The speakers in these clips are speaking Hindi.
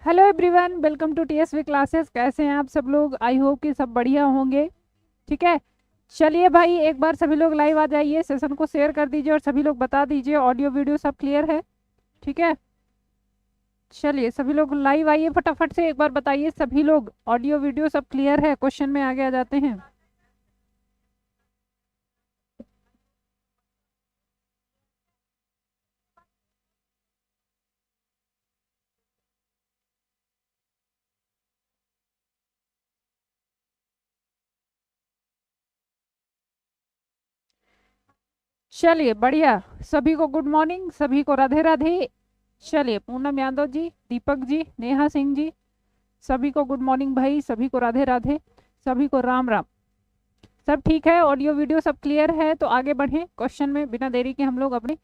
Hello everyone, welcome to TSV classes. कैसे हैं आप सब लोग? आई होप कि सब बढ़िया होंगे। ठीक है, चलिए भाई एक बार सभी लोग लाइव आ जाइए, सेशन को शेयर कर दीजिए और सभी लोग बता दीजिए ऑडियो वीडियो सब क्लियर है। ठीक है, चलिए सभी लोग लाइव आइए, फटाफट से एक बार बताइए सभी लोग ऑडियो वीडियो सब क्लियर है। क्वेश्चन में आगे आ जाते हैं। चलिए बढ़िया, सभी को गुड मॉर्निंग, सभी को राधे राधे। चलिए पूनम यादव जी, दीपक जी, नेहा सिंह जी, सभी को गुड मॉर्निंग भाई, सभी को राधे राधे, सभी को राम राम। सब ठीक है, ऑडियो वीडियो सब क्लियर है, तो आगे बढ़ें क्वेश्चन में। बिना देरी के हम लोग अपने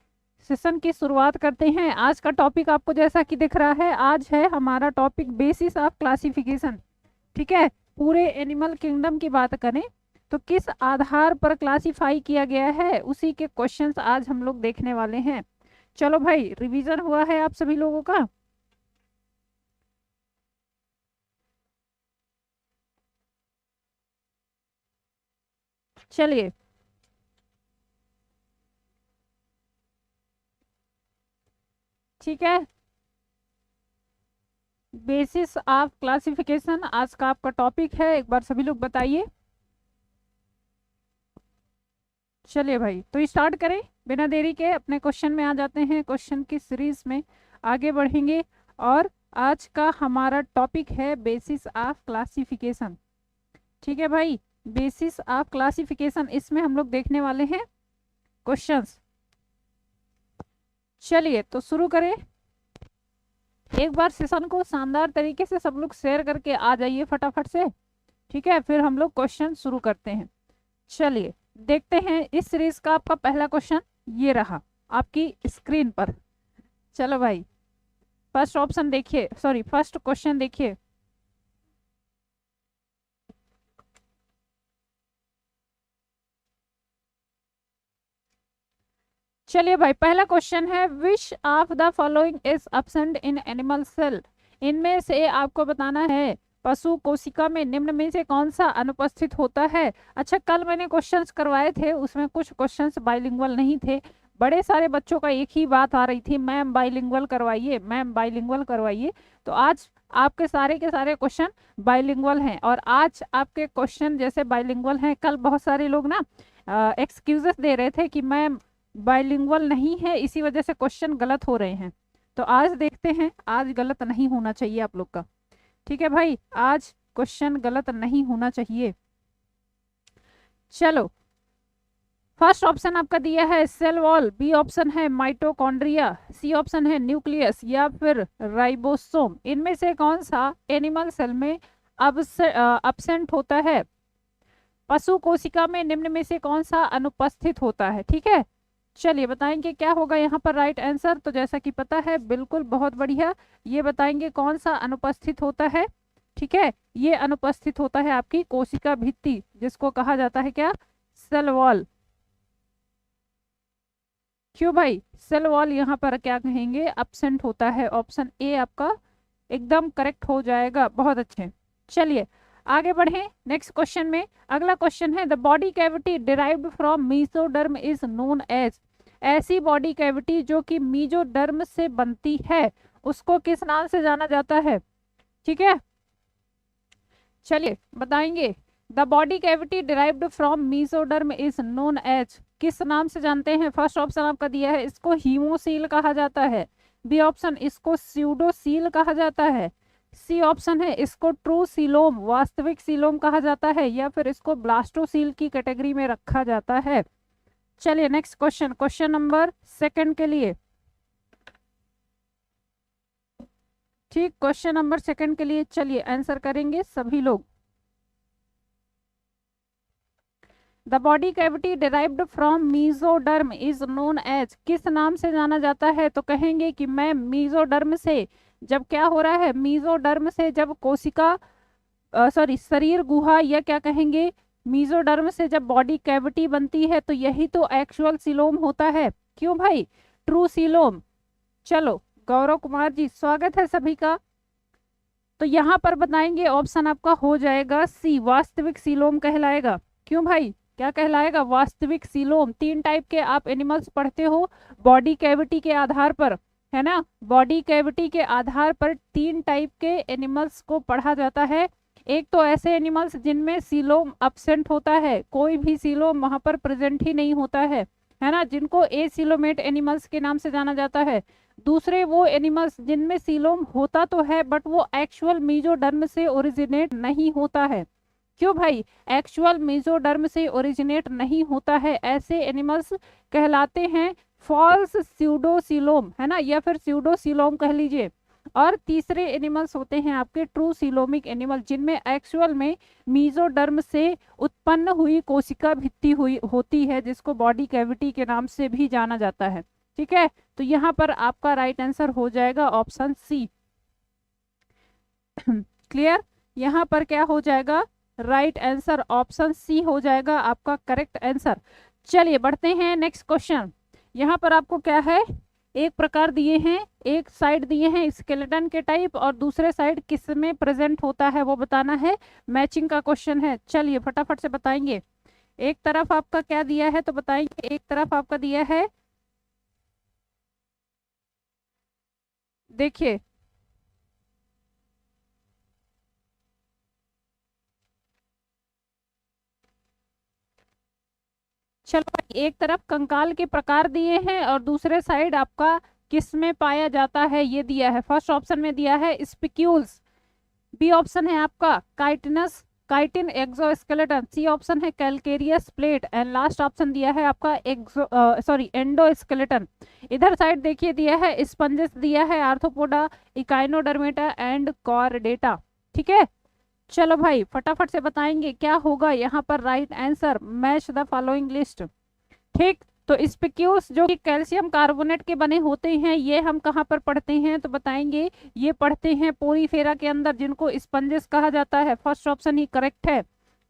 सेशन की शुरुआत करते हैं। आज का टॉपिक आपको जैसा कि दिख रहा है, आज है हमारा टॉपिक बेसिस ऑफ क्लासिफिकेशन। ठीक है, पूरे एनिमल किंगडम की बात करें तो किस आधार पर क्लासिफाई किया गया है, उसी के क्वेश्चंस आज हम लोग देखने वाले हैं। चलो भाई, रिवीजन हुआ है आप सभी लोगों का? चलिए ठीक है, बेसिस ऑफ क्लासिफिकेशन आज का आपका टॉपिक है। एक बार सभी लोग बताइए। चलिए भाई, तो स्टार्ट करें बिना देरी के, अपने क्वेश्चन में आ जाते हैं। क्वेश्चन की सीरीज में आगे बढ़ेंगे और आज का हमारा टॉपिक है बेसिस ऑफ क्लासिफिकेशन। ठीक है भाई, बेसिस ऑफ क्लासिफिकेशन, इसमें हम लोग देखने वाले हैं क्वेश्चंस। चलिए तो शुरू करें। एक बार सेशन को शानदार तरीके से सब लोग शेयर करके आ जाइए फटाफट से। ठीक है, फिर हम लोग क्वेश्चन शुरू करते हैं। चलिए देखते हैं इस सीरीज का आपका पहला क्वेश्चन। ये रहा आपकी स्क्रीन पर। चलो भाई, फर्स्ट ऑप्शन देखिए, सॉरी फर्स्ट क्वेश्चन देखिए। चलिए भाई, पहला क्वेश्चन है, which of the following is absent in animal cell. इनमें से आपको बताना है पशु कोशिका में निम्न में से कौन सा अनुपस्थित होता है। अच्छा, कल मैंने क्वेश्चंस करवाए थे, उसमें कुछ क्वेश्चंस बाइलिंगुअल नहीं थे। बड़े सारे बच्चों का एक ही बात आ रही थी, मैम बाइलिंगुअल करवाइए, मैम बाइलिंगुअल करवाइए। तो आज आपके सारे के सारे क्वेश्चन बाइलिंगुअल हैं, और आज आपके क्वेश्चन जैसे बाइलिंगुअल हैं। कल बहुत सारे लोग ना एक्सक्यूजेस दे रहे थे कि मैम बाइलिंगुअल नहीं है, इसी वजह से क्वेश्चन गलत हो रहे हैं। तो आज देखते हैं, आज गलत नहीं होना चाहिए आप लोग का। ठीक है भाई, आज क्वेश्चन गलत नहीं होना चाहिए। चलो, फर्स्ट ऑप्शन आपका दिया है सेल वॉल, बी ऑप्शन है माइटोकॉन्ड्रिया, सी ऑप्शन है न्यूक्लियस, या फिर राइबोसोम। इनमें से कौन सा एनिमल सेल में अब्सेंट होता है? पशु कोशिका में निम्न में से कौन सा अनुपस्थित होता है? ठीक है, चलिए बताएंगे क्या होगा यहाँ पर राइट आंसर। तो जैसा कि पता है, बिल्कुल बहुत बढ़िया, ये बताएंगे कौन सा अनुपस्थित होता है। ठीक है, ये अनुपस्थित होता है आपकी कोशिका भित्ति, जिसको कहा जाता है क्या? Cell wall. क्यों भाई, सेल वॉल यहाँ पर क्या कहेंगे? एब्सेंट होता है। ऑप्शन ए आपका एकदम करेक्ट हो जाएगा। बहुत अच्छे, चलिए आगे बढ़ें नेक्स्ट क्वेश्चन में। अगला क्वेश्चन है, the body cavity derived from mesoderm is known as. ऐसी बॉडी कैविटी जो कि मीजोडर्म से बनती है, उसको किस नाम से जाना जाता है? ठीक है, चलिए बताएंगे। The body cavity derived from mesoderm is known as, किस नाम से जानते हैं? फर्स्ट ऑप्शन आपका दिया है, इसको हीमोसील कहा जाता है। बी ऑप्शन, इसको स्यूडोसील कहा जाता है। सी ऑप्शन है, इसको ट्रू सीलोम, वास्तविक सीलोम कहा जाता है, या फिर इसको ब्लास्टोसील की कैटेगरी में रखा जाता है। चलिए next question, question number second के लिए। ठीक, क्वेश्चन नंबर सेकंड के लिए चलिए आंसर करेंगे सभी लोग। The body cavity derived from mesoderm is known as, किस नाम से जाना जाता है? तो कहेंगे कि मैं मीजोडर्म से, जब क्या हो रहा है, मीजोडर्म से जब कोशिका सॉरी शरीर गुहा, या क्या कहेंगे, मीजोडर्म से जब बॉडी कैविटी बनती है, तो यही तो एक्चुअल सीलोम होता है। क्यों भाई, ट्रू सीलोम। चलो गौरव कुमार जी, स्वागत है सभी का। तो यहाँ पर बताएंगे ऑप्शन आपका हो जाएगा सी, वास्तविक सीलोम कहलाएगा। क्यों भाई, क्या कहलाएगा? वास्तविक सीलोम। 3 टाइप के आप एनिमल्स पढ़ते हो बॉडी कैविटी के आधार पर, है ना, बॉडी कैविटी के आधार पर 3 टाइप के एनिमल्स को पढ़ा जाता है। एक तो ऐसे एनिमल्स जिनमें सीलोम अब्सेंट होता है, कोई भी सीलोम वहां पर प्रेजेंट ही नहीं होता है ना, जिनको एसीलोमेट एनिमल्स के नाम से जाना जाता है। दूसरे वो एनिमल्स जिनमें सीलोम होता तो है बट वो एक्चुअल मीजोडर्म से ओरिजिनेट नहीं होता है। क्यों भाई, एक्चुअल मीजोडर्म से ओरिजिनेट नहीं होता है, ऐसे एनिमल्स कहलाते हैं फॉल्स स्यूडोसीलोम, है ना, या फिर स्यूडोसीलोम कह लीजिए। और तीसरे एनिमल्स होते हैं आपके ट्रू सीलोमिक एनिमल, जिनमें एक्चुअल में मीजोडर्म से उत्पन्न हुई कोशिका भित्ति हुई होती है, जिसको बॉडी कैविटी के नाम से भी जाना जाता है। ठीक है, तो यहाँ पर आपका राइट आंसर हो जाएगा ऑप्शन सी। क्लियर, यहाँ पर क्या हो जाएगा? राइट आंसर ऑप्शन सी हो जाएगा आपका करेक्ट आंसर। चलिए बढ़ते हैं नेक्स्ट क्वेश्चन। यहाँ पर आपको क्या है, एक प्रकार दिए हैं, एक साइड दिए हैं स्केलेटन के टाइप और दूसरे साइड किस में प्रेजेंट होता है वो बताना है। मैचिंग का क्वेश्चन है, चलिए फटाफट से बताएंगे। एक तरफ आपका क्या दिया है तो बताएंगे, एक तरफ आपका दिया है, देखिए चलो भाई, एक तरफ कंकाल के प्रकार दिए हैं और दूसरे साइड आपका किस में पाया जाता है ये दिया है। फर्स्ट ऑप्शन में दिया है स्पिक्यूल्स, बी ऑप्शन है आपका chitinous chitin exoskeleton, C option है calcareous plate and last option दिया है आपका एंडोस्केलेटन। इधर साइड देखिए दिया है स्पंजेस, दिया है आर्थ्रोपोडा, इकाइनोडर्मेटा एंड कॉर्डेटा। ठीक है, चलो भाई फटाफट से बताएंगे क्या होगा यहाँ पर right answer. Match the following list. ठीक, तो स्पिक्यूल्स जो कि कैल्शियम कार्बोनेट के बने होते हैं, ये हम कहाँ पर पढ़ते हैं तो बताएंगे, ये पढ़ते हैं पोरीफेरा के अंदर, जिनको स्पंजेस कहा जाता है। फर्स्ट ऑप्शन ही करेक्ट है।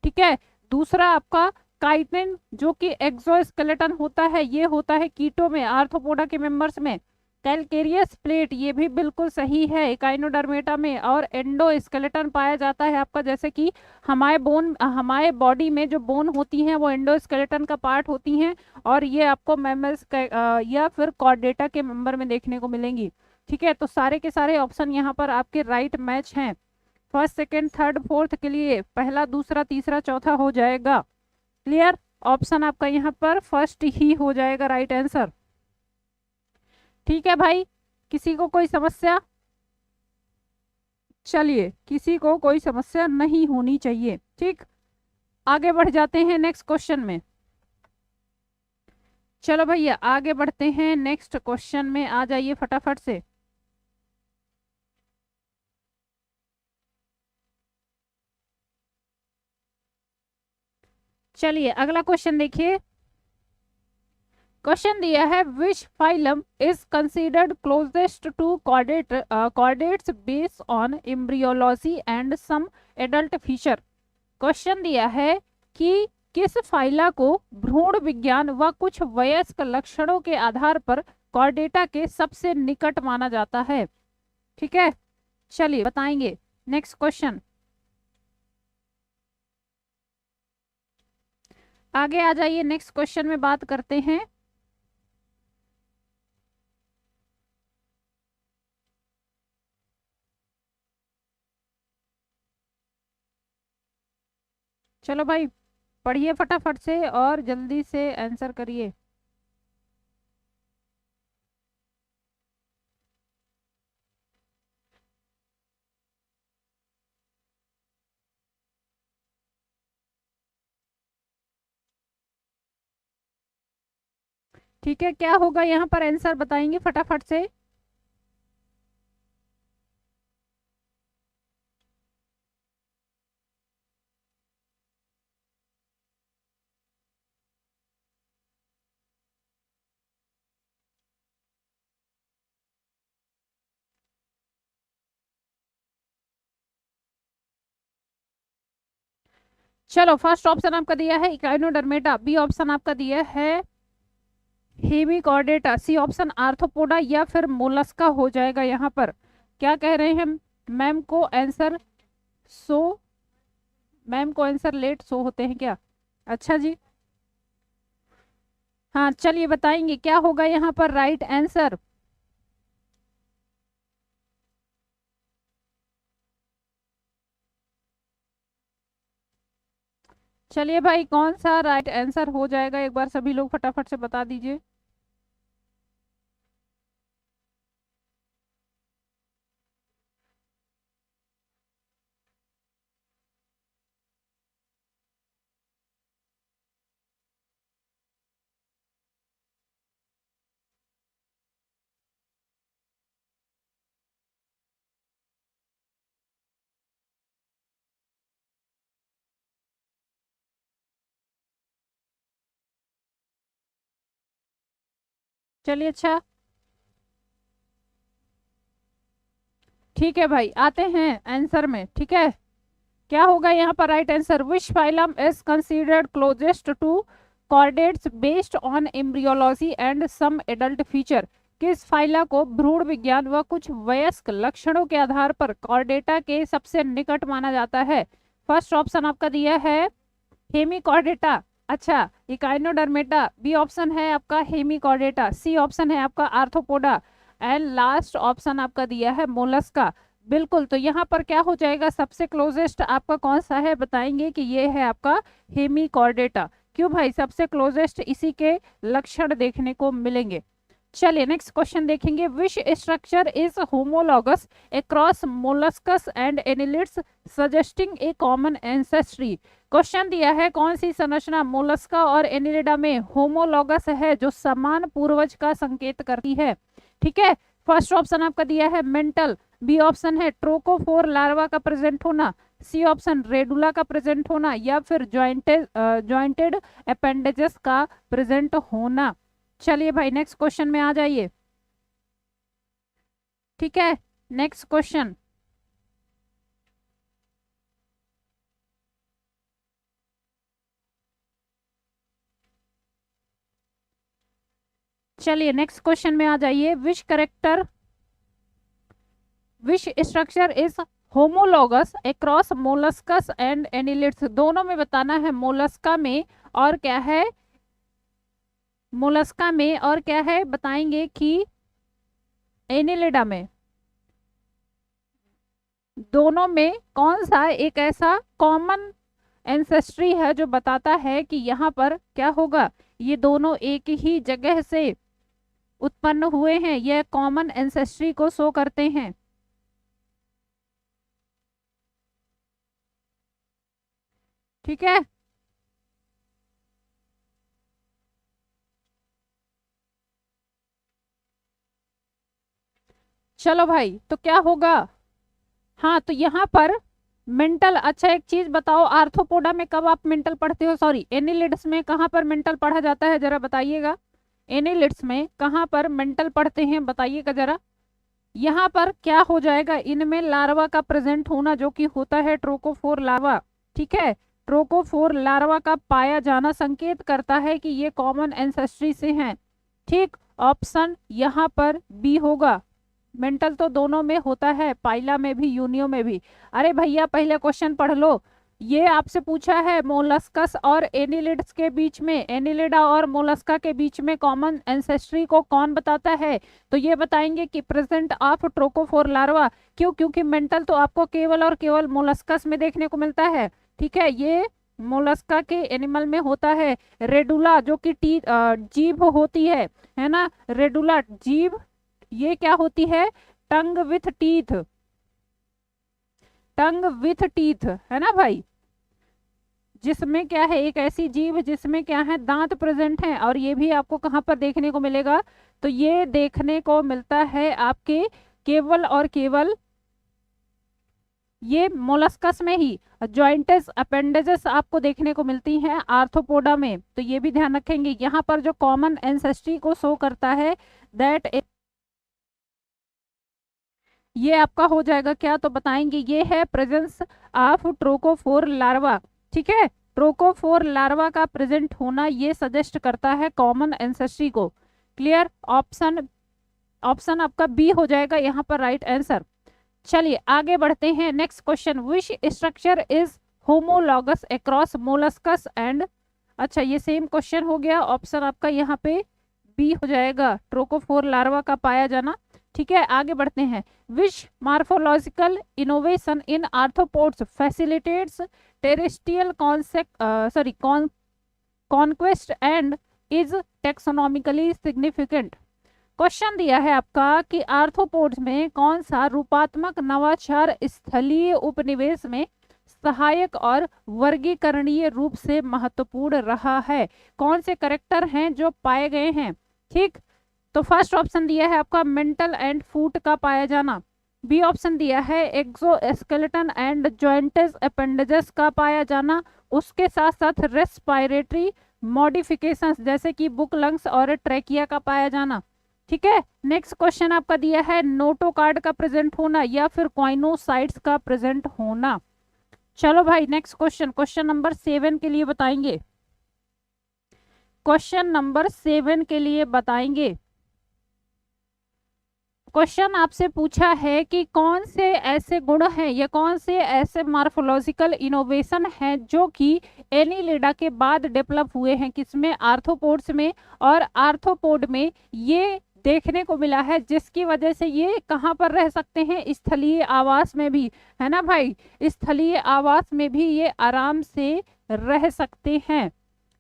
ठीक है, दूसरा आपका काइटिन जो कि एक्सोस्केलेटन होता है, ये होता है कीटो में, आर्थ्रोपोडा के मेंबर्स में। कैलकेरियस प्लेट ये भी बिल्कुल सही है इकाइनोडर्मेटा में, और एंडोस्केलेटन पाया जाता है आपका, जैसे कि हमारे बॉडी में जो बोन होती हैं वो एंडोस्केलेटन का पार्ट होती हैं, और ये आपको मैमल्स या फिर कॉर्डेटा के मेंबर में देखने को मिलेंगी। ठीक है, तो सारे के सारे ऑप्शन यहाँ पर आपके राइट मैच हैं। फर्स्ट सेकेंड थर्ड फोर्थ के लिए पहला दूसरा तीसरा चौथा हो जाएगा। क्लियर, ऑप्शन आपका यहाँ पर फर्स्ट ही हो जाएगा राइट आंसर। ठीक है भाई, किसी को कोई समस्या? चलिए, किसी को कोई समस्या नहीं होनी चाहिए। ठीक, आगे बढ़ जाते हैं नेक्स्ट क्वेश्चन में। चलो भैया आगे बढ़ते हैं नेक्स्ट क्वेश्चन में, आ जाइए फटाफट से। चलिए अगला क्वेश्चन देखिए। क्वेश्चन दिया है which phylum is considered closest to chordates based on embryology and some adult feature. Question दिया है कि किस फाइला को भ्रूण विज्ञान व कुछ वयस्क लक्षणों के आधार पर कॉर्डेटा के सबसे निकट माना जाता है। ठीक है, चलिए बताएंगे नेक्स्ट क्वेश्चन। आगे आ जाइए, नेक्स्ट क्वेश्चन में बात करते हैं। चलो भाई पढ़िए फटाफट से और जल्दी से आंसर करिए। ठीक है, क्या होगा यहाँ पर आंसर बताएंगे फटाफट से। चलो फर्स्ट ऑप्शन आपका दिया है इकाइनोडर्मेटा, बी ऑप्शन आपका दिया है हेमिकॉर्डेटा, सी ऑप्शन आर्थ्रोपोडा या फिर मोलस्का हो जाएगा। यहाँ पर क्या कह रहे हैं हम, मैम को आंसर सो मैम को आंसर लेट शो होते हैं क्या? अच्छा जी, हाँ चलिए बताएंगे क्या होगा यहाँ पर राइट आंसर। चलिए भाई, कौन सा राइट आंसर हो जाएगा, एक बार सभी लोग फटाफट से बता दीजिए। चलिए अच्छा, ठीक है भाई, आते हैं आंसर में। ठीक है, क्या होगा यहाँ पर right answer? Which phylum is considered closest to chordates based on embryology and some adult feature. किस फाइला को भ्रूण विज्ञान व कुछ वयस्क लक्षणों के आधार पर कॉर्डेटा के सबसे निकट माना जाता है? फर्स्ट ऑप्शन आपका दिया है हेमिकॉर्डेटा, अच्छा इकाइनोडर्मेटा, बी ऑप्शन है आपका हेमिकॉर्डेटा, सी ऑप्शन है आपका आर्थ्रोपोडा, एंड लास्ट ऑप्शन आपका दिया है मोलस्का। बिल्कुल, तो यहाँ पर क्या हो जाएगा, सबसे क्लोजेस्ट आपका कौन सा है, बताएंगे कि ये है आपका हेमिकॉर्डेटा। क्यों भाई, सबसे क्लोजेस्ट इसी के लक्षण देखने को मिलेंगे। चलिए नेक्स्ट क्वेश्चन देखेंगे। Which structure is homologous across molluscs and annelids suggesting A common ancestry. Question दिया है कौन सी संरचना मोलस्का और एनिलिडा में होमोलॉगस है, जो समान पूर्वज का संकेत करती है। ठीक है, फर्स्ट ऑप्शन आपका दिया है मेंटल, बी ऑप्शन है ट्रोकोफोर लार्वा का प्रेजेंट होना, सी ऑप्शन रेडुला का प्रेजेंट होना, या फिर जॉइंटेड अपेंडेजेस का प्रेजेंट होना। चलिए भाई नेक्स्ट क्वेश्चन में आ जाइए। ठीक है, नेक्स्ट क्वेश्चन, चलिए नेक्स्ट क्वेश्चन में आ जाइए। Which structure is homologous across molluscs and annelids. दोनों में बताना है, मोलस्का में और क्या है, मोलस्का में और क्या है बताएंगे कि एनिलिडा में। दोनों में कौन सा एक ऐसा कॉमन एंसेस्ट्री है जो बताता है कि यहाँ पर क्या होगा, ये दोनों एक ही जगह से उत्पन्न हुए हैं, यह कॉमन एंसेस्ट्री को शो करते हैं। ठीक है, चलो भाई, तो क्या होगा, हाँ तो यहाँ पर मेंटल, अच्छा एक चीज बताओ, आर्थ्रोपोडा में कब आप मेंटल पढ़ते हो, सॉरी एनिलिड्स में कहाँ पर मेंटल पढ़ा जाता है, जरा बताइएगा। एनिलिड्स में कहाँ पर मेंटल पढ़ते हैं बताइएगा जरा। यहाँ पर क्या हो जाएगा, इनमें लार्वा का प्रेजेंट होना, जो कि होता है ट्रोकोफोर लार्वा। ठीक है, ट्रोकोफोर लार्वा का पाया जाना संकेत करता है कि ये कॉमन एंसेस्ट्री से हैं। ठीक, ऑप्शन यहाँ पर बी होगा। मेंटल तो दोनों में होता है, पाइला में भी यूनियो में भी। अरे भैया पहले क्वेश्चन पढ़ लो, ये आपसे पूछा है मोलस्कस और एनिलिड्स के बीच में, एनिलिडा और मोलस्का के बीच में कॉमन एंसेस्ट्री को कौन बताता है, तो ये बताएंगे कि प्रेजेंट ऑफ ट्रोकोफोर लार्वा। क्यों, क्योंकि मेंटल तो आपको केवल और केवल मोलस्कस में देखने को मिलता है। ठीक है, ये मोलस्का के एनिमल में होता है। रेडुला जो कि जीभ होती है ना, रेडुला जीभ, ये क्या होती है, tongue with teeth, tongue with teeth है ना भाई, जिसमें क्या है, एक ऐसी जीभ जिसमें क्या है, दांत प्रेजेंट हैं। और ये भी आपको कहाँ पर देखने को मिलेगा, तो ये देखने को मिलता है आपके केवल और केवल ये मोलस्कस में ही। जॉइंटेस अपेंडेजेस आपको देखने को मिलती हैं आर्थ्रोपोडा में, तो ये भी ध्यान रखेंगे। यहाँ पर जो कॉमन एंसेस्ट्री को शो करता है दैट, ये आपका हो जाएगा क्या, तो बताएंगे ये है प्रेजेंस ऑफ ट्रोकोफोर लार्वा। ठीक है, ट्रोकोफोर लार्वा का प्रेजेंट होना ये सजेस्ट करता है कॉमन एंसेस्ट्री को। क्लियर, ऑप्शन आपका बी हो जाएगा यहाँ पर राइट आंसर। चलिए आगे बढ़ते हैं। Next question, which structure is homologous across molluscs and, अच्छा ये सेम क्वेश्चन हो गया, ऑप्शन आपका यहाँ पे बी हो जाएगा, ट्रोकोफोर लार्वा का पाया जाना। ठीक है, आगे बढ़ते हैं। Which morphological innovation in arthropods facilitates terrestrial conquest and is taxonomically significant. Question दिया है आपका कि आर्थ्रोपोड्स में कौन सा रूपात्मक नवाचार स्थलीय उपनिवेश में सहायक और वर्गीकरणीय रूप से महत्वपूर्ण रहा है, कौन से करेक्टर हैं जो पाए गए हैं। ठीक, तो फर्स्ट ऑप्शन दिया है आपका मेंटल एंड फूट का पाया जाना, बी ऑप्शन दिया है एक्सोस्केलेटन एंड जॉइंटेस अपेंडेजेस का पाया जाना, उसके साथ साथ रेस्पिरेटरी मॉडिफिकेशंस जैसे कि बुक लंग्स और ट्रैकिया का पाया जाना। ठीक है, नेक्स्ट क्वेश्चन आपका दिया है नोटोकार्ड का प्रेजेंट होना या फिर कॉइनोसाइट्स का प्रेजेंट होना। चलो भाई नेक्स्ट क्वेश्चन, क्वेश्चन नंबर 7 के लिए बताएंगे, क्वेश्चन नंबर 7 के लिए बताएंगे। क्वेश्चन आपसे पूछा है कि कौन से ऐसे गुण हैं या कौन से ऐसे मार्फोलॉजिकल इनोवेशन हैं जो कि एनिलिडा के बाद डेवलप हुए हैं, किसमें, आर्थ्रोपोड्स में, और आर्थ्रोपोड में ये देखने को मिला है जिसकी वजह से ये कहाँ पर रह सकते हैं, स्थलीय आवास में भी, है ना भाई, स्थलीय आवास में भी ये आराम से रह सकते हैं।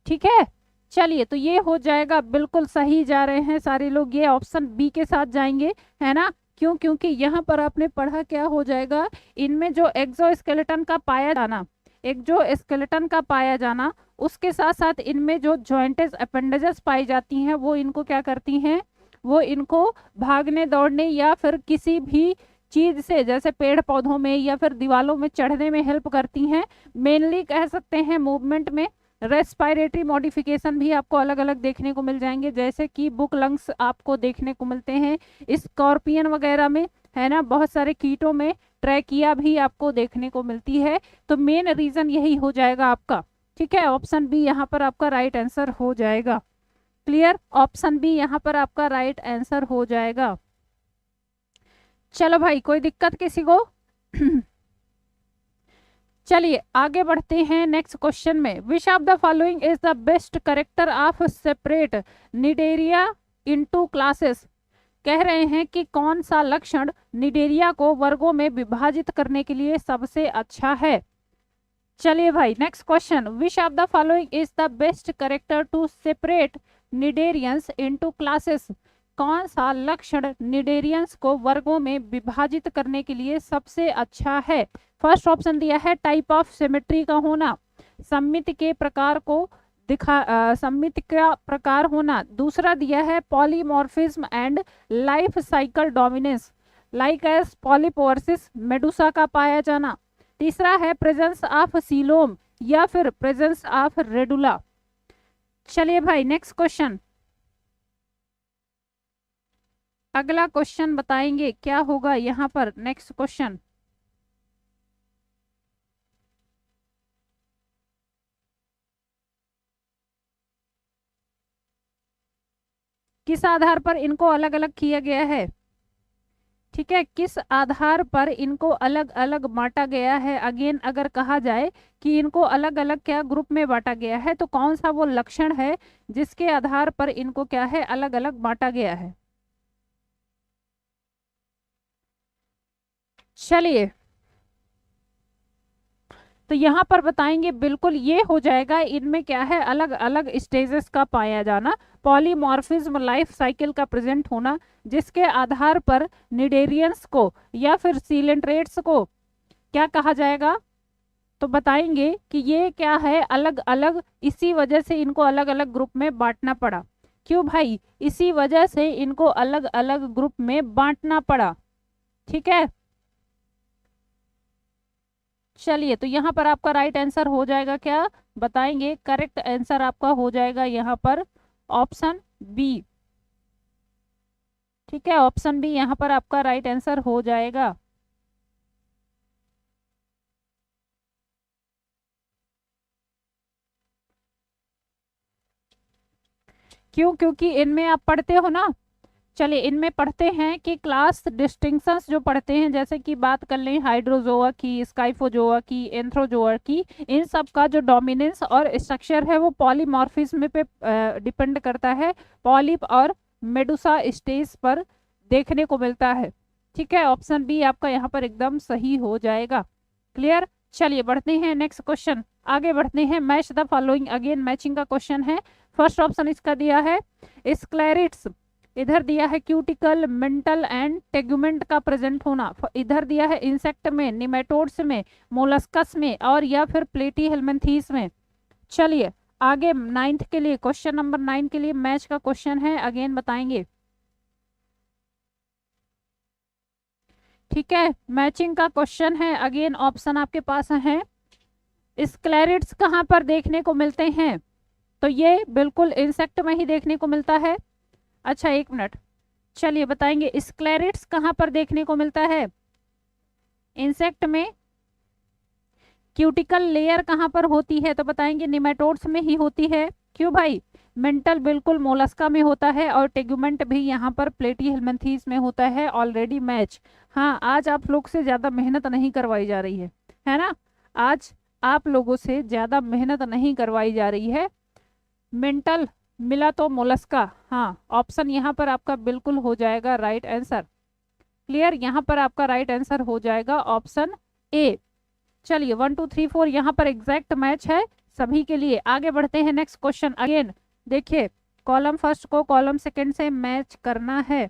ठीक है, चलिए तो ये हो जाएगा, बिल्कुल सही जा रहे हैं सारे लोग, ये ऑप्शन बी के साथ जाएंगे, है ना, क्यों, क्योंकि यहाँ पर आपने पढ़ा क्या हो जाएगा, इनमें जो एक्सोस्केलेटन का पाया जाना, एक्सोस्केलेटन का पाया जाना, उसके साथ साथ इनमें जो जॉइंटेस अपेंडेजेस पाई जाती हैं वो इनको क्या करती हैं, वो इनको भागने दौड़ने या फिर किसी भी चीज से जैसे पेड़ पौधों में या फिर दीवालों में चढ़ने में हेल्प करती हैं, मेनली कह सकते हैं मूवमेंट में। रेस्पिरेटरी मॉडिफिकेशन भी आपको अलग अलग देखने को मिल जाएंगे, जैसे कि बुक लंग्स आपको देखने को मिलते हैं स्कॉर्पियन वगैरह में, है ना, बहुत सारे कीटों में ट्रैकिया भी आपको देखने को मिलती है। तो मेन रीजन यही हो जाएगा आपका। ठीक है, ऑप्शन बी यहाँ पर आपका राइट आंसर हो जाएगा। क्लियर, ऑप्शन बी यहाँ पर आपका राइट आंसर हो जाएगा। चलो भाई, कोई दिक्कत किसी को? चलिए आगे बढ़ते हैं नेक्स्ट क्वेश्चन में। Which of the following is the best character of separate Cnidaria into classes. कह रहे हैं कि कौन सा लक्षण निडेरिया को वर्गों में विभाजित करने के लिए सबसे अच्छा है। चलिए भाई next question, which of the following is the best character to separate cnidarians into classes. कौन सा लक्षण निडेरियंस को वर्गों में विभाजित करने के लिए सबसे अच्छा है। फर्स्ट ऑप्शन दिया है टाइप ऑफ सिमेट्री का होना, सममिति के प्रकार को सममिति का प्रकार होना। दूसरा दिया है polymorphism and life cycle dominance like as polyposis medusa का पाया जाना। तीसरा है प्रेजेंस ऑफ सीलोम या फिर प्रेजेंस ऑफ रेडुला। चलिए भाई नेक्स्ट क्वेश्चन, अगला क्वेश्चन बताएंगे क्या होगा यहाँ पर। नेक्स्ट क्वेश्चन, किस आधार पर इनको अलग अलग किया गया है। ठीक है, किस आधार पर इनको अलग अलग बांटा गया है। अगेन अगर कहा जाए कि इनको अलग अलग क्या ग्रुप में बांटा गया है, तो कौन सा वो लक्षण है जिसके आधार पर इनको क्या है अलग अलग बांटा गया है। चलिए तो यहाँ पर बताएंगे, बिल्कुल ये हो जाएगा, इनमें क्या है अलग अलग स्टेजेस का पाया जाना, पॉलीमॉर्फिज्म लाइफ साइकिल का प्रेजेंट होना, जिसके आधार पर निडेरियंस को या फिर सीलेंट्रेट्स को क्या कहा जाएगा। तो बताएंगे कि ये क्या है अलग अलग, इसी वजह से इनको अलग अलग ग्रुप में बांटना पड़ा। क्यों भाई, इसी वजह से इनको अलग अलग ग्रुप में बांटना पड़ा। ठीक है, चलिए तो यहाँ पर आपका राइट आंसर हो जाएगा क्या, बताएंगे। करेक्ट आंसर आपका हो जाएगा यहाँ पर ऑप्शन बी। ठीक है, ऑप्शन बी यहाँ पर आपका राइट आंसर हो जाएगा। क्यों, क्योंकि इनमें आप पढ़ते हो ना, चलिए इनमें पढ़ते हैं कि क्लास डिस्टिंक्शंस जो पढ़ते हैं, जैसे कि बात कर लें हाइड्रोजोआ की, स्काइफोजोआ की, एंथ्रोजोआ की, इन सब का जो डोमिनेंस और स्ट्रक्चर है वो पॉलीमॉर्फिज्म पे डिपेंड करता है, पॉलिप और मेडुसा स्टेज पर देखने को मिलता है। ठीक है, ऑप्शन बी आपका यहाँ पर एकदम सही हो जाएगा। क्लियर। चलिए बढ़ते हैं नेक्स्ट क्वेश्चन, आगे बढ़ते हैं। Match the following, again matching का क्वेश्चन है। फर्स्ट ऑप्शन इसका दिया है स्क्लेरिट्स, इधर दिया है क्यूटिकल, मेंटल एंड टेगुमेंट का प्रेजेंट होना, इधर दिया है इंसेक्ट में, निमेटोड्स में, मोलस्कस में और या फिर प्लेटीहेल्मिन्थीस में। चलिए आगे 9th के लिए, क्वेश्चन नंबर 9 के लिए मैच का क्वेश्चन है, अगेन बताएंगे। ठीक है, मैचिंग का क्वेश्चन है, अगेन ऑप्शन आपके पास है। स्क्लेरिट्स कहाँ पर देखने को मिलते हैं, तो ये बिल्कुल इंसेक्ट में ही देखने को मिलता है। अच्छा एक मिनट, चलिए बताएंगे स्क्लेरिट्स कहाँ पर देखने को मिलता है, इंसेक्ट में। क्यूटिकल लेयर कहाँ पर होती है, तो बताएंगे निमेटोड्स में ही होती है। क्यों भाई, मेंटल बिल्कुल मोलस्का में होता है और टेगुमेंट भी यहाँ पर प्लेटीहेल्मिन्थीस में होता है। Already match. हाँ, आज आप लोग से ज्यादा मेहनत नहीं करवाई जा रही है ना, आज आप लोगों से ज्यादा मेहनत नहीं करवाई जा रही है। मेंटल मिला तो मोलस्का, हाँ ऑप्शन यहाँ पर आपका बिल्कुल हो जाएगा राइट आंसर। क्लियर, यहाँ पर आपका राइट आंसर हो जाएगा ऑप्शन ए। चलिए 1 2 3 4 यहाँ पर एग्जैक्ट मैच है सभी के लिए। आगे बढ़ते हैं नेक्स्ट क्वेश्चन, अगेन देखिए कॉलम फर्स्ट को कॉलम सेकंड से मैच करना है।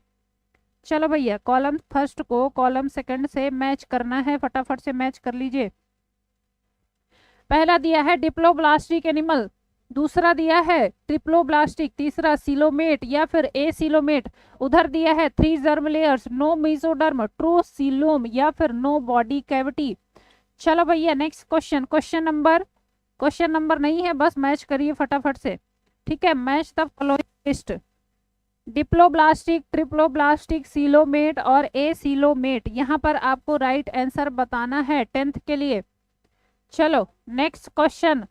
चलो भैया कॉलम फर्स्ट को कॉलम सेकंड से मैच करना है, फटाफट से मैच कर लीजिए। पहला दिया है डिप्लोब्लास्टिक एनिमल, दूसरा दिया है ट्रिप्लोब्लास्टिक, तीसरा सीलोमेट या फिर एसीलोमेट, उधर दिया है 3 germ layers, no mesoderm, true coelom या फिर नो बॉडी कैविटी। चलो भैया नेक्स्ट क्वेश्चन, क्वेश्चन नंबर नहीं है, बस मैच करिए फटाफट से। ठीक है, match the following list, diploblastic, triploblastic, coelomate और एसीलोमेट, यहाँ पर आपको राइट आंसर बताना है 10th के लिए। चलो नेक्स्ट क्वेश्चन,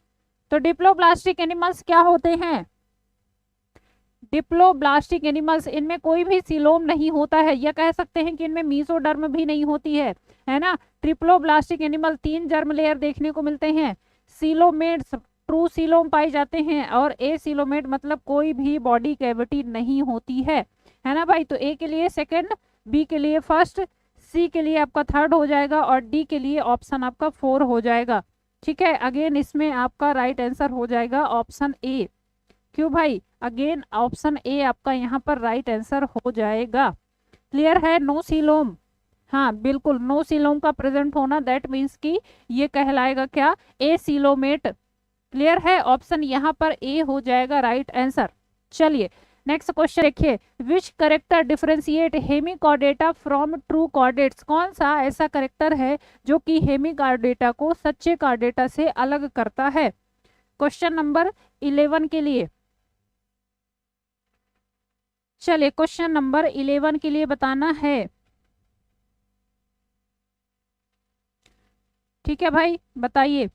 तो डिप्लोब्लास्टिक एनिमल्स क्या होते हैं, डिप्लोब्लास्टिक एनिमल्स, इनमें कोई भी सीलोम नहीं होता है, या कह सकते हैं कि इनमें मीसोडर्म भी नहीं होती है ना। ट्रिप्लोब्लास्टिक एनिमल 3 जर्म लेयर देखने को मिलते हैं, सीलोमेट्स ट्रू सीलोम पाए जाते हैं और एसीलोमेट मतलब कोई भी बॉडी कैविटी नहीं होती है ना भाई। तो ए के लिए सेकंड, बी के लिए फर्स्ट, सी के लिए आपका थर्ड हो जाएगा और डी के लिए ऑप्शन आपका 4 हो जाएगा। ठीक है, अगेन इसमें आपका राइट आंसर हो जाएगा ऑप्शन ए। क्यों भाई, अगेन ऑप्शन ए आपका यहाँ पर राइट आंसर हो जाएगा। क्लियर है, नो सीलोम, हाँ बिल्कुल नो सीलोम का प्रेजेंट होना, दैट मीन्स कि ये कहलाएगा क्या, ए सीलोमेट। क्लियर है, ऑप्शन यहाँ पर ए हो जाएगा राइट आंसर। चलिए नेक्स्ट क्वेश्चन देखिए, विच character differentiate Hemichordata from true chordates, कौन सा ऐसा करेक्टर है जो कि हेमिकॉर्डेटा को सच्चे कॉर्डेटा से अलग करता है। क्वेश्चन नंबर 11 के लिए, चलिए क्वेश्चन नंबर 11 के लिए बताना है। ठीक है भाई बताइए।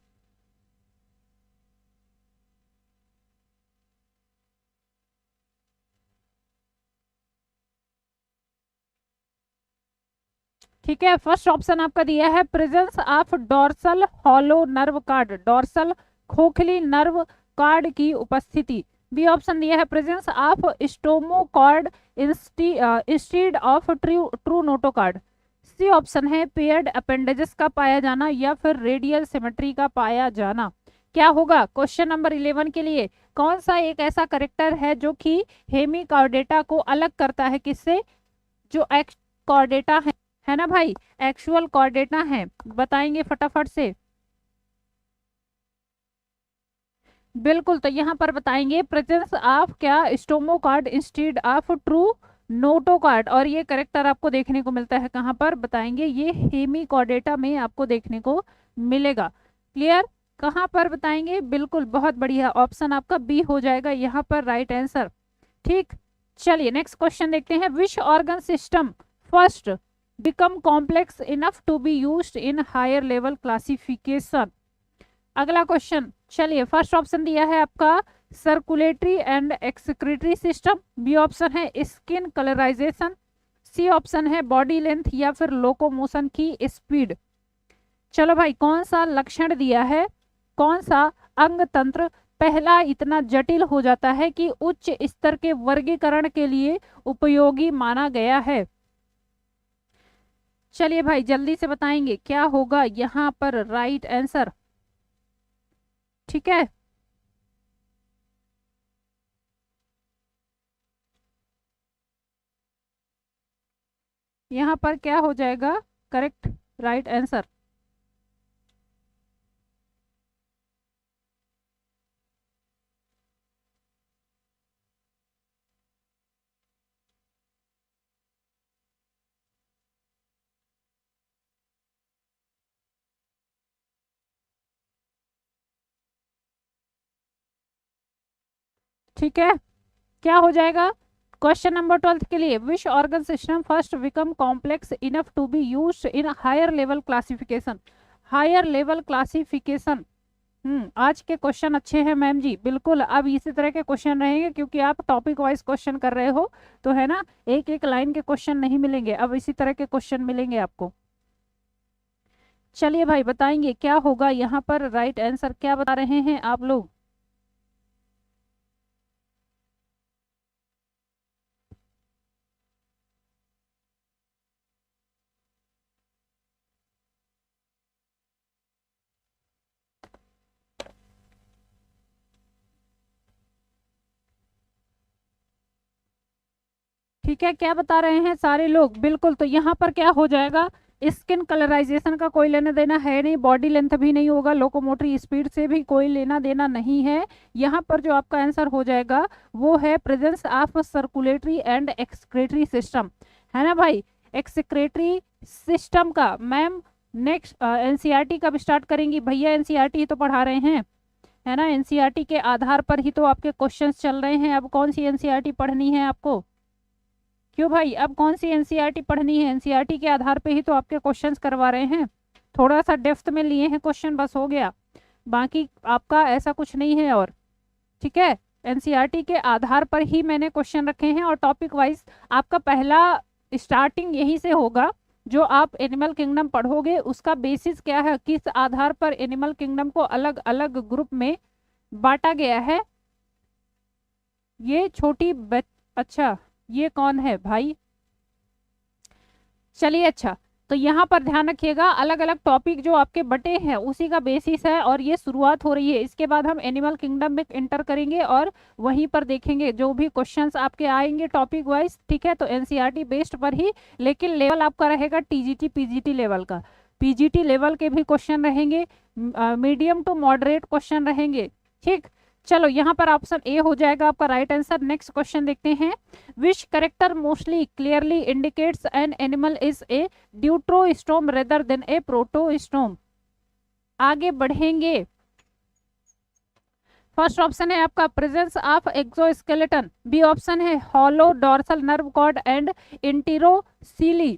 ठीक है, फर्स्ट ऑप्शन आपका दिया है presence of dorsal hollow nerve cord, dorsal खोखली नर्व कार्ड की उपस्थिति। बी ऑप्शन दिया है presence of stomochord instead of true notochord. C option है पेयर्ड अपेंडेजेस का पाया जाना या फिर रेडियल सिमेट्री का पाया जाना। क्या होगा क्वेश्चन नंबर 11 के लिए, कौन सा एक ऐसा करेक्टर है जो कि हेमिकॉर्डेटा को अलग करता है किससे, जो एक्स कॉर्डेटा है ना भाई, एक्चुअल कॉर्डेटा है, बताएंगे फटाफट से। बिल्कुल, तो यहाँ पर बताएंगे प्रेजेंस ऑफ क्या, स्टोमोकार्ड इंस्टीड ऑफ ट्रू नोटोकार्ड, और ये करेक्टर आपको देखने को मिलता है कहाँ पर, बताएंगे ये हेमिकॉर्डेटा में आपको देखने को मिलेगा। क्लियर, कहाँ पर बताएंगे, बिल्कुल बहुत बढ़िया, ऑप्शन आपका बी हो जाएगा यहाँ पर राइट आंसर। ठीक, चलिए नेक्स्ट क्वेश्चन देखते हैं, which organ system first become complex enough to be used in higher level classification. अगला क्वेश्चन, चलिए फर्स्ट ऑप्शन दिया है आपका circulatory and excretory system, B option है स्किन कलराइजेशन, सी ऑप्शन है बॉडी लेंथ या फिर लोकोमोशन की स्पीड। चलो भाई, कौन सा लक्षण दिया है, कौन सा अंग तंत्र पहला इतना जटिल हो जाता है कि उच्च स्तर के वर्गीकरण के लिए उपयोगी माना गया है। चलिए भाई जल्दी से बताएंगे क्या होगा यहाँ पर राइट आंसर। ठीक है, यहाँ पर क्या हो जाएगा करेक्ट राइट आंसर। ठीक है, क्या हो जाएगा क्वेश्चन नंबर 12 के लिए, which organ system first become complex enough to be used in higher level classification. Higher level classification, आज के क्वेश्चन अच्छे हैं मैम जी, बिल्कुल अब इसी तरह के क्वेश्चन रहेंगे क्योंकि आप टॉपिक वाइज क्वेश्चन कर रहे हो, तो है ना, एक एक लाइन के क्वेश्चन नहीं मिलेंगे, अब इसी तरह के क्वेश्चन मिलेंगे आपको। चलिए भाई बताएंगे क्या होगा यहाँ पर राइट आंसर, क्या बता रहे हैं आप लोग। ठीक है, क्या बता रहे हैं सारे लोग, बिल्कुल, तो यहाँ पर क्या हो जाएगा, स्किन कलराइजेशन का कोई लेना देना है नहीं, बॉडी लेंथ भी नहीं होगा, लोकोमोटरी स्पीड से भी कोई लेना देना नहीं है। यहाँ पर जो आपका आंसर हो जाएगा वो है presence of circulatory and excretory system, है ना भाई। एक्सक्रेटरी सिस्टम का मैम नेक्स्ट एनसीईआरटी कब स्टार्ट करेंगी भैया, एनसीईआरटी ही तो पढ़ा रहे हैं, है ना, एनसीईआरटी के आधार पर ही तो आपके क्वेश्चंस चल रहे हैं। अब कौन सी एनसीईआरटी पढ़नी है आपको, क्यों भाई, अब कौन सी एनसीईआरटी पढ़नी है, एनसीईआरटी के आधार पे ही तो आपके क्वेश्चंस करवा रहे हैं, थोड़ा सा डेप्थ में लिए हैं क्वेश्चन, बस हो गया, बाकी आपका ऐसा कुछ नहीं है। और ठीक है, एनसीईआरटी के आधार पर ही मैंने क्वेश्चन रखे हैं और टॉपिक वाइज आपका पहला स्टार्टिंग यहीं से होगा। जो आप एनिमल किंगडम पढ़ोगे उसका बेसिस क्या है, किस आधार पर एनिमल किंगडम को अलग अलग ग्रुप में बांटा गया है। ये छोटी अच्छा ये कौन है भाई, चलिए अच्छा, तो यहाँ पर ध्यान रखिएगा अलग अलग टॉपिक जो आपके बटे हैं उसी का बेसिस है और ये शुरुआत हो रही है। इसके बाद हम एनिमल किंगडम में एंटर करेंगे और वहीं पर देखेंगे जो भी क्वेश्चंस आपके आएंगे टॉपिक वाइज। ठीक है, तो एनसीईआरटी बेस्ड पर ही, लेकिन लेवल आपका रहेगा टीजीटी पीजीटी लेवल का, पीजीटी लेवल के भी क्वेश्चन रहेंगे, मीडियम टू मॉडरेट क्वेश्चन रहेंगे। ठीक, चलो यहाँ पर ऑप्शन ए हो जाएगा आपका राइट आंसर। नेक्स्ट क्वेश्चन देखते हैं, which character mostly clearly indicates an animal is a deuterostome rather than a protostome. आगे बढ़ेंगे, फर्स्ट ऑप्शन है आपका presence of exoskeleton, B option है hollow dorsal nerve cord and enterocoely,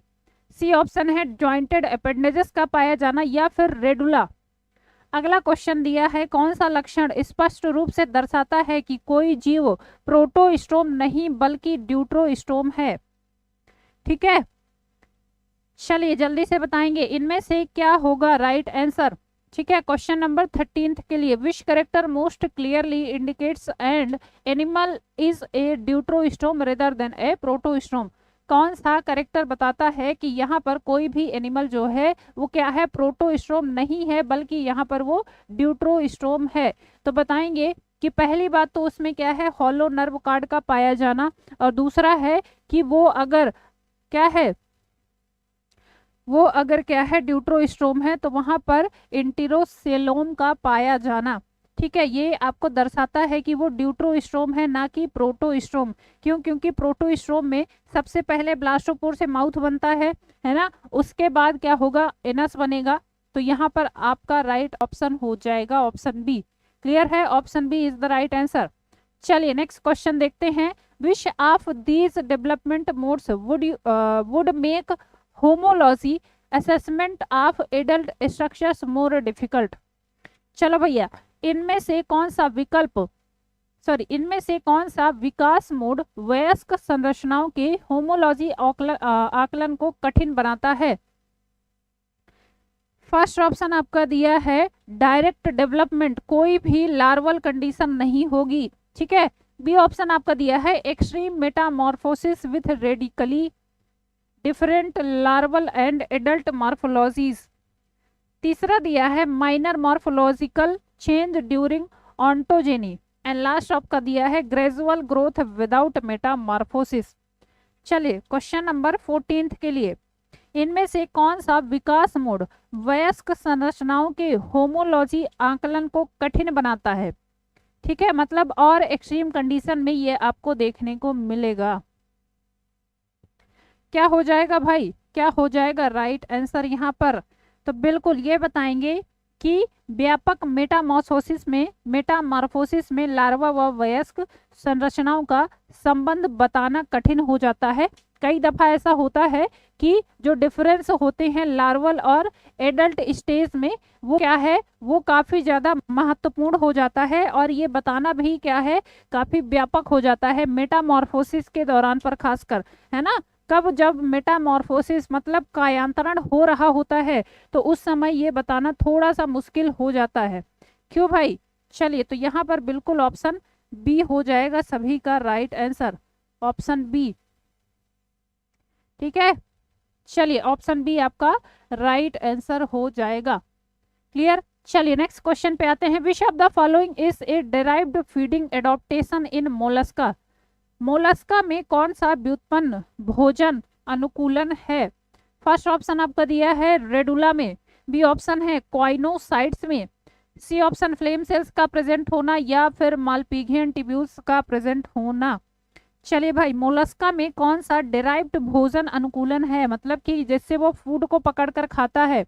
C option है जॉइंटेड अपेंडेजेस का पाया जाना या फिर रेडुला। अगला क्वेश्चन दिया है, कौन सा लक्षण स्पष्ट रूप से दर्शाता है कि कोई जीव प्रोटोस्टोम नहीं बल्कि ड्यूट्रोस्टोम है। ठीक है, चलिए जल्दी से बताएंगे इनमें से क्या होगा राइट आंसर। ठीक है, क्वेश्चन नंबर 13 के लिए, विच character most clearly indicates and animal is a deuterostome rather than a protostome. कौन सा करेक्टर बताता है कि यहाँ पर कोई भी एनिमल जो है वो क्या है, प्रोटोस्टोम नहीं है बल्कि यहाँ पर वो ड्यूट्रोस्टोम है। तो बताएंगे कि पहली बात तो उसमें क्या है, हॉलो नर्व कॉर्ड का पाया जाना, और दूसरा है कि वो अगर क्या है, वो अगर क्या है ड्यूट्रोस्टोम है तो वहां पर इंटीरोसेलोम का पाया जाना। ठीक है, ये आपको दर्शाता है कि वो ड्यूट्रोस्टोम है ना कि प्रोटोस्टोम। क्यों, क्योंकि प्रोटोस्टोम में सबसे पहले ब्लास्टोपोर से माउथ बनता है ना, उसके बाद क्या होगा, एनस बनेगा। तो यहाँ पर आपका राइट ऑप्शन हो जाएगा ऑप्शन बी। क्लियर है, option B is the right answer. चलिए नेक्स्ट क्वेश्चन देखते हैं, which of these development modes would make homology assessment of adult structures more difficult. चलो भैया, इनमें से कौन सा विकल्प सॉरी इनमें से कौन सा विकास मोड वयस्क संरचनाओं के होमोलॉजी आकलन को कठिन बनाता है? फर्स्ट ऑप्शन आपका दिया है डायरेक्ट डेवलपमेंट, कोई भी लार्वल कंडीशन नहीं होगी, ठीक है। बी ऑप्शन आपका दिया है extreme Metamorphosis with radically different larval and adult morphologies. तीसरा दिया है minor morphological change during ontogeny and last आपका दिया है ग्रेजुअल ग्रोथ विदाउट मेटामॉर्फोसिस। चलिए क्वेश्चन नंबर 14 के लिए, इनमें से कौन सा विकास मोड वयस्क संरचनाओं के होमोलॉजी आकलन को कठिन बनाता है? ठीक है, मतलब और एक्सट्रीम कंडीशन में ये आपको देखने को मिलेगा। क्या हो जाएगा भाई, क्या हो जाएगा राइट आंसर यहाँ पर? तो बिल्कुल ये बताएंगे कि व्यापक मेटामॉर्फोसिस में लार्वा व वयस्क संरचनाओं का संबंध बताना कठिन हो जाता है। कई दफा ऐसा होता है कि जो डिफरेंस होते हैं लार्वल और एडल्ट स्टेज में, वो क्या है, वो काफी ज्यादा महत्वपूर्ण हो जाता है और ये बताना भी क्या है, काफी व्यापक हो जाता है मेटामॉर्फोसिस के दौरान पर खासकर, है ना। कब, जब मेटामॉर्फोसिस मतलब कायांतरण हो रहा होता है, तो उस समय ये बताना थोड़ा सा मुश्किल हो जाता है। क्यों भाई? चलिए तो यहाँ पर बिल्कुल ऑप्शन बी हो जाएगा सभी का राइट आंसर, ऑप्शन बी, ठीक है। चलिए ऑप्शन बी आपका राइट आंसर हो जाएगा। क्लियर? चलिए नेक्स्ट क्वेश्चन पे आते हैं। Which of the following is a derived feeding adaptation in Mollusca? Mollusca में कौन सा व्युत्पन्न भोजन अनुकूलन है? फर्स्ट ऑप्शन आपका दिया है रेडुला में, बी ऑप्शन है क्वाइनोसाइट्स में, सी ऑप्शन फ्लेम सेल्स का प्रेजेंट होना या फिर मालपीघियन ट्यूब्यूल्स का प्रेजेंट होना। चलिए भाई, मोलस्का में कौन सा डेराइव्ड भोजन अनुकूलन है, मतलब कि जिससे वो फूड को पकड़ कर खाता है।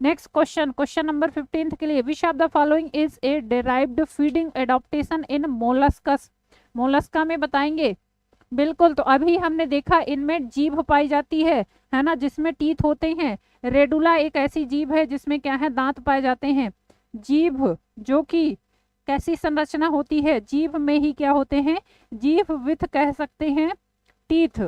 नेक्स्ट क्वेश्चन, क्वेश्चन नंबर 15 के लिए, विच of the following is a derived feeding adaptation in molluscs? Mollusca में बताएंगे बिल्कुल। तो अभी हमने देखा इनमें जीभ पाई जाती है ना, जिसमें टीथ होते हैं। रेडुला एक ऐसी जीभ है जिसमें क्या है, दांत पाए जाते हैं। जीभ जो कि कैसी संरचना होती है, जीभ में ही क्या होते हैं, जीभ विथ कह सकते हैं टीथ,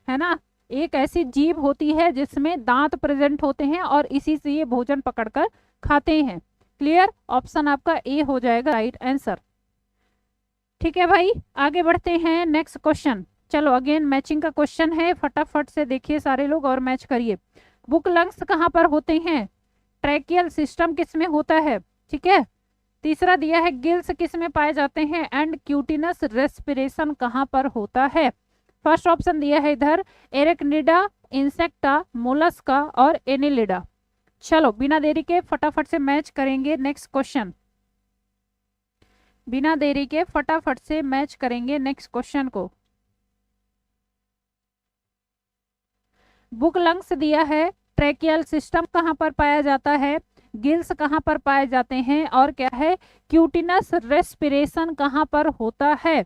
है ना। एक ऐसी जीभ होती है जिसमें दांत प्रेजेंट होते हैं और इसी से ये भोजन पकड़कर खाते हैं। क्लियर? ऑप्शन आपका ए हो जाएगा राइट आंसर। ठीक है भाई, आगे बढ़ते हैं नेक्स्ट क्वेश्चन। चलो अगेन मैचिंग का क्वेश्चन है, फटाफट से देखिए सारे लोग और मैच करिए। बुक लंग्स कहाँ पर होते हैं? ट्रैकियल सिस्टम किस में होता है? ठीक है। तीसरा दिया है गिल्स किस में पाए जाते हैं एंड क्यूटिनस रेस्पिरेशन कहाँ पर होता है? फर्स्ट ऑप्शन दिया है इधर एरेक्निडा, इंसेक्टा, मोलस्का और एनिलिडा। चलो बिना देरी के फटाफट से मैच करेंगे नेक्स्ट क्वेश्चन, बिना देरी के फटाफट से मैच करेंगे नेक्स्ट क्वेश्चन को। बुक लंग्स दिया है, ट्रैकियल सिस्टम कहाँ पर पाया जाता है, गिल्स कहाँ पर पाए जाते हैं और क्या है, क्यूटिनस रेस्पिरेशन कहाँ पर होता है।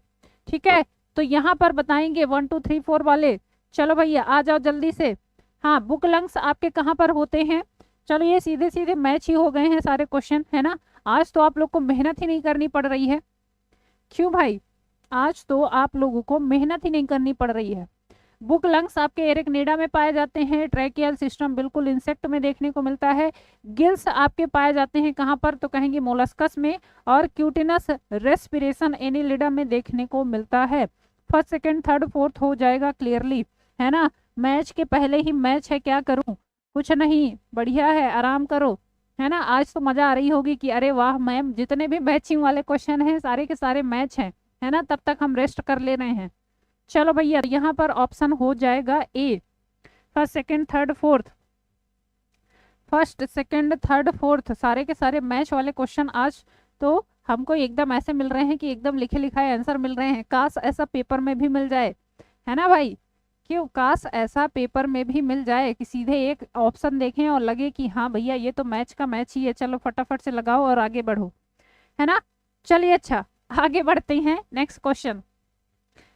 ठीक है, तो यहाँ पर बताएंगे 1 2 3 4 वाले। चलो भैया आ जाओ जल्दी से। हाँ, बुक लंग्स आपके कहाँ पर होते हैं? चलो ये सीधे सीधे मैच ही हो गए हैं सारे क्वेश्चन, है ना। आज तो आप लोग को मेहनत ही नहीं करनी पड़ रही है। क्यों भाई? आज तो आप लोगों को मेहनत ही नहीं करनी पड़ रही है। बुक लंग्स आपके एरेक्निडा में पाए जाते हैं, ट्रैकियल सिस्टम बिल्कुल इंसेक्ट में देखने को मिलता है, गिल्स आपके पाए जाते हैं कहाँ पर, तो कहेंगे मोलस्कस में, और क्यूटिनस रेस्पिरेशन एनिलिडा में देखने को मिलता है। फर्स्ट सेकंड थर्ड फोर्थ हो जाएगा क्लियरली, है ना। मैच के पहले ही मैच है, क्या करूं, कुछ नहीं, बढ़िया है, आराम करो, है ना। आज तो मजा आ रही होगी कि अरे वाह मैम, जितने भी मैचिंग वाले क्वेश्चन हैं सारे के सारे मैच हैं, है ना। तब तक हम रेस्ट कर ले रहे हैं। चलो भैया यहाँ पर ऑप्शन हो जाएगा A, first second third fourth, first second third fourth सारे के सारे मैच वाले क्वेश्चन आज तो हमको एकदम ऐसे मिल रहे हैं कि एकदम लिखे लिखाए आंसर मिल रहे हैं। काश ऐसा पेपर में भी मिल जाए, है ना भाई। क्यों, काश ऐसा पेपर में भी मिल जाए कि सीधे एक ऑप्शन देखें और लगे कि हाँ भैया ये तो मैच का मैच ही है, चलो फटाफट से लगाओ और आगे बढ़ो, है ना। चलिए अच्छा आगे बढ़ते हैं नेक्स्ट क्वेश्चन।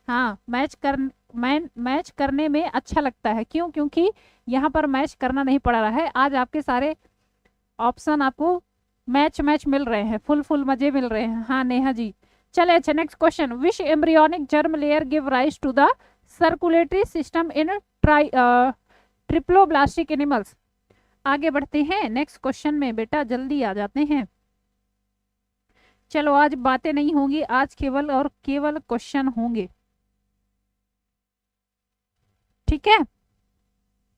हाँ, मैच करने में अच्छा लगता है, क्यों? क्योंकि यहाँ पर मैच करना नहीं पड़ रहा है। आज आपके सारे ऑप्शन आपको मैच मैच मिल रहे हैं, फुल फुल मजे मिल रहे हैं। हाँ नेहा जी, चले अच्छा next question. Which embryonic germ layer give rise to the circulatory system in triploblastic animals. आगे बढ़ते हैं नेक्स्ट क्वेश्चन में, बेटा जल्दी आ जाते हैं। चलो आज बातें नहीं होंगी, आज केवल और केवल क्वेश्चन होंगे, ठीक है।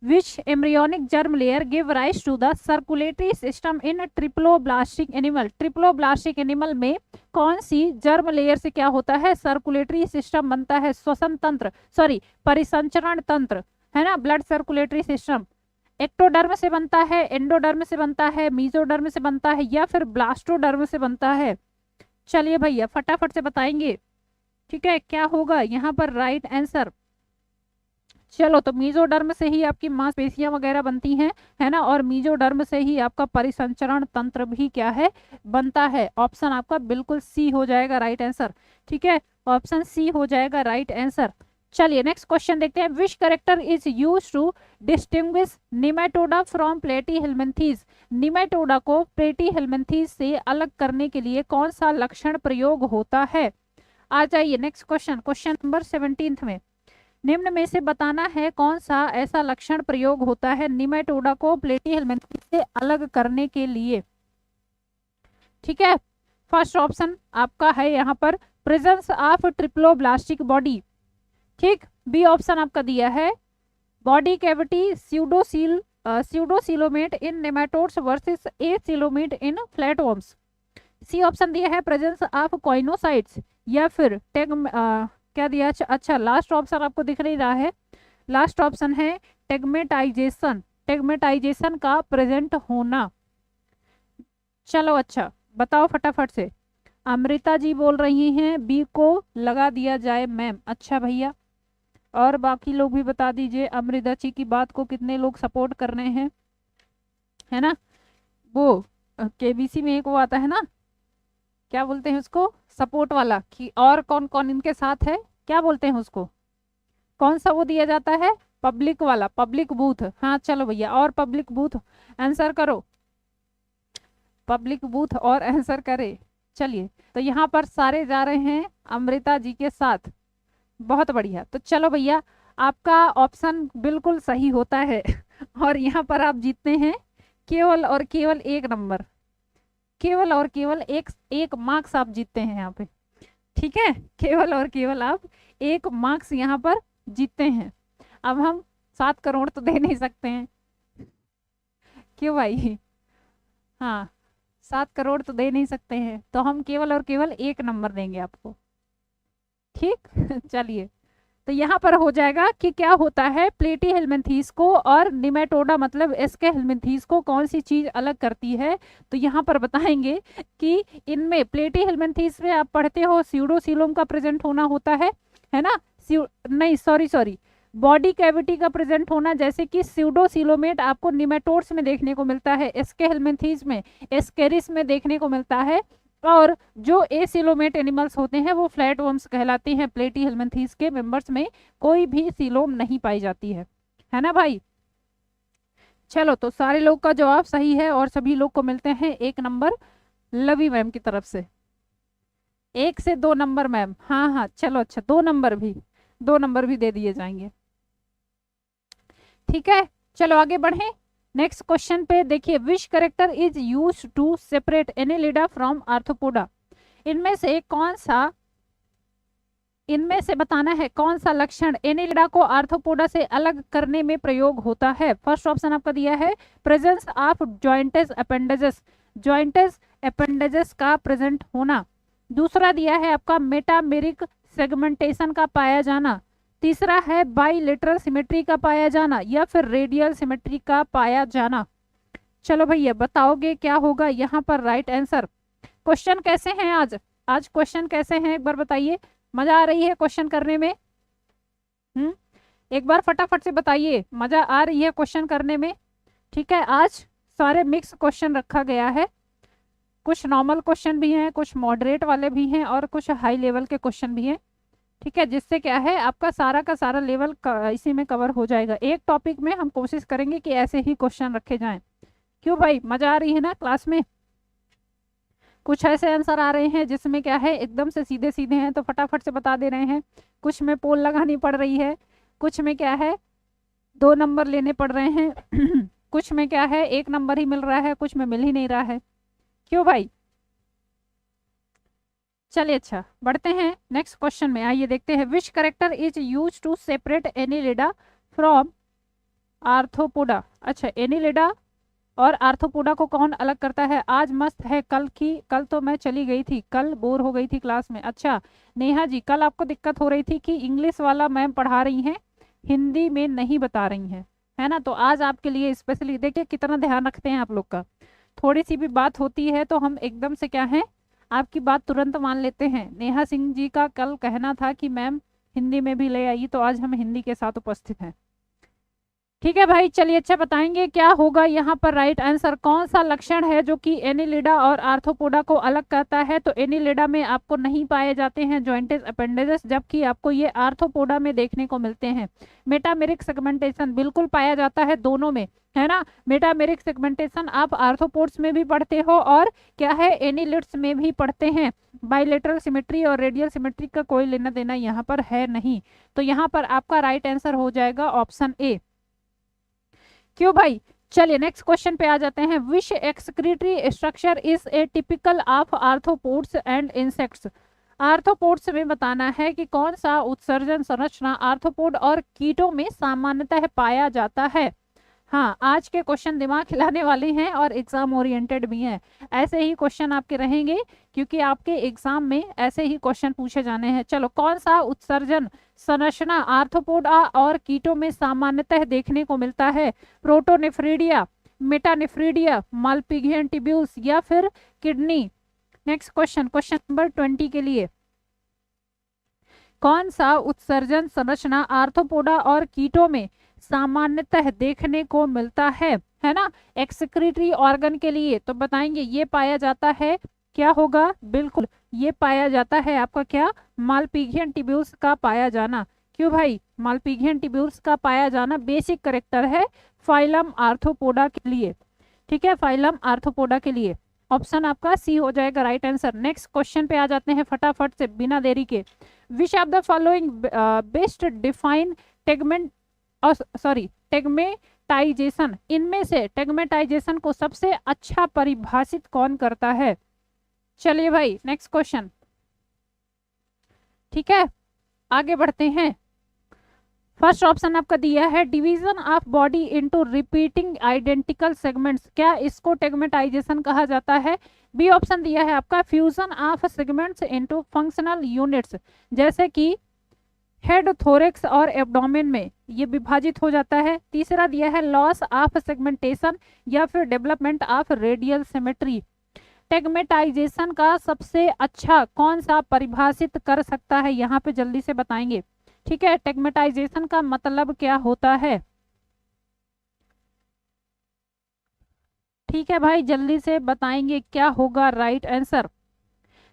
Which embryonic germ layer give rise to the circulatory system in triploblastic animal. Triploblastic animal में कौन सी जर्म लेयर से क्या होता है, सर्कुलेटरी सिस्टम बनता है, श्वसन तंत्र, सॉरी परिसंचरण तंत्र, है ना, ब्लड सर्कुलेटरी सिस्टम। एक्टोडर्म से बनता है, एंडोडर्म से बनता है, मीजोडर्म से बनता है, या फिर ब्लास्टोडर्म से बनता है। चलिए भैया फटाफट से बताएंगे, ठीक है, क्या होगा यहाँ पर राइट आंसर। चलो तो मीजोडर्म से ही आपकी मांसपेशियां वगैरह बनती हैं, है ना, और मीजोडर्म से ही आपका परिसंचरण तंत्र भी क्या है, बनता है। ऑप्शन आपका बिल्कुल सी हो जाएगा राइट आंसर, ठीक है, ऑप्शन सी हो जाएगा राइट आंसर। चलिए नेक्स्ट क्वेश्चन देखते हैं। Which character is use to distinguish Nematoda from Platyhelminthes. Nematoda को प्लेटीहेल्मिन्थीज से अलग करने के लिए कौन सा लक्षण प्रयोग होता है। आ जाइए नेक्स्ट क्वेश्चन, क्वेश्चन नंबर 17 में, निम्न में से बताना है कौन सा ऐसा लक्षण प्रयोग होता है निमेटोडा को प्लेटीहेल्मिन्थीज से अलग करने के लिए, ठीक है। फर्स्ट ऑप्शन आपका है यहाँ पर प्रेजेंस ऑफ ट्रिप्लोब्लास्टिक बॉडी, ठीक। बी ऑप्शन आपका दिया है बॉडी कैविटी स्यूडोसिलोमेट इन नेमाटोड्स वर्सेस एसिलोमेट इन फ्लैटवर्म्स। सी ऑप्शन दिया है प्रेजेंस ऑफ कॉइनोसाइट्स, या फिर क्या दिया, अच्छा लास्ट ऑप्शन आपको दिख नहीं रहा है, लास्ट ऑप्शन है टेगमेटाइजेशन, टेगमेटाइजेशन का प्रेजेंट होना। चलो अच्छा बताओ फटाफट से। अमृता जी बोल रही हैं बी को लगा दिया जाए मैम। अच्छा भैया, और बाकी लोग भी बता दीजिए अमृता जी की बात को कितने लोग सपोर्ट कर रहे हैं, है ना। वो केबीसी में एक वो आता है ना, क्या बोलते हैं उसको, सपोर्ट वाला, कि और कौन कौन इनके साथ है, क्या बोलते हैं उसको, कौन सा वो दिया जाता है, पब्लिक वाला, पब्लिक बूथ। हाँ चलो भैया, और पब्लिक बूथ आंसर करो, पब्लिक बूथ और आंसर करे। चलिए तो यहाँ पर सारे जा रहे हैं अमृता जी के साथ, बहुत बढ़िया। तो चलो भैया आपका ऑप्शन बिल्कुल सही होता है और यहाँ पर आप जीतते हैं केवल और केवल 1 नंबर, केवल और केवल एक मार्क्स आप जीतते हैं यहाँ पे, ठीक है, केवल और केवल आप 1 मार्क्स यहाँ पर जीतते हैं। अब हम 7 करोड़ तो दे नहीं सकते हैं, क्यों भाई, हाँ 7 करोड़ तो दे नहीं सकते हैं, तो हम केवल और केवल 1 नंबर देंगे आपको, ठीक चलिए तो यहाँ पर हो जाएगा कि क्या होता है प्लेटीहेल्मिन्थीज को और निमेटोडा मतलब एस्केहेल्मिन्थीज को कौन सी चीज अलग करती है। तो यहाँ पर बताएंगे कि इनमें प्लेटीहेल्मिन्थीज में आप पढ़ते हो स्यूडोसीलोम का प्रेजेंट होना होता है ना, नहीं सॉरी बॉडी कैविटी का प्रेजेंट होना, जैसे कि स्यूडोसिलोमेट आपको निमेटोड्स में देखने को मिलता है, एस्केहेल्मिन्थीज में एस्केरिस में देखने को मिलता है, और जो एसिलोमेट एनिमल्स होते हैं वो फ्लैटवर्म्स कहलाते हैं। प्लेटीहेल्मिन्थीज के मेंबर्स में कोई भी सीलोम नहीं पाई जाती है ना भाई। चलो तो सारे लोग का जवाब सही है और सभी लोग को मिलते हैं 1 नंबर लवी मैम की तरफ से, 1 से 2 नंबर मैम, हाँ चलो अच्छा 2 नंबर भी दे दिए जाएंगे, ठीक है। चलो आगे बढ़े नेक्स्ट क्वेश्चन पे, देखिए which character is used to separate Annelida from Arthropoda. इनमें से बताना है कौन सा लक्षण एनेलिडा को आर्थ्रोपोडा से अलग करने में प्रयोग होता है। फर्स्ट ऑप्शन आपका दिया है presence of joints appendages, joints appendages का प्रेजेंट होना। दूसरा दिया है आपका मेटामेरिक सेगमेंटेशन का पाया जाना। तीसरा है बाइलेटरल सिमेट्री का पाया जाना, या फिर रेडियल सिमेट्री का पाया जाना। चलो भैया बताओगे क्या होगा यहाँ पर राइट आंसर। क्वेश्चन कैसे हैं आज क्वेश्चन कैसे हैं एक बार बताइए, मजा आ रही है क्वेश्चन करने में, एक बार फटाफट से बताइए मजा आ रही है क्वेश्चन करने में, ठीक है। आज सारे मिक्स क्वेश्चन रखा गया है, कुछ नॉर्मल क्वेश्चन भी हैं, कुछ मॉडरेट वाले भी हैं और कुछ हाई लेवल के क्वेश्चन भी हैं, ठीक है, जिससे क्या है आपका सारा का सारा लेवल इसी में कवर हो जाएगा। एक टॉपिक में हम कोशिश करेंगे कि ऐसे ही क्वेश्चन रखे जाएं। क्यों भाई मजा आ रही है ना क्लास में, कुछ ऐसे आंसर आ रहे हैं जिसमें क्या है एकदम से सीधे सीधे हैं तो फटाफट से बता दे रहे हैं, कुछ में पोल लगानी पड़ रही है, कुछ में क्या है 2 नंबर लेने पड़ रहे हैं कुछ में क्या है 1 नंबर ही मिल रहा है, कुछ में मिल ही नहीं रहा है। क्यों भाई? चलिए अच्छा बढ़ते हैं नेक्स्ट क्वेश्चन में। आइए देखते हैं, which character is use to separate Annelida from Arthropoda. अच्छा, एनिलिडा और आर्थ्रोपोडा को कौन अलग करता है? आज मस्त है, कल तो मैं चली गई थी, कल बोर हो गई थी क्लास में। अच्छा नेहा जी, कल आपको दिक्कत हो रही थी कि इंग्लिश वाला मैम पढ़ा रही हैं, हिंदी में नहीं बता रही हैं, है ना? तो आज आपके लिए स्पेशली, देखिए कितना ध्यान रखते हैं आप लोग का, थोड़ी सी भी बात होती है तो हम एकदम से क्या है आपकी बात तुरंत मान लेते हैं। नेहा सिंह जी का कल कहना था कि मैम हिंदी में भी ले आइए, तो आज हम हिंदी के साथ उपस्थित हैं। ठीक है भाई, चलिए अच्छा बताएंगे क्या होगा यहाँ पर राइट आंसर। कौन सा लक्षण है जो कि एनिलिडा और आर्थ्रोपोडा को अलग करता है? तो एनिलिडा में आपको नहीं पाए जाते हैं जॉइंटेस अपेंडेजेस, जबकि आपको ये आर्थ्रोपोडा में देखने को मिलते हैं। मेटामेरिक सेगमेंटेशन बिल्कुल पाया जाता है दोनों में, है ना? मेटामेरिक सेगमेंटेशन आप आर्थ्रोपोड्स में भी पढ़ते हो और क्या है एनिलिड्स में भी पढ़ते हैं। बाइलेटरल सिमेट्री और रेडियल सिमेट्री का कोई लेना देना यहाँ पर है नहीं, तो यहाँ पर आपका राइट आंसर हो जाएगा ऑप्शन ए। क्यों भाई? चलिए नेक्स्ट क्वेश्चन पे आ जाते हैं। Which excretory structure is a typical of arthropods and insects. Arthropods में बताना है कि कौन सा उत्सर्जन संरचना आर्थ्रोपोड और कीटों में सामान्यतः पाया जाता है। हाँ, आज के क्वेश्चन दिमाग खिलाने वाले हैं और एग्जाम ओरिएंटेड भी हैं। ऐसे ही क्वेश्चन आपके रहेंगे क्योंकि आपके एग्जाम में ऐसे ही क्वेश्चन पूछे जाने हैं। चलो, कौन सा उत्सर्जन संरचना आर्थ्रोपोड और कीटों में सामान्यतः देखने को मिलता है? प्रोटोनेफ्रीडिया, मेटानेफ्रीडिया, मालपिघियन ट्यूब्यूल्स या फिर kidney. Next question, question number 20 के लिए, कौन सा उत्सर्जन संरचना आर्थ्रोपोडा और कीटों में सामान्यतः देखने को मिलता है ना? एक्सक्रीटरी ऑर्गन के लिए तो बताएंगे ये पाया जाता है, क्या होगा? बिल्कुल ये पाया जाता है आपका क्या, मालपिघियन ट्यूब्यूल्स का पाया जाना। क्यों भाई? मालपिघियन ट्यूब्यूल्स का पाया जाना बेसिक करेक्टर है फाइलम आर्थ्रोपोडा के लिए। ठीक है, फाइलम आर्थ्रोपोडा के लिए ऑप्शन आपका सी हो जाएगा राइट आंसर। नेक्स्ट क्वेश्चन पे आ जाते हैं फटाफट से बिना देरी के। Which of the following best define tegument tegumentization, इनमें से टेगमेटाइजेशन को सबसे अच्छा परिभाषित कौन करता है? चलिए भाई नेक्स्ट क्वेश्चन। ठीक है, आगे बढ़ते हैं। फर्स्ट ऑप्शन आपका दिया है division of body into repeating identical segments, क्या इसको टेगमेटाइजेशन कहा जाता है? बी ऑप्शन दिया है आपका fusion of segments into functional units, जैसे कि हेड, थोरेक्स और एब्डोमेन में ये विभाजित हो जाता है। तीसरा दिया है लॉस ऑफ सेगमेंटेशन या फिर डेवलपमेंट ऑफ रेडियल सिमेट्री। टेगमेटाइजेशन का सबसे अच्छा कौन सा परिभाषित कर सकता है, यहाँ पे जल्दी से बताएंगे। ठीक है, टेगमेटाइजेशन का मतलब क्या होता है? ठीक है भाई, जल्दी से बताएंगे क्या होगा राइट आंसर।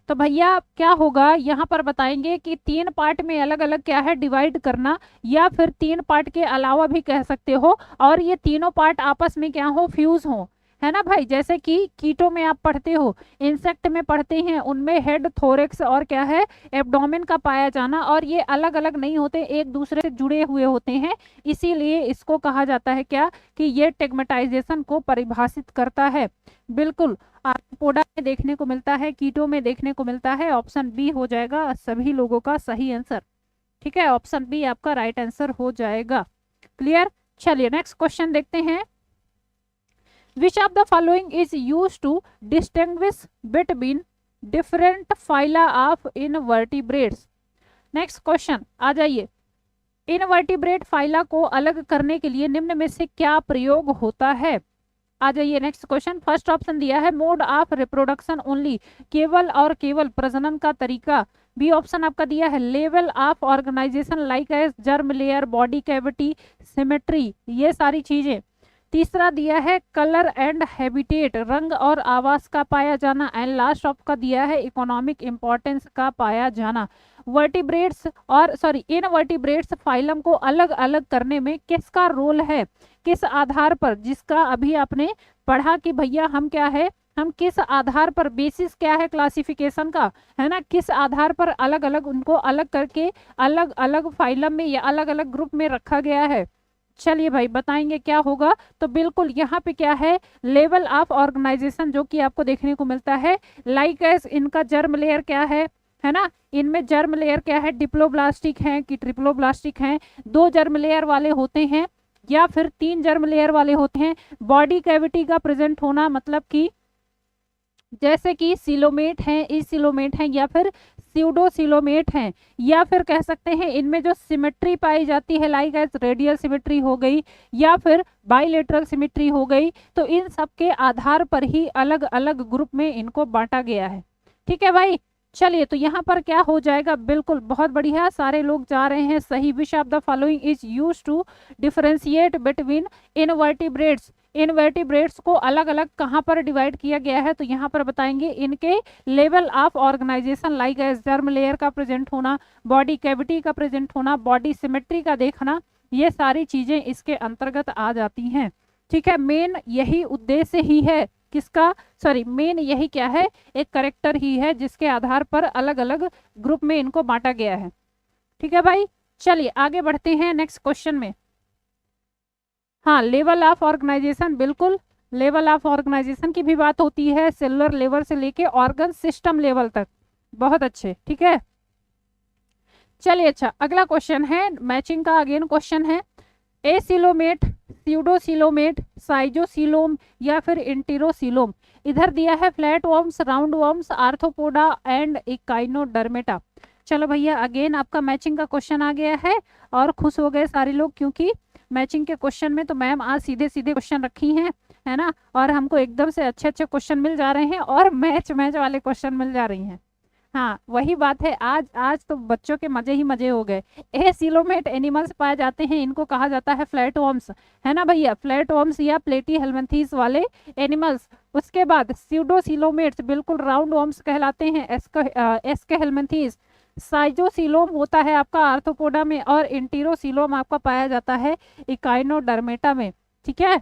तो भैया क्या होगा यहाँ पर बताएंगे कि 3 पार्ट में अलग अलग क्या है डिवाइड करना, या फिर 3 पार्ट के अलावा भी कह सकते हो, और ये तीनों पार्ट आपस में क्या हो, फ्यूज हो, है ना भाई? जैसे कि कीटों में आप पढ़ते हो, इंसेक्ट में पढ़ते हैं, उनमें हेड, थोरेक्स और क्या है एब्डोमेन का पाया जाना, और ये अलग अलग नहीं होते, एक दूसरे से जुड़े हुए होते हैं, इसीलिए इसको कहा जाता है क्या कि ये टेगमेटाइजेशन को परिभाषित करता है। बिल्कुल आर्थ्रोपोडा में देखने को मिलता है, कीटों में देखने को मिलता है। ऑप्शन बी हो जाएगा सभी लोगों का सही आंसर। ठीक है, ऑप्शन बी आपका राइट आंसर हो जाएगा। क्लियर? चलिए नेक्स्ट क्वेश्चन देखते हैं। Which of the following is used to distinguish between different phyla of invertebrates? Next question आ जाइए। इनवर्टिब्रेट फाइला को अलग करने के लिए निम्न में से क्या प्रयोग होता है? आ जाइए नेक्स्ट क्वेश्चन। फर्स्ट ऑप्शन दिया है मोड ऑफ रिप्रोडक्शन ओनली, केवल और केवल प्रजनन का तरीका। बी ऑप्शन आपका दिया है level of organisation like as germ layer, body cavity, symmetry, ये सारी चीजें। तीसरा दिया है कलर एंड हैबिटेट, रंग और आवास का पाया जाना। एंड लास्ट ऑफ का दिया है इकोनॉमिक इंपॉर्टेंस का पाया जाना। वर्टिब्रेट्स और इनवर्टिब्रेट्स फाइलम को अलग अलग करने में किसका रोल है, किस आधार पर? जिसका अभी आपने पढ़ा कि भैया हम क्या है, हम किस आधार पर, बेसिस क्या है क्लासिफिकेशन का, है ना, किस आधार पर अलग अलग उनको अलग करके अलग अलग फाइलम में या अलग अलग ग्रुप में रखा गया है। चलिए भाई बताएंगे क्या होगा। तो बिल्कुल यहाँ पे क्या है, लेवल ऑफ ऑर्गेनाइजेशन जो कि आपको देखने को मिलता है। लाइक एज इनका जर्म लेयर क्या है ना, इनमें जर्म लेयर क्या है, डिप्लोब्लास्टिक है कि ट्रिप्लोब्लास्टिक है, 2 जर्म लेयर वाले होते हैं या फिर 3 जर्म लेयर वाले होते हैं। बॉडी कैविटी का प्रेजेंट होना मतलब कि जैसे कि सिलोमेट है, इसिलोमेट है या फिर स्यूडोसिलोमेट हैं, या फिर कह सकते हैं इनमें जो सिमेट्री पाई जाती है लाइक एज रेडियल सिमेट्री हो गई या फिर बाइलेटरल सिमेट्री हो गई, तो इन सब के आधार पर ही अलग अलग ग्रुप में इनको बांटा गया है। ठीक है भाई, चलिए तो यहाँ पर क्या हो जाएगा, बिल्कुल बहुत बढ़िया, सारे लोग जा रहे हैं सही। Which of the following is used to differentiate between invertebrates. Invertebrates को अलग अलग कहाँ पर डिवाइड किया गया है, तो यहाँ पर बताएंगे इनके level of organisation like as germ layer का प्रेजेंट होना, बॉडी कैविटी का प्रेजेंट होना, बॉडी सिमेट्री का देखना, ये सारी चीजें इसके अंतर्गत आ जाती हैं। ठीक है, मेन यही उद्देश्य ही है किसका, सॉरी मेन यही क्या है, एक करेक्टर ही है जिसके आधार पर अलग अलग ग्रुप में इनको बांटा गया है। ठीक है भाई, चलिए आगे बढ़ते हैं नेक्स्ट क्वेश्चन में। हाँ, लेवल ऑफ ऑर्गेनाइजेशन, बिल्कुल लेवल ऑफ ऑर्गेनाइजेशन की भी बात होती है, सेलुलर लेवल से लेके ऑर्गन सिस्टम लेवल तक। बहुत अच्छे, ठीक है। चलिए अच्छा, अगला क्वेश्चन है मैचिंग का, अगेन क्वेश्चन है एसिलोमेट, स्यूडोसिलोमेट, साइजोसिलोम या फिर इंटीरोसिलोम। इधर दिया है flat worms, round worms, arthropoda and Echinodermata. चलो भैया अगेन आपका मैचिंग का क्वेश्चन आ गया है और खुश हो गए सारे लोग, क्योंकि मैचिंग के क्वेश्चन में तो मैम आज सीधे सीधे क्वेश्चन रखी हैं, है ना, और हमको एकदम से अच्छे अच्छे क्वेश्चन मिल जा रहे हैं और मैच वाले क्वेश्चन मिल जा रही हैं। हाँ वही बात है, आज तो बच्चों के मजे ही मजे हो गए। एसिलोमेट एनिमल्स पाए जाते हैं, इनको कहा जाता है फ्लैट वर्म्स, है ना भैया, फ्लैट वर्म्स या प्लेटी हेलमिंथीज वाले एनिमल्स। उसके बाद स्यूडोसिलोमेट्स बिल्कुल राउंड वर्म्स कहलाते हैं, एस्के हेलमिंथीज। साइजोसिलोम होता है आपका आर्थ्रोपोडा में और इंटीरोसिलोम आपका पाया जाता है इकाइनोडर्मेटा में। ठीक है,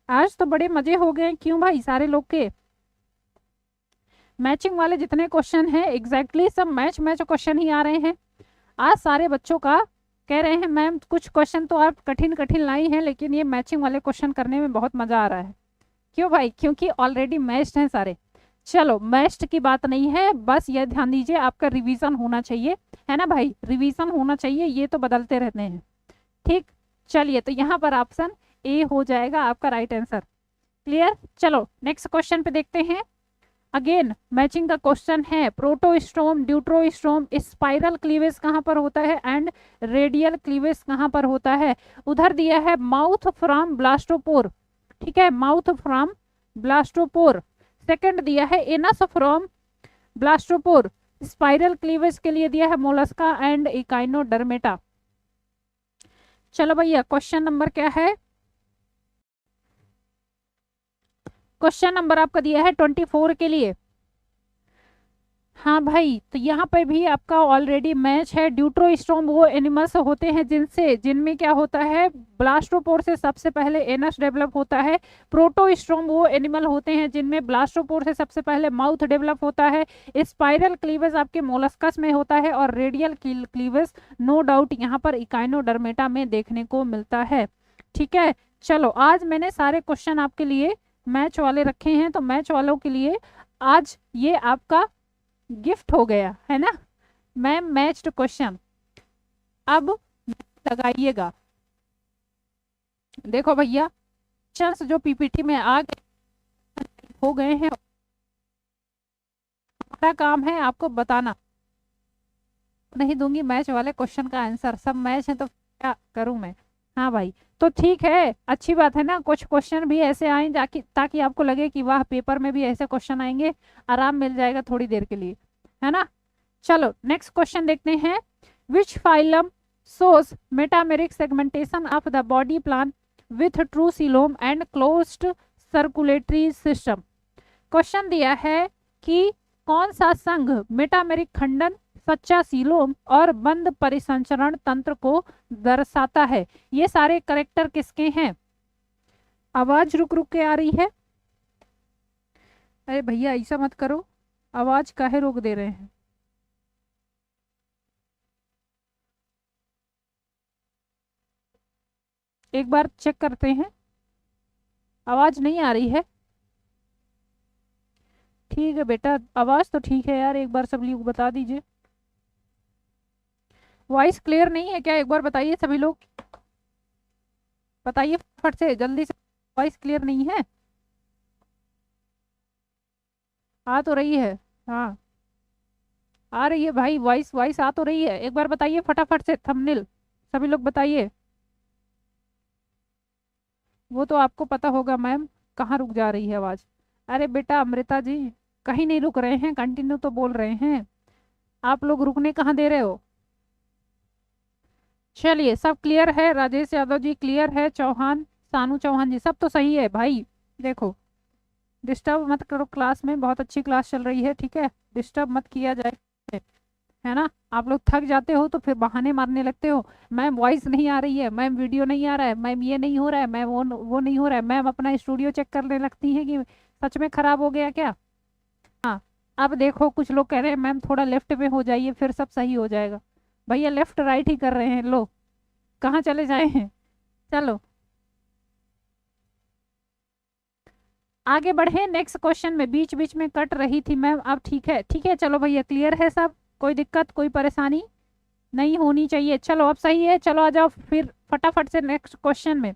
आज तो बड़े मजे हो गए, क्यों भाई, सारे लोग के मैचिंग वाले जितने क्वेश्चन हैं एग्जैक्टली सब मैच क्वेश्चन ही आ रहे हैं। आज सारे बच्चों का कह रहे हैं मैम कुछ क्वेश्चन तो आप कठिन लाई हैं, लेकिन ये मैचिंग वाले क्वेश्चन करने में बहुत मजा आ रहा है। क्यों भाई, क्योंकि ऑलरेडी मैच्ड हैं सारे। चलो मैच्ड की बात नहीं है, बस ये ध्यान दीजिए आपका रिवीजन होना चाहिए, है ना भाई, रिवीजन होना चाहिए, ये तो बदलते रहते हैं। ठीक, चलिए तो यहाँ पर ऑप्शन ए हो जाएगा आपका राइट आंसर। क्लियर, चलो नेक्स्ट क्वेश्चन पे देखते हैं। अगेन मैचिंग का क्वेश्चन है प्रोटोस्टोम, ड्यूट्रोस्टोम, स्पाइरल क्लीवेज कहाँ पर होता है एंड रेडियल क्लीवेज कहाँ पर होता है। उधर दिया है माउथ फ्रॉम ब्लास्टोपोर, ठीक है, माउथ फ्रॉम ब्लास्टोपोर। सेकंड दिया है anus from blastopore. Spiral cleavage के लिए दिया है मोलस्का एंड इकाइनोडर्मेटा। चलो भैया क्वेश्चन नंबर क्या है, क्वेश्चन नंबर आपका दिया है 24 के लिए। हाँ भाई, तो यहाँ पे भी आपका ऑलरेडी मैच है। ड्यूट्रोस्टोम वो एनिमल्स होते हैं जिनमें क्या होता है, ब्लास्टोपोर से सबसे पहले एनस डेवलप होता है। प्रोटोस्टोम वो एनिमल होते हैं जिनमें ब्लास्टोपोर से सबसे पहले माउथ डेवलप होता है। स्पाइरल क्लीवेज आपके मोलस्कस में होता है और रेडियल क्लीवेज नो डाउट यहाँ पर इकाइनोडर्मेटा में देखने को मिलता है। ठीक है, चलो आज मैंने सारे क्वेश्चन आपके लिए मैच वाले रखे हैं, तो मैच वालों के लिए आज ये आपका गिफ्ट हो गया है ना, मैम मैच्ड क्वेश्चन। अब लगाइएगा, देखो भैया क्वेश्चंस जो पीपीटी में आ गए हो गए हैं, हमारा काम है आपको बताना। नहीं दूंगी मैच वाले क्वेश्चन का आंसर, सब मैच है तो क्या करूं मैं। हाँ भाई, तो ठीक है, अच्छी बात है ना, कुछ क्वेश्चन भी ऐसे आए ताकि आपको लगे कि वाह पेपर में भी ऐसे क्वेश्चन आएंगे, आराम मिल जाएगा थोड़ी देर के लिए, है ना। चलो नेक्स्ट क्वेश्चन देखते हैं। Which phylum shows metameric segmentation of the body plan with true coelom and closed circulatory system. Question दिया है कि कौन सा संघ मेटामेरिक खंडन, सच्चा सीलोम और बंद परिसंचरण तंत्र को दर्शाता है। ये सारे करेक्टर किसके हैं, आवाज रुक रुक के आ रही है। अरे भैया ऐसा मत करो, आवाज काहे रोक दे रहे हैं। एक बार चेक करते हैं, आवाज नहीं आ रही है। ठीक है बेटा, आवाज तो ठीक है यार, एक बार सब लोग बता दीजिए। वॉइस क्लियर नहीं है क्या, एक बार बताइए सभी लोग, बताइए फट से जल्दी से, वॉइस क्लियर नहीं है। आ तो रही है, हाँ आ रही है भाई, वॉइस वॉइस आ तो रही है, एक बार बताइए फटाफट से थंबनेल, सभी लोग बताइए। वो तो आपको पता होगा मैम, कहाँ रुक जा रही है आवाज। अरे बेटा अमृता जी, कहीं नहीं रुक रहे हैं, कंटिन्यू तो बोल रहे हैं, आप लोग रुकने कहाँ दे रहे हो। चलिए सब क्लियर है, राजेश यादव जी क्लियर है, चौहान सानू चौहान जी सब तो सही है भाई। देखो डिस्टर्ब मत करो, क्लास में बहुत अच्छी क्लास चल रही है, ठीक है, डिस्टर्ब मत किया जाए, है ना। आप लोग थक जाते हो तो फिर बहाने मारने लगते हो, मैम वॉइस नहीं आ रही है, मैम वीडियो नहीं आ रहा है, मैम ये नहीं हो रहा है, मैम वो नहीं हो रहा है, मैम अपना स्टूडियो चेक करने लगती हैं कि सच में खराब हो गया क्या। हाँ, अब देखो कुछ लोग कह रहे हैं मैम थोड़ा लेफ्ट में हो जाइए फिर सब सही हो जाएगा। भैया लेफ्ट राइट ही कर रहे हैं, लो कहाँ चले जाए हैं। चलो आगे बढ़े नेक्स्ट क्वेश्चन में, बीच बीच में कट रही थी मैम, अब ठीक है, ठीक है चलो भैया क्लियर है सब, कोई दिक्कत कोई परेशानी नहीं होनी चाहिए। चलो अब सही है, चलो आ जाओ फिर फटाफट से नेक्स्ट क्वेश्चन में।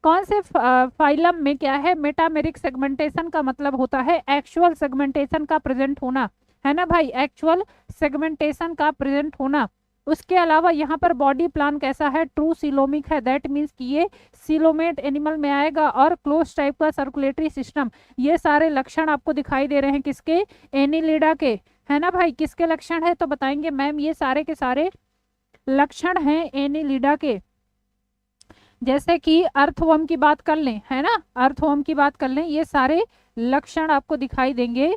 कौन से फाइलम में क्या है, मेटामेरिक सेगमेंटेशन का मतलब होता है एक्चुअल सेगमेंटेशन का प्रेजेंट होना, है ना भाई, एक्चुअल सेगमेंटेशन का प्रेजेंट होना। उसके अलावा यहाँ पर बॉडी प्लान कैसा है, ट्रू सिलोमिक है, दैट मीन्स कि ये सिलोमेट एनिमल में आएगा, और क्लोज टाइप का सर्कुलेटरी सिस्टम, ये सारे लक्षण आपको दिखाई दे रहे हैं किसके, एनिलिडा के, है ना भाई। किसके लक्षण है तो बताएंगे मैम, ये सारे के सारे लक्षण हैं एनिलिडा के। जैसे कि अर्थवर्म की बात कर लें, है ना, अर्थवर्म की बात कर लें, ये सारे लक्षण आपको दिखाई देंगे,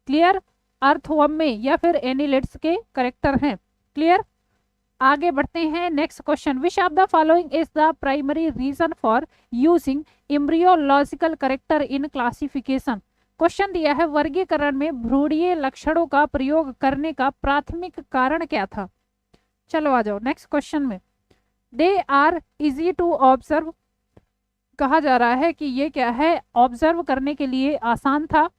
क्लियर, अर्थवर्म में या फिर एनिलिड्स के करेक्टर हैं, क्लियर। आगे बढ़ते हैं next question, which of the following is the primary reason for using embryological character in classification. Question दिया है वर्गीकरण में भ्रूणीय लक्षणों का प्रयोग करने का प्राथमिक कारण क्या था। चलो आ जाओ नेक्स्ट क्वेश्चन में, they are easy to observe, कहा जा रहा है कि ये क्या है, ऑब्जर्व करने के लिए आसान था।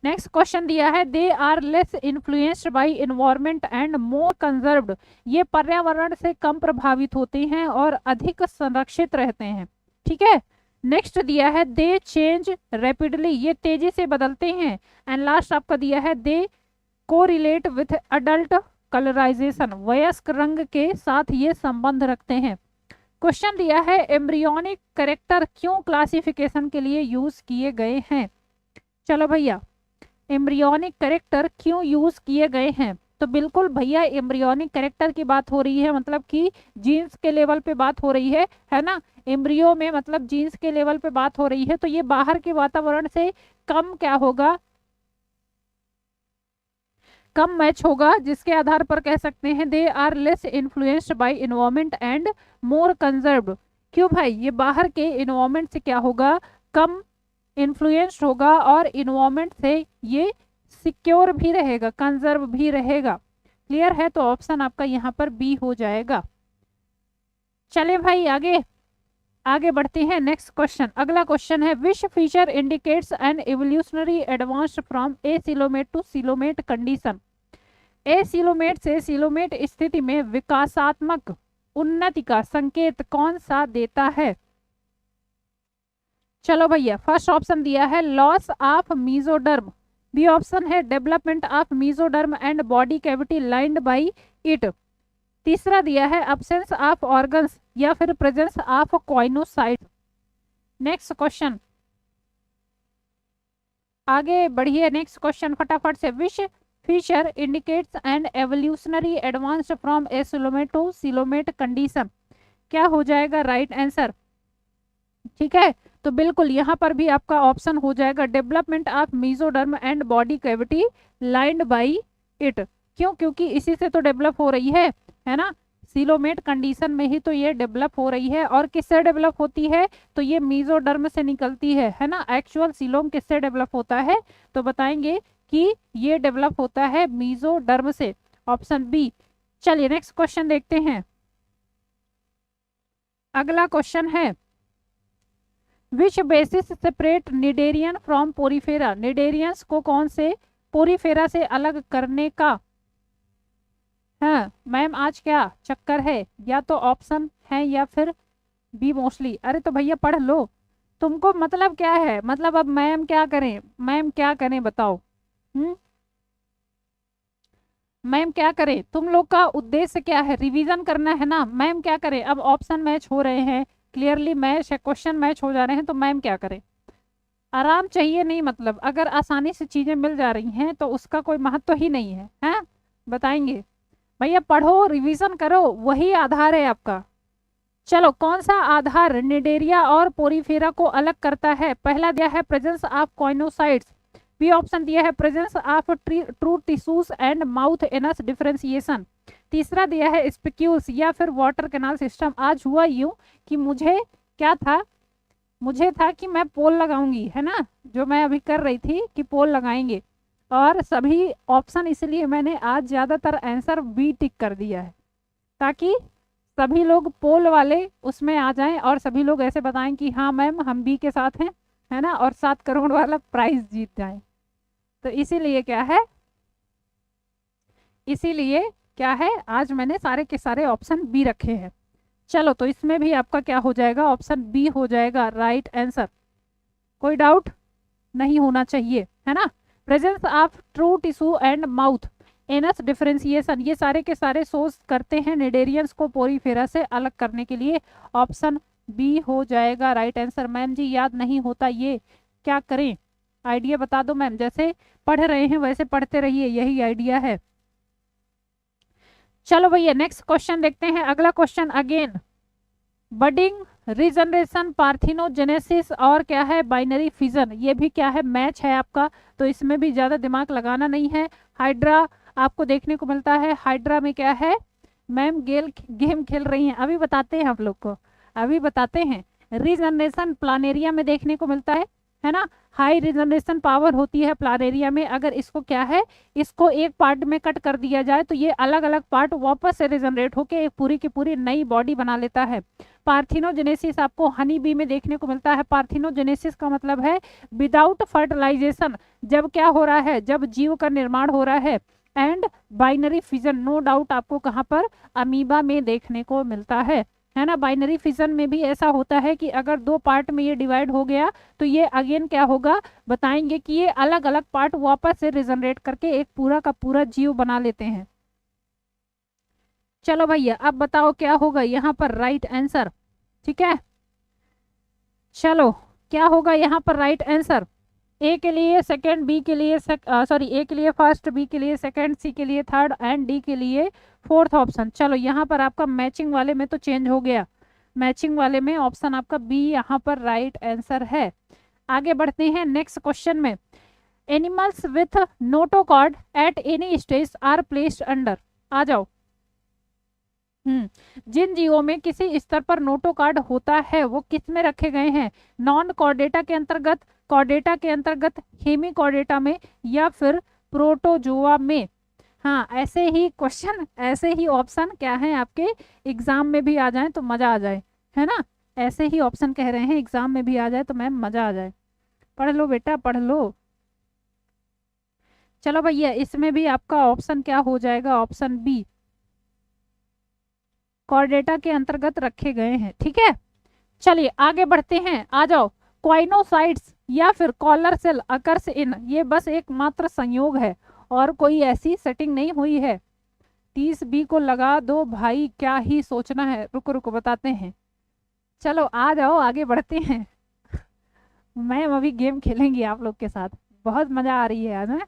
नेक्स्ट क्वेश्चन दिया है, they are less influenced by environment and more conserved, ये पर्यावरण से कम प्रभावित होते हैं और अधिक संरक्षित रहते हैं, ठीक है। नेक्स्ट दिया है, दे चेंज रैपिडली, ये तेजी से बदलते हैं। एंड लास्ट आपका दिया है, दे कोरिलेट विथ अडल्ट कलराइजेशन, वयस्क रंग के साथ ये संबंध रखते हैं। क्वेश्चन दिया है, एम्ब्रियोनिक करेक्टर क्यों क्लासिफिकेशन के लिए यूज किए गए हैं। चलो भैया, एम्ब्रियोनिक करेक्टर क्यों यूज किए गए हैं, तो बिल्कुल भैया एम्ब्रियोनिक करेक्टर की बात हो रही है, मतलब कि जीन्स के लेवल पे बात हो रही है ना, एम्ब्रियो में मतलब जीन्स के लेवल पे बात हो रही है, तो ये बाहर के वातावरण से कम क्या होगा, कम मैच होगा, जिसके आधार पर कह सकते हैं they are less influenced by environment and more conserved. क्यों भाई, ये बाहर के इन्वायरमेंट से क्या होगा, कम इन्फ्लुएंस्ड होगा, और इन्वायरमेंट से ये सिक्योर भी रहेगा, कंजर्व भी रहेगा, क्लियर है। तो ऑप्शन आपका यहाँ पर बी हो जाएगा। चले भाई आगे, आगे बढ़ते हैं नेक्स्ट क्वेश्चन। अगला क्वेश्चन है, which feature indicates an evolutionary advance from A coelomate to coelomate condition. Acoelomate से सिलोमेट स्थिति में विकासात्मक उन्नति का संकेत कौन सा देता है। चलो भैया, फर्स्ट ऑप्शन दिया है loss of mesoderm, B option है development of mesoderm and body cavity lined by it, तीसरा दिया है अब्सेंस ऑफ ऑर्गन्स या फिर presence of coenocyte. Next question, आगे बढ़िए नेक्स्ट क्वेश्चन फटाफट से, which feature indicates an evolutionary advance from A coelomate to coelomate condition, क्या हो जाएगा राइट आंसर, ठीक है। तो बिल्कुल यहाँ पर भी आपका ऑप्शन हो जाएगा development of mesoderm and body cavity lined by it, क्यों, क्योंकि इसी से तो डेवलप हो रही है ना, सीलोमेट कंडीशन में ही तो ये डेवलप हो रही है। और किससे डेवलप होती है? तो ये मीजोडर्म से निकलती है ना। एक्चुअल सीलोम किससे डेवलप होता है? तो बताएंगे कि ये डेवलप होता है मीजोडर्म से, ऑप्शन बी। चलिए नेक्स्ट क्वेश्चन देखते हैं। अगला क्वेश्चन है, विच basis separate cnidarian from Porifera. Cnidarians को कौन से पोरीफेरा से अलग करने का, हाँ मैम आज क्या चक्कर है? या तो ऑप्शन है या फिर बी मोस्टली। अरे तो भैया पढ़ लो, तुमको मतलब क्या है? मतलब अब मैम क्या करें, मैम क्या करें बताओ? मैम क्या करें? तुम लोग का उद्देश्य क्या है? रिवीजन करना है ना। मैम क्या करें? अब ऑप्शन मैच हो रहे हैं, क्लियरली मैच है, क्वेश्चन मैच हो जा रहे हैं, तो मैम क्या करें? आराम चाहिए नहीं, मतलब अगर आसानी से चीजें मिल जा रही हैं तो उसका कोई महत्व ही नहीं है, हैं? बताएंगे भैया, पढ़ो रिवीजन करो, वही आधार है आपका। चलो, कौन सा आधार निडेरिया और पोरीफेरा को अलग करता है? पहला दिया है presence of coenocytes, B option दिया है presence of true tissues and mouth anus differentiation, तीसरा दिया है स्पिक्यूल्स या फिर वाटर कैनाल सिस्टम। आज हुआ यूं कि मुझे क्या था, मुझे था कि मैं पोल लगाऊंगी, है ना, जो मैं अभी कर रही थी कि पोल लगाएंगे, और सभी ऑप्शन, इसलिए मैंने आज ज़्यादातर आंसर बी टिक कर दिया है, ताकि सभी लोग पोल वाले उसमें आ जाएं और सभी लोग ऐसे बताएं कि हाँ मैम हम बी के साथ हैं, है ना, और 7 करोड़ वाला प्राइज जीत जाएं। तो इसीलिए क्या है, इसीलिए क्या है, आज मैंने सारे के सारे ऑप्शन बी रखे हैं। चलो, तो इसमें भी आपका क्या हो जाएगा? ऑप्शन बी हो जाएगा राइट आंसर। कोई डाउट नहीं होना चाहिए, है ना। Presence of true tissue and mouth anus differentiation, ये सारे के सारे सोर्स करते हैं निडेरियंस को पोरीफेरा से अलग करने के लिए। ऑप्शन बी हो जाएगा राइट आंसर। मैम जी याद नहीं होता, ये क्या करें? आइडिया बता दो मैम, जैसे पढ़ रहे हैं वैसे पढ़ते रहिए, यही आइडिया है। चलो भैया नेक्स्ट क्वेश्चन देखते हैं। अगला question again budding, regeneration, parthenogenesis और क्या है बाइनरी फिजन, ये भी क्या है मैच है आपका, तो इसमें भी ज्यादा दिमाग लगाना नहीं है। हाइड्रा आपको देखने को मिलता है, हाइड्रा में क्या है मैम, गेम खेल रही हैं, अभी बताते हैं आप लोग को, अभी बताते हैं। रीजनरेशन प्लानेरिया में देखने को मिलता है ना, हाई रिजनरेशन पावर होती है प्लानेरिया में। अगर इसको क्या है, इसको एक पार्ट में कट कर दिया जाए तो ये अलग अलग पार्ट वापस से रिजनरेट होकर एक पूरी की पूरी नई बॉडी बना लेता है। पार्थिनोजेनेसिस आपको हनी बी में देखने को मिलता है। पार्थिनोजेनेसिस का मतलब है विदाउट फर्टिलाइजेशन, जब क्या हो रहा है, जब जीव का निर्माण हो रहा है। And binary fission no doubt आपको कहाँ पर, अमीबा में देखने को मिलता है ना। बाइनरी फिजन में भी ऐसा होता है कि अगर 2 पार्ट में ये डिवाइड हो गया तो ये अगेन क्या होगा, बताएंगे कि ये अलग अलग पार्ट वापस से रिजनरेट करके एक पूरा का पूरा जीव बना लेते हैं। चलो भैया अब बताओ क्या होगा यहाँ पर राइट आंसर, ठीक है। चलो क्या होगा यहाँ पर राइट आंसर? ए के लिए सेकंड, बी के लिए सॉरी, ए के लिए फर्स्ट, बी के लिए सेकंड, सी के लिए थर्ड एंड डी के लिए फोर्थ ऑप्शन। चलो यहाँ पर आपका मैचिंग वाले में तो चेंज हो गया, मैचिंग वाले में ऑप्शन आपका बी यहाँ पर राइट आंसर है। आगे बढ़ते हैं नेक्स्ट क्वेश्चन में। Animals with notochord at any stage are placed under, आ जाओ। जिन जीवों में किसी स्तर पर नोटोकॉर्ड होता है वो किस में रखे गए हैं? नॉन कॉर्डेटा के अंतर्गत, कॉर्डेटा के अंतर्गत, हेमीकॉर्डेटा में या फिर प्रोटोजोआ में? हाँ, ऐसे ही क्वेश्चन, ऐसे ही ऑप्शन क्या है आपके एग्जाम में भी आ जाए तो मजा आ जाए, है ना। ऐसे ही ऑप्शन कह रहे हैं एग्जाम में भी आ जाए तो मैम मजा आ जाए। पढ़ लो बेटा पढ़ लो। चलो भैया इसमें भी आपका ऑप्शन क्या हो जाएगा? ऑप्शन बी कॉर्डेटा के अंतर्गत रखे गए हैं, ठीक है। चलिए आगे बढ़ते हैं, आ जाओ। क्वाइनोसाइट्स या फिर कॉलर सेल अकर्स इन, ये बस एक मात्र संयोग है और कोई ऐसी सेटिंग नहीं हुई है। 30 बी को लगा दो भाई, क्या ही सोचना है, रुको रुको बताते हैं। चलो आ जाओ आगे बढ़ते हैं। मैम अभी गेम खेलेंगी आप लोग के साथ, बहुत मजा आ रही है ना,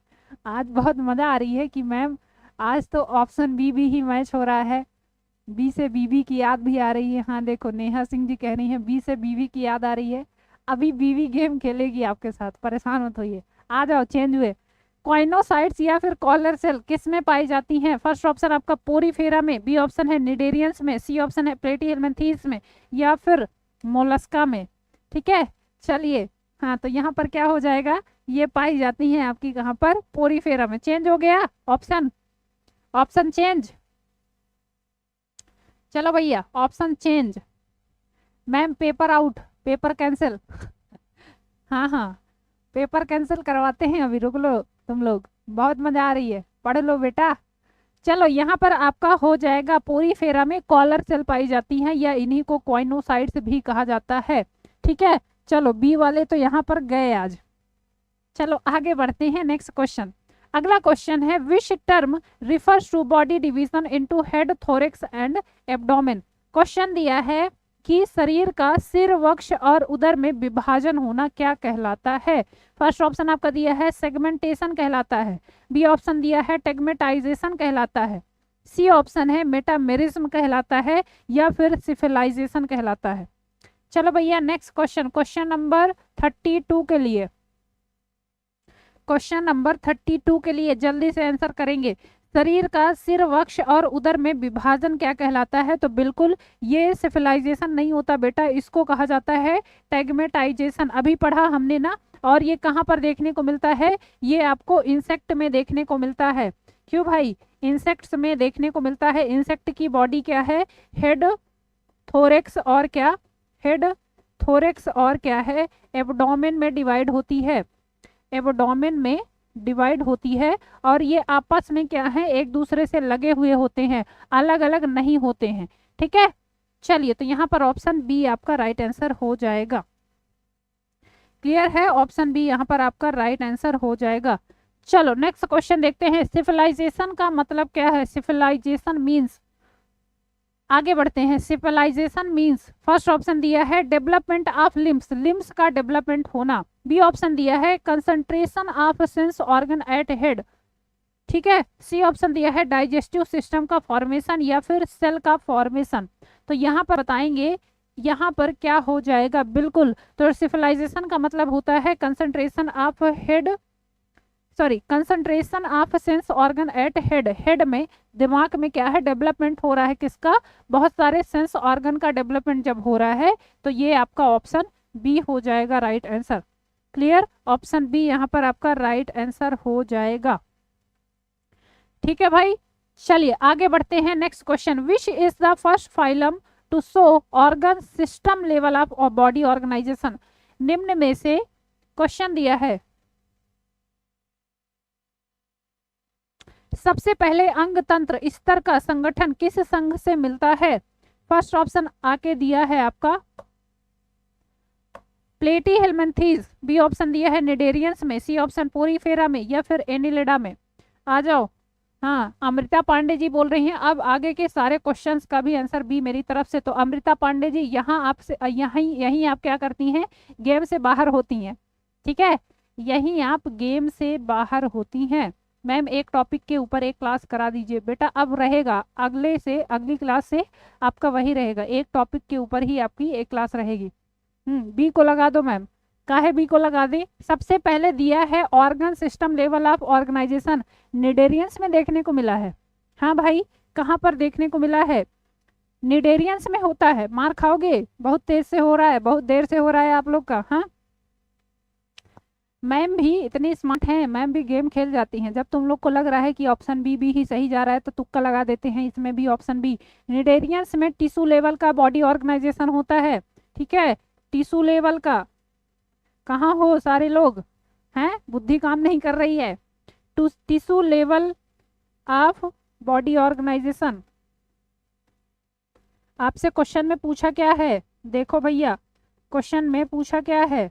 आज बहुत मजा आ रही है कि मैम आज तो ऑप्शन बी भी ही मैच हो रहा है। बी से बीबी की याद भी आ रही है। हाँ देखो नेहा सिंह जी कह रही हैं बी से बीबी की याद आ रही है। अभी बीवी गेम खेलेगी आपके साथ, परेशान मत होइए, आ जाओ चेंज हुए। कॉइनोसाइट्स या फिर कॉलर सेल किस में पाई जाती हैं? फर्स्ट ऑप्शन आपका पोरीफेरा में, बी ऑप्शन है निडेरियंस में, सी ऑप्शन है प्लेटीहेल्मिन्थीस में, या फिर मोलस्का में। ठीक है, चलिए हाँ, तो यहाँ पर क्या हो जाएगा, ये पाई जाती हैं आपकी कहाँ पर, पोरीफेरा में। चेंज हो गया ऑप्शन, ऑप्शन चेंज। चलो भैया option change. Ma'am paper out, paper cancel. हाँ हाँ, पेपर कैंसिल करवाते हैं अभी, रुक लो तुम लोग, बहुत मजा आ रही है, पढ़ लो बेटा। चलो यहाँ पर आपका हो जाएगा पोरीफेरा में कॉलर सेल पाई जाती हैं, या इन्हीं को कॉइनोसाइट्स भी कहा जाता है। ठीक है, चलो बी वाले तो यहाँ पर गए आज। चलो आगे बढ़ते हैं, नेक्स्ट क्वेश्चन। अगला क्वेश्चन है which term refers to body division into head, thorax and abdomen. Question दिया है कि शरीर का सिर, वक्ष और उदर में विभाजन होना क्या कहलाता है? फर्स्ट ऑप्शन आपका दिया है सेगमेंटेशन कहलाता है, बी ऑप्शन दिया है टेगमेटाइजेशन कहलाता है, सी ऑप्शन है मेटामेरिज्म कहलाता है, या फिर सिफिलाइजेशन कहलाता है। चलो भैया नेक्स्ट क्वेश्चन, क्वेश्चन नंबर 32 के लिए, क्वेश्चन नंबर 32 के लिए जल्दी से आंसर करेंगे। शरीर का सिर, वक्ष और उदर में विभाजन क्या कहलाता है? तो बिल्कुल ये सिफिलाइजेशन नहीं होता बेटा, इसको कहा जाता है टेगमेटाइजेशन। अभी पढ़ा हमने ना, और ये कहाँ पर देखने को मिलता है? ये आपको इंसेक्ट में देखने को मिलता है। क्यों भाई? इंसेक्ट्स में देखने को मिलता है। इंसेक्ट की बॉडी क्या है? हेड, थोरैक्स और क्या? हेड, थोरैक्स और क्या है? एब्डोमेन में डिवाइड होती है, एब्डोमेन में डिवाइड होती है, और ये आपस में क्या है? एक दूसरे से लगे हुए होते हैं, अलग अलग नहीं होते हैं। ठीक है, चलिए तो यहाँ पर ऑप्शन बी आपका राइट आंसर हो जाएगा। क्लियर है? ऑप्शन बी यहाँ पर आपका राइट आंसर हो जाएगा। चलो नेक्स्ट क्वेश्चन देखते हैं। सिविलाइजेशन का मतलब क्या है? सिविलाइजेशन मीन्स, आगे बढ़ते हैं। सिविलाइजेशन मीन्स फर्स्ट ऑप्शन दिया है डेवलपमेंट ऑफ लिम्स, लिम्स का डेवलपमेंट होना, बी ऑप्शन दिया है concentration of sense organ eight head, ठीक है, सी ऑप्शन दिया है डाइजेस्टिव सिस्टम का फॉर्मेशन, या फिर सेल का फॉर्मेशन। तो यहाँ पर बताएंगे यहाँ पर क्या हो जाएगा। बिल्कुल, तो सिविलाइजेशन का मतलब होता है concentration of head, sorry concentration of sense organ eight head, head में, दिमाग में क्या है? डेवलपमेंट हो रहा है किसका? बहुत सारे सेंस ऑर्गन का डेवलपमेंट जब हो रहा है, तो ये आपका ऑप्शन बी हो जाएगा right answer. Clear? Option B यहाँ पर आपका राइट आंसर हो जाएगा। ठीक है भाई, चलिए आगे बढ़ते हैं। Next question, which is the first phylum to show organ system level of body organisation. निम्न में से क्वेश्चन दिया है सबसे पहले अंग तंत्र स्तर का संगठन किस संघ से मिलता है? फर्स्ट ऑप्शन आके दिया है आपका प्लेटीहेल्मिन्थीज, बी ऑप्शन दिया है निडेरियंस में, सी ऑप्शन पोरीफेरा में, या फिर एनिलिडा में। आ जाओ। हाँ, अमृता पांडे जी बोल रही हैं। अब आगे के सारे क्वेश्चंस का भी आंसर बी मेरी तरफ से। तो अमृता पांडे जी यहाँ आपसे यहीं आप क्या करती हैं? गेम से बाहर होती हैं। ठीक है, यहीं आप गेम से बाहर होती हैं। मैम एक टॉपिक के ऊपर एक क्लास करा दीजिए बेटा, अब रहेगा अगले से, अगली क्लास से आपका वही रहेगा, एक टॉपिक के ऊपर ही आपकी एक क्लास रहेगी। बी को लगा दो मैम। काहे बी को लगा दे? सबसे पहले दिया है organ system level of organisation, cnidarians में देखने को मिला है। हाँ भाई, कहाँ पर देखने को मिला है? निडेरियंस में होता है। मार खाओगे, बहुत तेज से हो रहा है, बहुत देर से हो रहा है आप लोग का। हाँ, मैम भी इतनी स्मार्ट हैं, मैम भी गेम खेल जाती हैं। जब तुम लोग को लग रहा है कि ऑप्शन बी ही सही जा रहा है, तो तुक्का लगा देते हैं, इसमें भी ऑप्शन बी। निडेरियंस में टिश्यू लेवल का बॉडी ऑर्गेनाइजेशन होता है। ठीक है, टिश्यू लेवल का। कहाँ हो सारे लोग? हैं, बुद्धि काम नहीं कर रही है। Tissue level of body organisation आपसे क्वेश्चन में पूछा क्या है? देखो भैया, क्वेश्चन में पूछा क्या है?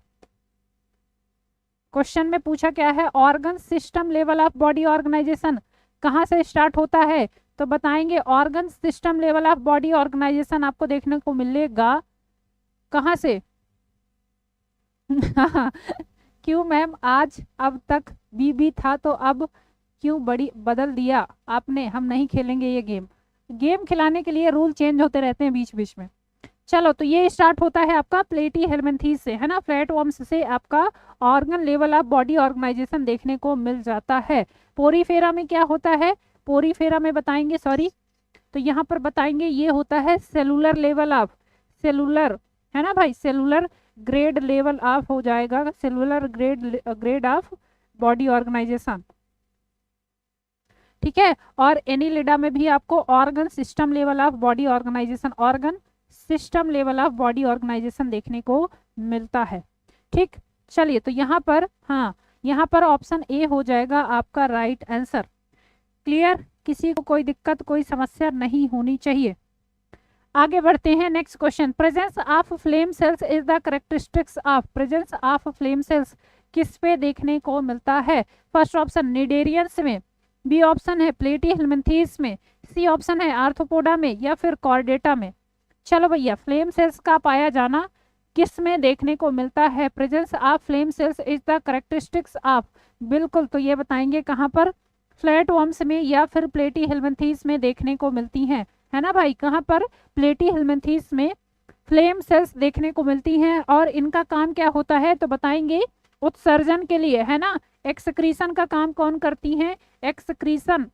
क्वेश्चन में पूछा क्या है? Organ system level of body organisation कहाँ से स्टार्ट होता है? तो बताएंगे organ system level of body organisation आपको देखने को मिलेगा कहाँ से? क्यों मैम, आज अब तक बी था, तो अब क्यों बदल दिया आपने? हम नहीं खेलेंगे ये गेम। गेम खिलाने के लिए रूल चेंज होते रहते हैं बीच बीच में। चलो, तो ये स्टार्ट होता है आपका प्लेटी हेलमिंथीज से, है ना, फ्लैटवर्म्स से आपका organ level of body organisation देखने को मिल जाता है। पोरीफेरा में क्या होता है, पोरीफेरा में बताएंगे, सॉरी, तो यहाँ पर बताएंगे ये होता है सेलुलर लेवल ऑफ, सेलुलर, है ना भाई, सेलुलर ग्रेड लेवल ऑफ हो जाएगा, cellular grade of body organisation, ठीक है। और एनिलिडा में भी आपको organ system level of body organisation, organ system level of body organisation देखने को मिलता है, ठीक। चलिए, तो यहाँ पर, हाँ, यहाँ पर ऑप्शन ए हो जाएगा आपका राइट आंसर। क्लियर, किसी को कोई दिक्कत, कोई समस्या नहीं होनी चाहिए। आगे बढ़ते हैं, next question, presence of flame cells is the characteristics of, presence of flame cells किस पे देखने को मिलता है? फर्स्ट ऑप्शन निडेरियंस में, बी ऑप्शन है प्लेटी हेलमिंथीज में, सी ऑप्शन है आर्थ्रोपोडा में, या फिर कॉर्डेटा में। चलो भैया, फ्लेम सेल्स का पाया जाना किस में देखने को मिलता है? Presence of flame cells is the characteristics of, बिल्कुल, तो ये बताएंगे कहाँ पर, फ्लैटवर्म्स में या फिर प्लेटी हेलमिंथीज में देखने को मिलती हैं, है ना भाई, कहाँ पर, प्लेटी हेलमिंथीज में फ्लेम सेल्स देखने को मिलती हैं। और इनका काम क्या होता है, तो बताएंगे उत्सर्जन के लिए, है ना, एक्सक्रीशन का काम कौन करती हैं, एक्सक्रीशन,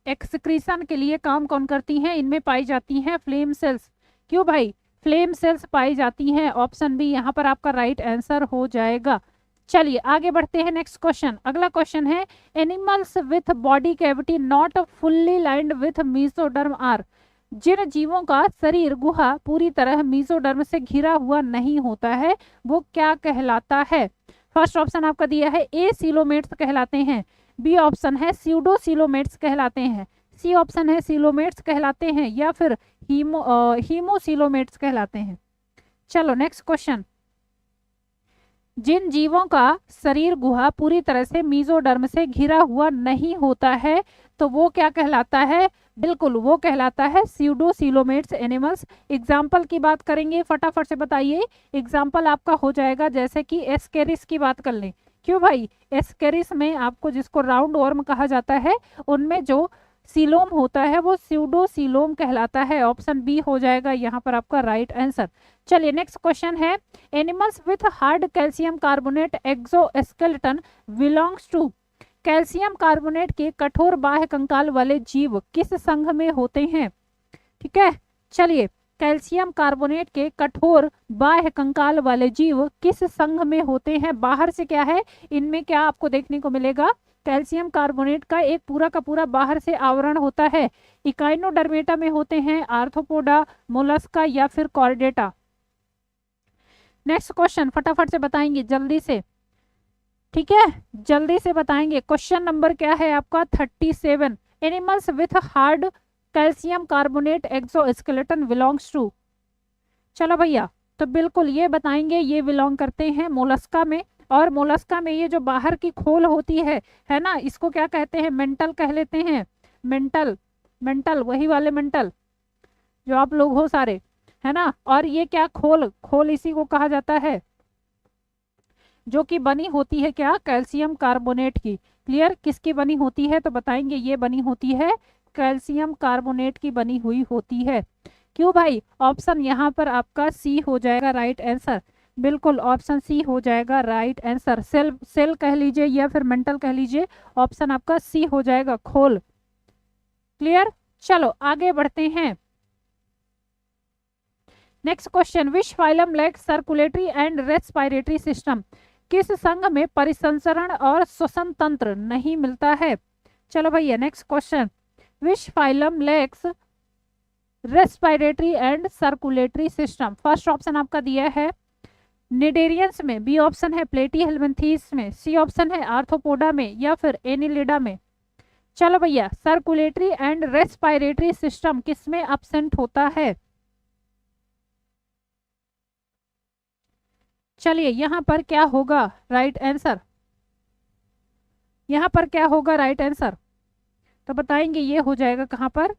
एक्सक्रीशन के लिए काम कौन करती हैं, इनमें पाई जाती हैं फ्लेम सेल्स। क्यों भाई, फ्लेम सेल्स पाई जाती हैं, ऑप्शन बी यहाँ पर आपका राइट आंसर हो जाएगा। चलिए आगे बढ़ते हैं, नेक्स्ट क्वेश्चन, अगला क्वेश्चन है, animals with body cavity not fully lined with mesoderm are, जिन जीवों का शरीर गुहा पूरी तरह मेसोडर्म से घिरा हुआ नहीं होता है वो क्या कहलाता है? फर्स्ट ऑप्शन आपका दिया है ए सीलोमेट्स कहलाते हैं, बी ऑप्शन है स्यूडोसीलोमेट्स कहलाते हैं, सी ऑप्शन है सीलोमेट्स कहलाते हैं, या फिर हीमोसीलोमेट्स कहलाते हैं। चलो नेक्स्ट क्वेश्चन, जिन जीवों का शरीर गुहा पूरी तरह से मेसोडर्म से घिरा हुआ नहीं होता है तो वो क्या कहलाता है? बिल्कुल, वो कहलाता है स्यूडोसीलोमेट्स एनिमल्स। एग्जाम्पल की बात करेंगे, फटाफट से बताइए, एग्जाम्पल आपका हो जाएगा जैसे कि एस्केरिस की बात कर लें। क्यों भाई, एस्केरिस में आपको जिसको राउंड वर्म कहा जाता है उनमें जो सीलोम होता है वो स्यूडोसीलोम कहलाता है, ऑप्शन बी हो जाएगा यहाँ पर आपका राइट आंसर। चलिए नेक्स्ट क्वेश्चन है, animals with hard calcium carbonate exoskeleton belongs to, calcium carbonate के कठोर बाह्य कंकाल वाले जीव किस संघ में होते हैं? ठीक है, चलिए, कैल्शियम कार्बोनेट के कठोर बाह्य कंकाल वाले जीव किस संघ में होते हैं? बाहर से क्या है, इनमें क्या आपको देखने को मिलेगा, कैल्शियम कार्बोनेट का एक पूरा का पूरा बाहर से आवरण होता है। इकाइनोडर्मेटा में होते हैं, आर्थ्रोपोडा, मोलस्का, या फिर कॉर्डेटा। नेक्स्ट क्वेश्चन फटाफट से बताएंगे जल्दी से, ठीक है, जल्दी से बताएंगे। क्वेश्चन नंबर क्या है आपका 37, animals with hard calcium carbonate exoskeleton belongs to. चलो भैया, तो बिल्कुल ये बताएंगे, ये बिलोंग करते हैं मोलस्का में, और मोलस्का में ये जो बाहर की खोल होती है ना, इसको क्या कहते हैं, मेंटल कह लेते हैं, मेंटल, मेंटल, वही वाले मेंटल जो आप लोग हो सारे, है ना। और ये क्या, खोल, खोल इसी को कहा जाता है जो कि बनी होती है क्या, कैल्शियम कार्बोनेट की। क्लियर, किसकी बनी होती है, तो बताएंगे ये बनी होती है कैल्शियम कार्बोनेट की बनी हुई होती है। क्यों भाई, ऑप्शन यहाँ पर आपका सी हो जाएगा राइट आंसर, बिल्कुल ऑप्शन सी हो जाएगा राइट आंसर। सेल, सेल कह लीजिए या फिर मेंटल कह लीजिए, ऑप्शन आपका सी हो जाएगा, खोल। क्लियर, चलो आगे बढ़ते हैं। Next question, which phylum lakhs circulatory and respiratory system, किस संघ में परिसंचरण और श्वसन तंत्र नहीं मिलता है? चलो भैया next question, which phylum lakhs respiratory and circulatory system. First option आपका दिया है निडेरियंस में, बी ऑप्शन है प्लेटी हेलमिंथीज में, सी ऑप्शन है आर्थ्रोपोडा में, या फिर एनिलिडा में। चलो भैया, सर्कुलेटरी एंड रेस्पिरेटरी सिस्टम किसमें एब्सेंट होता है? चलिए यहाँ पर क्या होगा राइट आंसर, यहाँ पर क्या होगा राइट आंसर, तो बताएंगे ये हो जाएगा कहाँ पर,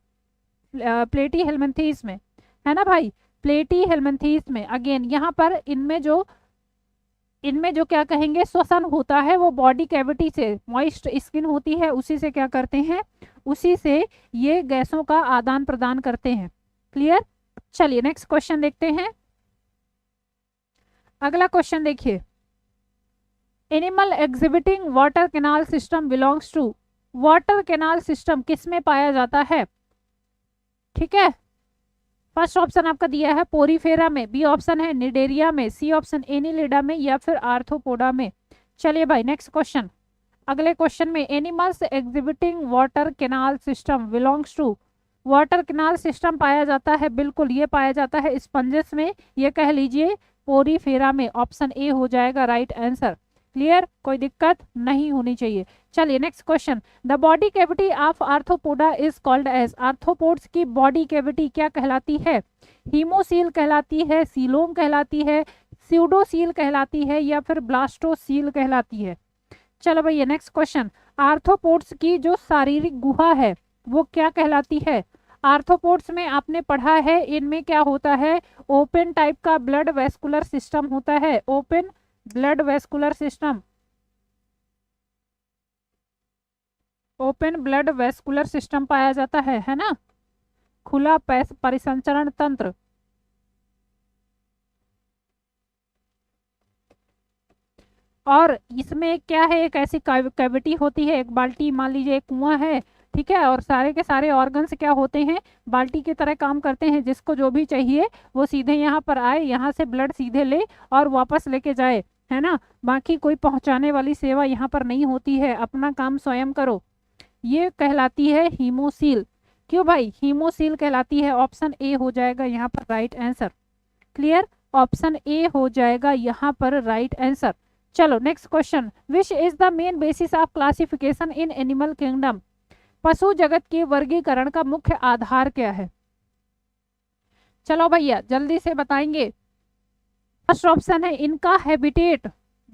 प्लेटी हेलमिंथीज में, है ना भाई, प्लेटी हेलमिंथीज में। अगेन यहाँ पर इनमें जो क्या कहेंगे श्वसन होता है वो बॉडी कैविटी से, मॉइस्ट स्किन होती है उसी से क्या करते हैं, उसी से ये गैसों का आदान प्रदान करते हैं। क्लियर, चलिए नेक्स्ट क्वेश्चन देखते हैं। अगला क्वेश्चन देखिए, animal exhibiting water canal system belongs to, water canal system किसमें पाया जाता है? ठीक है, फर्स्ट ऑप्शन आपका दिया है पोरीफेरा में, बी ऑप्शन है निडेरिया में, सी ऑप्शन एनिलिडा में, या फिर आर्थ्रोपोडा में। चलिए भाई नेक्स्ट क्वेश्चन। अगले क्वेश्चन में animals exhibiting water canal system belongs to, water canal system पाया जाता है, बिल्कुल ये पाया जाता है स्पंजेस में, ये कह लीजिए पोरीफेरा में। ऑप्शन ए हो जाएगा राइट आंसर। क्लियर, कोई दिक्कत नहीं होनी चाहिए। चलिए next question, the body cavity of Arthropoda is called as, arthropods की बॉडी कैविटी क्या कहलाती है? हीमोसील कहलाती है, सीलोम कहलाती है, स्यूडोसील कहलाती है, या फिर ब्लास्टोसील कहलाती है? चलो भैया नेक्स्ट क्वेश्चन, आर्थ्रोपोड्स की जो शारीरिक गुहा है वो क्या कहलाती है? आर्थ्रोपोड्स में आपने पढ़ा है इनमें क्या होता है, ओपन टाइप का ब्लड वेस्कुलर सिस्टम होता है, open blood vascular system, open blood vascular system पाया जाता है ना, खुला परिसंचरण तंत्र। और इसमें क्या है, एक ऐसी कैविटी होती है, एक बाल्टी मान लीजिए एक कुआं है, ठीक है, और सारे के सारे ऑर्गन्स क्या होते हैं, बाल्टी की तरह काम करते हैं, जिसको जो भी चाहिए वो सीधे यहाँ पर आए, यहाँ से ब्लड सीधे ले और वापस लेके जाए, है ना। बाकी कोई पहुंचाने वाली सेवा यहाँ पर नहीं होती है, अपना काम स्वयं करो। ये कहलाती है हीमोसील। क्यों भाई हीमोसील कहलाती है? ऑप्शन ए हो जाएगा यहाँ पर right answer. Clear, option A हो जाएगा यहाँ पर राइट आंसर। चलो next question, which is the main basis of classification in animal kingdom, पशु जगत के वर्गीकरण का मुख्य आधार क्या है? चलो भैया जल्दी से बताएंगे। फर्स्ट ऑप्शन है इनका हैबिटेट,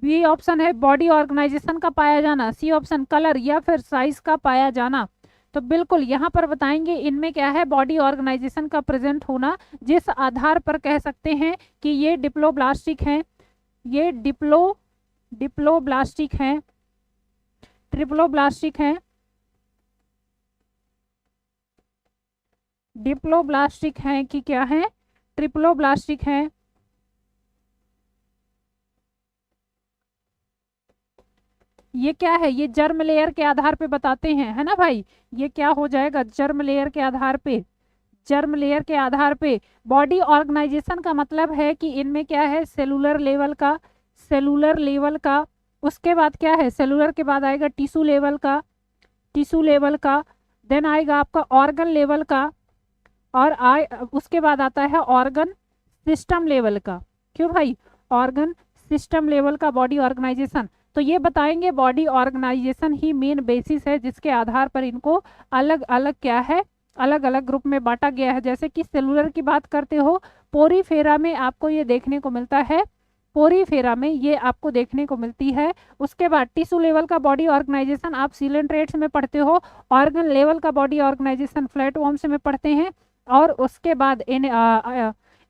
बी ऑप्शन है बॉडी ऑर्गेनाइजेशन का पाया जाना, सी ऑप्शन कलर, या फिर साइज का पाया जाना। तो बिल्कुल यहाँ पर बताएंगे इनमें क्या है, बॉडी ऑर्गेनाइजेशन का प्रेजेंट होना, जिस आधार पर कह सकते हैं कि ये डिप्लोब्लास्टिक हैं, ये डिप्लोब्लास्टिक हैं, ट्रिप्लोब्लास्टिक हैं, डिप्लोब्लास्टिक हैं कि क्या है, ट्रिप्लोब्लास्टिक हैं। ये क्या है, ये जर्म लेयर के आधार पे बताते हैं, है ना भाई। ये क्या हो जाएगा, जर्म लेयर के आधार पे, जर्म लेयर के आधार पे। बॉडी ऑर्गेनाइजेशन का मतलब है कि इनमें क्या है, सेलुलर लेवल का, सेलुलर लेवल का, उसके बाद क्या है, सेलुलर के बाद आएगा टिश्यू लेवल का, टिश्यू लेवल का, देन आएगा आपका ऑर्गन लेवल का, और उसके बाद आता है ऑर्गन सिस्टम लेवल का। क्यों भाई, ऑर्गन सिस्टम लेवल का बॉडी ऑर्गेनाइजेशन। तो ये बताएंगे बॉडी ऑर्गेनाइजेशन ही मेन बेसिस है, जिसके आधार पर इनको अलग अलग क्या है, अलग अलग ग्रुप में बांटा गया है। जैसे कि सेलुलर की बात करते हो, पोरीफेरा में आपको ये देखने को मिलता है, पोरीफेरा में ये आपको देखने को मिलती है। उसके बाद टिश्यू लेवल का बॉडी ऑर्गेनाइजेशन आप सीलेंट्रेट्स में पढ़ते हो, ऑर्गन लेवल का बॉडी ऑर्गेनाइजेशन फ्लैटवर्म्स में पढ़ते हैं, और उसके बाद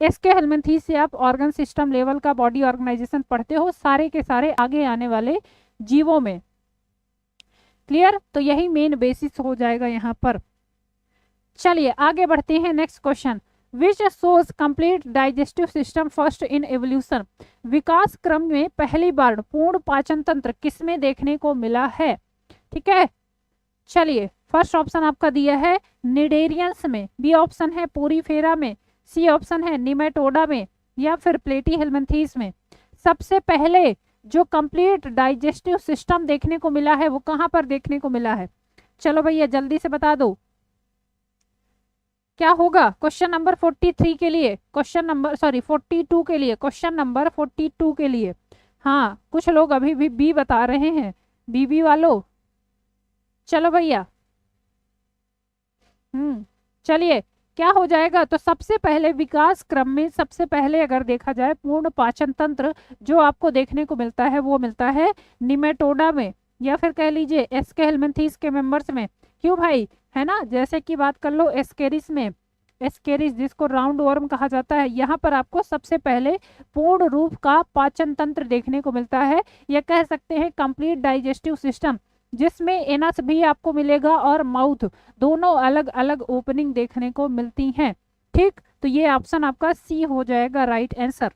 एसके हेलमिंथीज से आप ऑर्गन सिस्टम लेवल का बॉडी ऑर्गेनाइजेशन पढ़ते हो, सारे के सारे आगे आने वाले जीवों में। क्लियर, तो यही मेन बेसिस हो जाएगा यहाँ पर। चलिए आगे बढ़ते हैं, next question, which shows complete digestive system first in evolution, विकास क्रम में पहली बार पूर्ण पाचन तंत्र किसमें देखने को मिला है? ठीक है, चलिए फर्स्ट ऑप्शन आपका दिया है निडेरियंस में, बी ऑप्शन है पोरीफेरा में, सी ऑप्शन है निमेटोडा में, या फिर प्लेटीहेल्मिन्थीज में। सबसे पहले जो कंप्लीट डाइजेस्टिव सिस्टम देखने को मिला है वो कहां पर देखने को मिला है? चलो भैया जल्दी से बता दो क्या होगा क्वेश्चन नंबर 43 के लिए, क्वेश्चन नंबर 42 के लिए, क्वेश्चन नंबर 42 के लिए। हाँ कुछ लोग अभी भी बी बता रहे हैं, बीबी वालों। चलो भैया चलिए क्या हो जाएगा, तो सबसे पहले विकास क्रम में सबसे पहले अगर देखा जाए पूर्ण पाचन तंत्र जो आपको देखने को मिलता है वो मिलता है निमेटोडा में, या फिर कह लीजिए एस्के हेलमिन्थीज के मेंबर्स में। क्यों भाई, है ना, जैसे कि बात कर लो एस्केरिस में, एस्केरिस जिसको राउंड वर्म कहा जाता है, यहाँ पर आपको सबसे पहले पूर्ण रूप का पाचन तंत्र देखने को मिलता है, या कह सकते हैं कंप्लीट डाइजेस्टिव सिस्टम, जिसमें एनस भी आपको मिलेगा और माउथ, दोनों अलग अलग ओपनिंग देखने को मिलती हैं। ठीक, तो ये ऑप्शन आपका सी हो जाएगा राइट आंसर।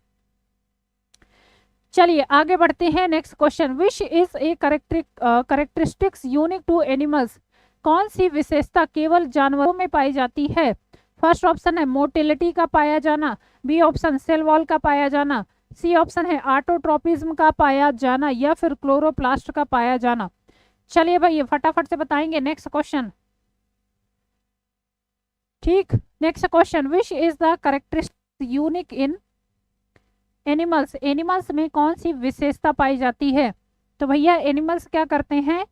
चलिए आगे बढ़ते हैं next question. Which is a characteristics unique to animals. कौन सी विशेषता केवल जानवरों में पाई जाती है? फर्स्ट ऑप्शन है मोटिलिटी का पाया जाना, बी ऑप्शन सेल वॉल का पाया जाना, सी ऑप्शन है ऑटोट्रोपिज्म का पाया जाना, या फिर क्लोरोप्लास्ट का पाया जाना। चलिए भाई ये फटाफट से बताएंगे नेक्स्ट क्वेश्चन। ठीक, next question. Which is the characteristic unique in animals. Animals में कौन सी विशेषता पाई जाती है? तो भैया एनिमल्स क्या करते हैं,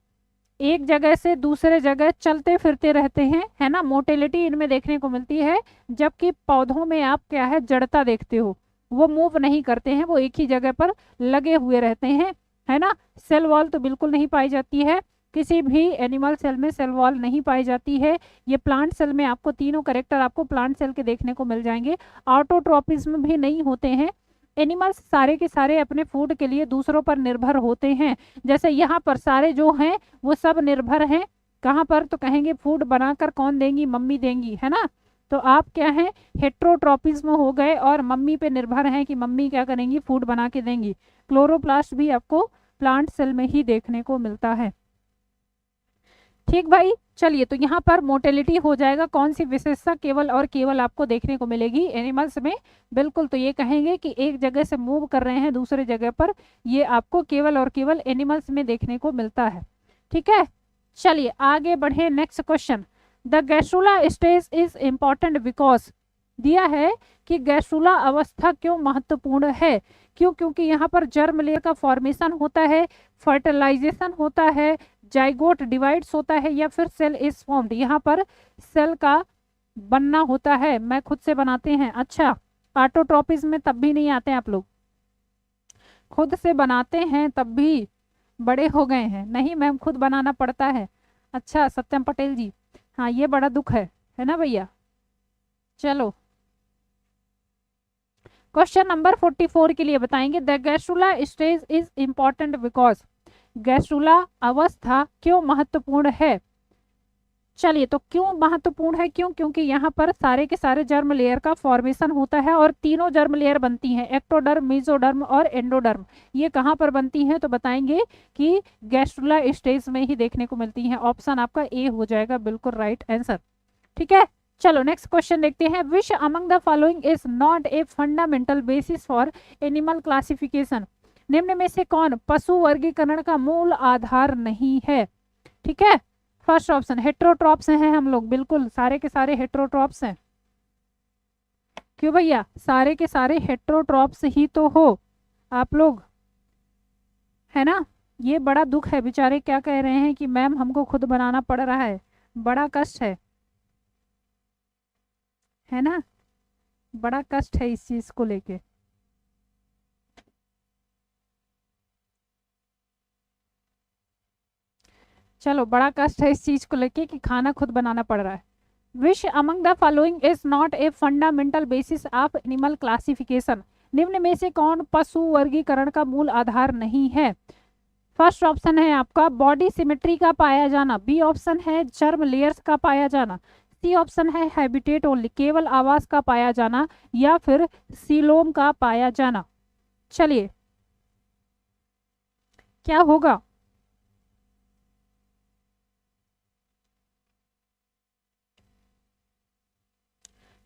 एक जगह से दूसरे जगह चलते फिरते रहते हैं, है ना। मोटिलिटी इनमें देखने को मिलती है, जबकि पौधों में आप क्या है जड़ता देखते हो, वो मूव नहीं करते हैं, वो एक ही जगह पर लगे हुए रहते हैं, है ना। सेल वॉल तो बिल्कुल नहीं पाई जाती है, किसी भी एनिमल सेल में सेल वॉल नहीं पाई जाती है। ये प्लांट सेल में आपको तीनों कैरेक्टर आपको प्लांट सेल के देखने को मिल जाएंगे। ऑटोट्रोपिज्म भी नहीं होते हैं। एनिमल्स सारे के सारे अपने फूड के लिए दूसरों पर निर्भर होते हैं। जैसे यहाँ पर सारे जो हैं वो सब निर्भर हैं कहाँ पर, तो कहेंगे फूड बनाकर कौन देंगी, मम्मी देंगी, है ना। तो आप क्या है हेट्रोट्रोपिज्म हो गए और मम्मी पे निर्भर हैं कि मम्मी क्या करेंगी, फूड बना के देंगी। क्लोरोप्लास्ट भी आपको प्लांट सेल में ही देखने को मिलता है। ठीक भाई, चलिए तो यहाँ पर मोटिलिटी हो जाएगा, कौन सी विशेषता केवल और केवल आपको देखने को मिलेगी एनिमल्स में। बिल्कुल, तो ये कहेंगे कि एक जगह से मूव कर रहे हैं दूसरे जगह पर, ये आपको केवल और केवल एनिमल्स में देखने को मिलता है। ठीक है, चलिए आगे बढ़े next question. The gastrula stage is important because. दिया है कि गैस्ट्रुला अवस्था क्यों महत्वपूर्ण है। क्यों? क्योंकि यहाँ पर जर्म लेयर का फॉर्मेशन होता है, फर्टिलाइजेशन होता है, जाइगोट डिवाइड्स होता है, या फिर सेल इज फॉर्म्ड। यहाँ पर सेल का बनना होता है, मैं खुद से बनाते हैं। अच्छा, ऑटोट्रोपिज्म में तब भी नहीं आते आप लोग, खुद से बनाते हैं तब भी बड़े हो गए हैं। नहीं मैम, खुद बनाना पड़ता है। अच्छा सत्यम पटेल जी, हाँ ये बड़ा दुख है ना भैया। चलो क्वेश्चन नंबर 44 के लिए बताएंगे। The gastrula stage is important because. Gastrula अवस्था क्यों महत्वपूर्ण है? चलिए तो क्यों महत्वपूर्ण है, क्यों? क्योंकि यहाँ पर सारे के सारे जर्म लेयर का फॉर्मेशन होता है और तीनों जर्म लेयर बनती हैं, एक्टोडर्म, मेसोडर्म और एंडोडर्म। ये कहाँ पर बनती हैं तो बताएंगे कि गैस्ट्रुला स्टेज में ही देखने को मिलती हैं। ऑप्शन आपका ए हो जाएगा बिल्कुल राइट आंसर। ठीक है, चलो नेक्स्ट क्वेश्चन देखते हैं। Which among the following is not a fundamental basis for animal classification. निम्न में से कौन पशु वर्गीकरण का मूल आधार नहीं है? ठीक है, फर्स्ट ऑप्शन हेट्रोट्रॉप्स हैं हम लोग, बिल्कुल सारे के सारे हेट्रोट्रॉप्स हैं। क्यों भैया, सारे के सारे हेट्रोट्रॉप्स ही तो हो आप लोग, है ना। ये बड़ा दुख है, बेचारे क्या कह रहे हैं कि मैम हमको खुद बनाना पड़ रहा है, बड़ा कष्ट है ना, बड़ा कष्ट है इस चीज को लेके। चलो बड़ा कष्ट है इस चीज को लेके कि खाना खुद बनाना पड़ रहा है। Which among the following is not a fundamental basis of animal classification. निम्न में से कौन पशु वर्गीकरण का मूल आधार नहीं है? फर्स्ट ऑप्शन है आपका बॉडी सिमेट्री का पाया जाना, बी ऑप्शन है जर्म लेयर्स का पाया जाना, सी ऑप्शन है हैबिटेट ओनली केवल आवास का पाया जाना, या फिर सीलोम का पाया जाना। चलिए क्या होगा?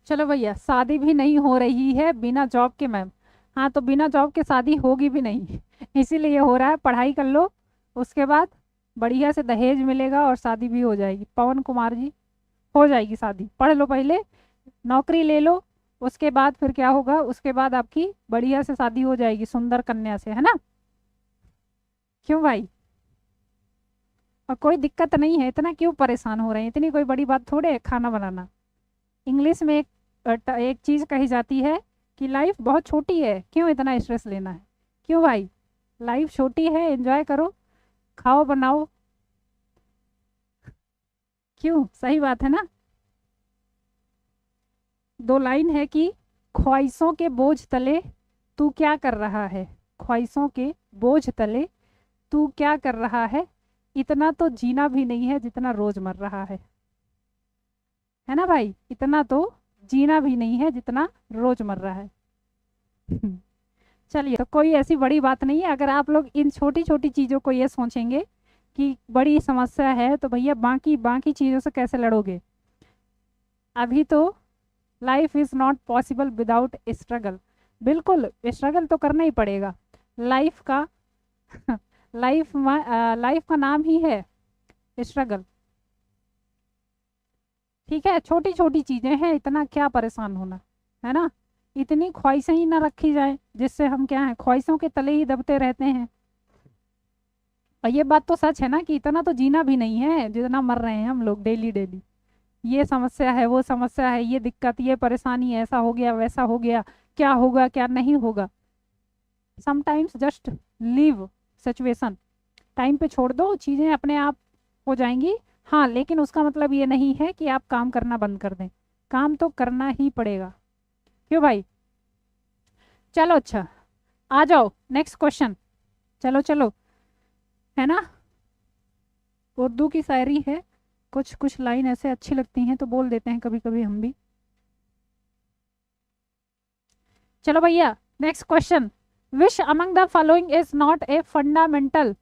चलो भैया, शादी भी नहीं हो रही है बिना जॉब के मैम। हाँ तो बिना जॉब के शादी होगी भी नहीं इसीलिए हो रहा है। पढ़ाई कर लो, उसके बाद बढ़िया से दहेज मिलेगा और शादी भी हो जाएगी। पवन कुमार जी, हो जाएगी शादी, पढ़ लो पहले, नौकरी ले लो, उसके बाद फिर क्या होगा, उसके बाद आपकी बढ़िया से शादी हो जाएगी सुंदर कन्या से, है ना। क्यों भाई, और कोई दिक्कत नहीं है, इतना क्यों परेशान हो रहे हैं, इतनी कोई बड़ी बात थोड़े है खाना बनाना। इंग्लिश में एक चीज कही जाती है कि लाइफ बहुत छोटी है, क्यों इतना स्ट्रेस लेना है। क्यों भाई, लाइफ छोटी है, एंजॉय करो, खाओ बनाओ। क्यों, सही बात है ना। दो लाइन है कि ख्वाहिशों के बोझ तले तू क्या कर रहा है, ख्वाहिशों के बोझ तले तू क्या कर रहा है, इतना तो जीना भी नहीं है जितना रोज मर रहा है ना भाई, इतना तो जीना भी नहीं है जितना रोजमर्रा है। चलिए, तो कोई ऐसी बड़ी बात नहीं है। अगर आप लोग इन छोटी छोटी चीज़ों को ये सोचेंगे कि बड़ी समस्या है, तो भैया बाकी बाकी चीज़ों से कैसे लड़ोगे। अभी तो life is not possible without struggle. बिल्कुल स्ट्रगल तो करना ही पड़ेगा। लाइफ का लाइफ का नाम ही है स्ट्रगल। ठीक है, छोटी छोटी चीज़ें हैं, इतना क्या परेशान होना है ना। इतनी ख्वाहिशें ही ना रखी जाए जिससे हम क्या है, ख्वाहिशों के तले ही दबते रहते हैं। और ये बात तो सच है ना कि इतना तो जीना भी नहीं है जितना मर रहे हैं हम लोग डेली डेली। ये समस्या है, वो समस्या है, ये दिक्कत, ये परेशानी, ऐसा हो गया, वैसा हो गया, क्या होगा क्या नहीं होगा। Sometimes just leave situation, time पे छोड़ दो, चीज़ें अपने आप हो जाएंगी। हाँ, लेकिन उसका मतलब ये नहीं है कि आप काम करना बंद कर दें, काम तो करना ही पड़ेगा। क्यों भाई। चलो अच्छा, आ जाओ नेक्स्ट क्वेश्चन। चलो चलो, है ना। उर्दू की शायरी है, कुछ कुछ लाइन ऐसे अच्छी लगती हैं तो बोल देते हैं कभी कभी हम भी। चलो भैया, next question. Which among the following is not a fundamental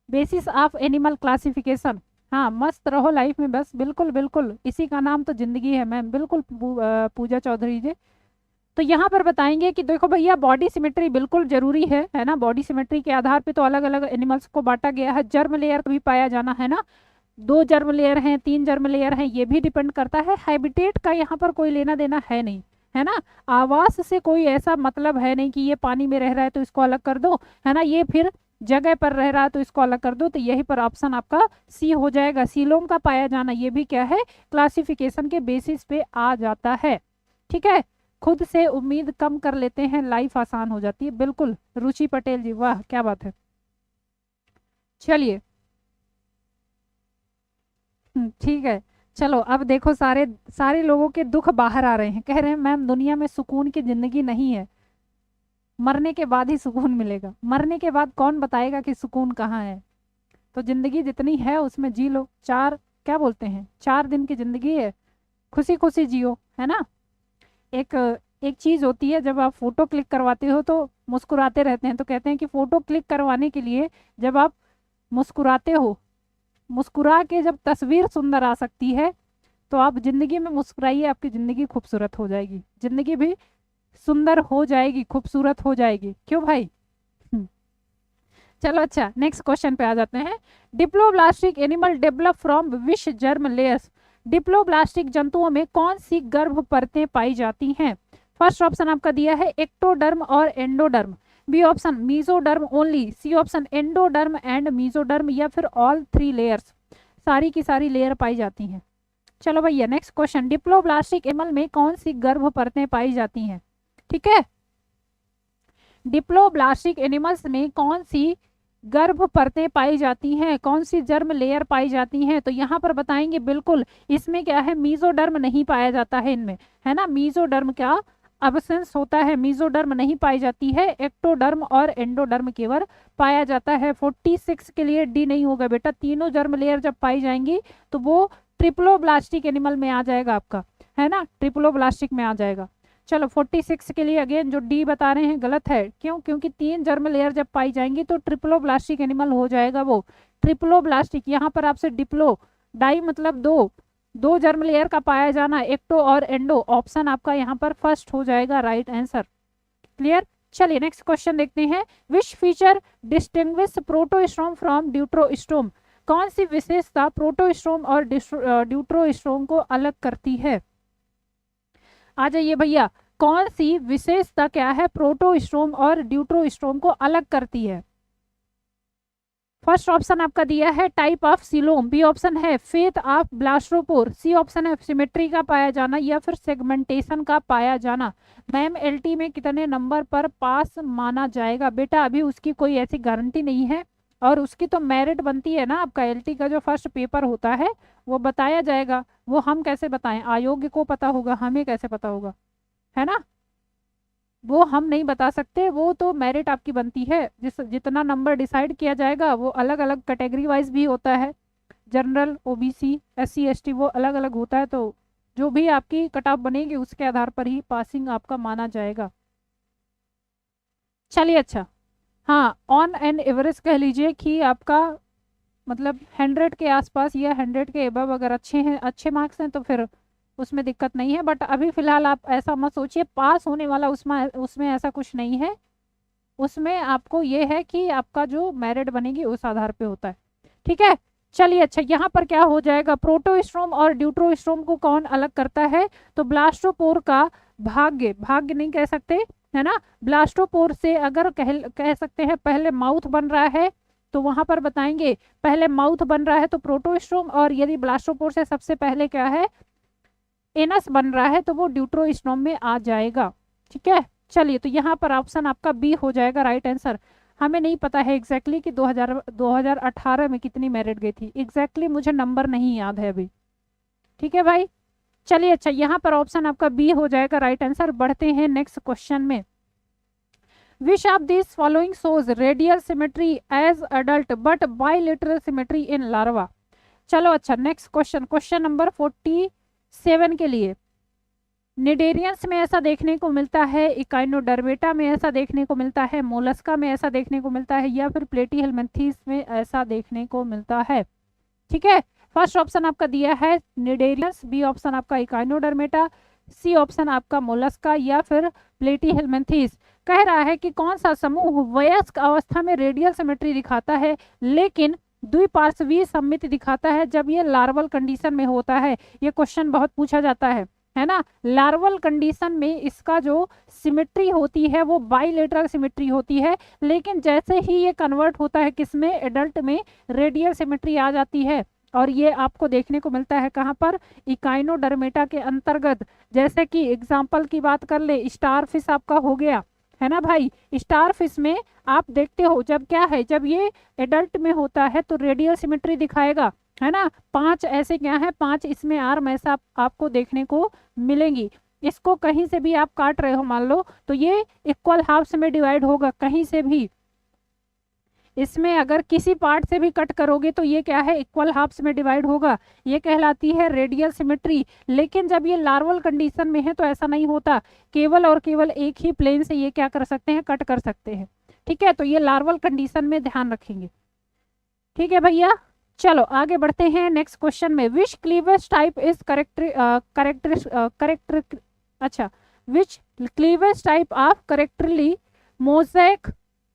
basis of animal classification. हाँ, मस्त रहो लाइफ में बस, बिल्कुल बिल्कुल, इसी का नाम तो जिंदगी है मैम। बिल्कुल पूजा चौधरी जी। तो यहाँ पर बताएंगे कि देखो भैया, बॉडी सिमेट्री बिल्कुल जरूरी है ना। बॉडी सिमेट्री के आधार पे तो अलग अलग एनिमल्स को बांटा गया है। जर्म लेयर भी पाया जाना है ना, 2 जर्म लेयर हैं, 3 जर्म लेयर हैं, ये भी डिपेंड करता है। हैबिटेट का यहाँ पर कोई लेना देना है नहीं, है ना। आवास से कोई ऐसा मतलब है नहीं कि ये पानी में रह रहा है तो इसको अलग कर दो, है ना। ये फिर जगह पर रह रहा है तो इसको अलग कर दो। तो यही पर ऑप्शन आपका सी हो जाएगा। सीलोम का पाया जाना, ये भी क्या है, क्लासिफिकेशन के बेसिस पे आ जाता है। ठीक है, खुद से उम्मीद कम कर लेते हैं, लाइफ आसान हो जाती है। बिल्कुल रुचि पटेल जी, वाह क्या बात है। चलिए, ठीक है। चलो अब देखो, सारे सारे लोगों के दुख बाहर आ रहे हैं, कह रहे हैं मैम दुनिया में सुकून की जिंदगी नहीं है, मरने के बाद ही सुकून मिलेगा। मरने के बाद कौन बताएगा कि सुकून कहाँ है। तो जिंदगी जितनी है उसमें जी लो। क्या बोलते हैं, 4 दिन की जिंदगी है, खुशी खुशी जियो, है ना। एक एक चीज होती है, जब आप फोटो क्लिक करवाते हो तो मुस्कुराते रहते हैं, तो कहते हैं कि फोटो क्लिक करवाने के लिए जब आप मुस्कुराते हो, मुस्कुरा के जब तस्वीर सुंदर आ सकती है, तो आप जिंदगी में मुस्कुराइए, आपकी जिंदगी खूबसूरत हो जाएगी, जिंदगी भी सुंदर हो जाएगी, खूबसूरत हो जाएगी। क्यों भाई। चलो अच्छा, नेक्स्ट क्वेश्चन पे आ जाते हैं। Diploblastic animal develop from which germ layers. Diploblastic जंतुओं में कौन सी गर्भ परतें पाई जाती हैं। फर्स्ट ऑप्शन आपका दिया है एक्टोडर्म और endoderm, B option mesoderm only, C option endoderm and mesoderm, या फिर ऑल 3 लेयर्स, सारी की सारी लेयर पाई जाती हैं। चलो भैया, नेक्स्ट क्वेश्चन। डिप्लोब्लास्टिक एनिमल में कौन सी गर्भ परतें पाई जाती हैं। ठीक है, डिप्लोब्लास्टिक एनिमल्स में कौन सी गर्भ परतें पाई जाती हैं, कौन सी जर्म लेयर पाई जाती हैं। तो यहाँ पर बताएंगे बिल्कुल, इसमें क्या है, मीजोडर्म नहीं पाया जाता है इनमें, है ना। मीजोडर्म क्या अब्सेंस होता है, मीजोडर्म नहीं पाई जाती है। एक्टोडर्म और एंडोडर्म केवल पाया जाता है। 46 के लिए डी नहीं होगा बेटा, तीनों जर्म लेयर जब पाई जाएंगी तो वो ट्रिप्लोब्लास्टिक एनिमल में आ जाएगा आपका, है ना, ट्रिप्लोब्लास्टिक में आ जाएगा। चलो 46 के लिए अगेन जो डी बता रहे हैं गलत है। क्यों, क्योंकि 3 जर्म लेयर जब पाई जाएंगी तो ट्रिप्लोब्लास्टिक एनिमल हो जाएगा वो ट्रिप्लोब्लास्टिक। यहाँ पर आपसे डिप्लो, डाई मतलब 2 जर्म लेयर का पाया जाना, एक्टो और एंडो, ऑप्शन आपका यहाँ पर फर्स्ट हो जाएगा राइट आंसर। क्लियर। चलिए नेक्स्ट क्वेश्चन देखते हैं। Which feature distinguish protostome from deuterostome. कौन सी विशेषता प्रोटोस्टोम और ड्यूट्रोस्टोम को अलग करती है। आ जाइए भैया, कौन सी विशेषता क्या है प्रोटोस्टोम और ड्यूट्रोस्टोम को अलग करती है। फर्स्ट ऑप्शन आपका दिया है type of coelom, B option है fate of blastopore, C option है सिमेट्री का पाया जाना, या फिर सेगमेंटेशन का पाया जाना। मैम एलटी में कितने नंबर पर पास माना जाएगा। बेटा अभी उसकी कोई ऐसी गारंटी नहीं है, और उसकी तो मेरिट बनती है ना। आपका एलटी का जो फर्स्ट पेपर होता है वो बताया जाएगा, वो हम कैसे बताएं, आयोग को पता होगा, हमें कैसे पता होगा, है ना। वो हम नहीं बता सकते, वो तो मेरिट आपकी बनती है। जितना नंबर डिसाइड किया जाएगा वो अलग अलग कैटेगरी वाइज भी होता है, जनरल, ओबीसी, SC ST वो अलग अलग होता है, तो जो भी आपकी कट ऑफ बनेगी उसके आधार पर ही पासिंग आपका माना जाएगा। चलिए अच्छा, हाँ, ऑन एन एवरेज कह लीजिए कि आपका मतलब 100 के आसपास या 100 के अबव अगर अच्छे हैं, अच्छे मार्क्स हैं तो फिर उसमें दिक्कत नहीं है। बट अभी फिलहाल आप ऐसा मत सोचिए, पास होने वाला उसमें ऐसा कुछ नहीं है। उसमें आपको ये है कि आपका जो मेरिट बनेगी उस आधार पे होता है, ठीक है। चलिए अच्छा, यहाँ पर क्या हो जाएगा, प्रोटोस्ट्रोम और ड्यूट्रोस्ट्रोम को कौन अलग करता है, तो ब्लास्टोपोर का भाग्य, भाग्य नहीं कह सकते है ना, ब्लास्टोपोर से अगर कह सकते हैं पहले माउथ बन रहा है तो वहां पर बताएंगे पहले माउथ बन रहा है तो प्रोटोस्ट्रोम, और यदि ब्लास्टोपोर से सबसे पहले क्या है एनस बन रहा है तो वो ड्यूट्रोस्ट्रोम में आ जाएगा, ठीक है। चलिए तो यहाँ पर ऑप्शन आपका बी हो जाएगा राइट आंसर। हमें नहीं पता है एग्जैक्टली कि 2018 में कितनी मेरिट गई थी, एग्जैक्टली मुझे नंबर नहीं याद है अभी, ठीक है भाई। चलिए अच्छा, यहाँ पर ऑप्शन आपका बी हो जाएगा राइट आंसर। बढ़ते हैं नेक्स्ट क्वेश्चन में। Which of this following shows radial symmetry as adult but bilateral symmetry in larva. चलो अच्छा, नेक्स्ट क्वेश्चन, क्वेश्चन नंबर 47 के लिए। निडेरियंस में ऐसा देखने को मिलता है, इकाइनोडर्मेटा में ऐसा देखने को मिलता है, मोलस्का में ऐसा देखने को मिलता है, या फिर प्लेटीहेल्मिन्थीस में ऐसा देखने को मिलता है, ठीक है। फर्स्ट ऑप्शन आपका दिया है निडेरियंस, बी ऑप्शन आपका इकाइनोडर्मेटा, सी ऑप्शन आपका मोलस्का, या फिर प्लेटीहेल्मिन्थीस। कह रहा है कि कौन सा समूह वयस्क अवस्था में रेडियल सिमेट्री दिखाता है लेकिन द्विपार्श्वीय सममिति दिखाता है जब ये लार्वल कंडीशन में होता है। ये क्वेश्चन बहुत पूछा जाता है ना। लार्वल कंडीशन में इसका जो सिमेट्री होती है वो बाइलेटरल सिमेट्री होती है, लेकिन जैसे ही ये कन्वर्ट होता है किसमें, एडल्ट में, रेडियल सिमेट्री आ जाती है। और ये आपको देखने को मिलता है कहाँ पर, इकाइनोडर्मेटा के अंतर्गत। जैसे कि एग्जाम्पल की बात कर ले, स्टार फिश आपका हो गया है ना भाई। स्टार फिश में आप देखते हो जब क्या है, जब ये एडल्ट में होता है तो रेडियल सिमेट्री दिखाएगा, है ना। 5 ऐसे क्या है, 5 इसमें आर्म ऐसा आपको देखने को मिलेंगी। इसको कहीं से भी आप काट रहे हो मान लो तो ये इक्वल हाफ्स में डिवाइड होगा, कहीं से भी इसमें अगर किसी पार्ट से भी कट करोगे तो ये क्या है, इक्वल हाफ्स में डिवाइड होगा। ये कहलाती है रेडियल सिमेट्री। लेकिन जब ये लार्वल कंडीशन में है तो ऐसा नहीं होता, केवल और केवल एक ही प्लेन से ये क्या कर सकते हैं, कट कर सकते हैं, ठीक है। तो ये लार्वल कंडीशन में ध्यान रखेंगे, ठीक है भैया। चलो आगे बढ़ते हैं नेक्स्ट क्वेश्चन में। विच क्लीवेज टाइप इज करेक्टर अच्छा, विच क्लीवेज टाइप ऑफ करेक्टरली मोज़ेक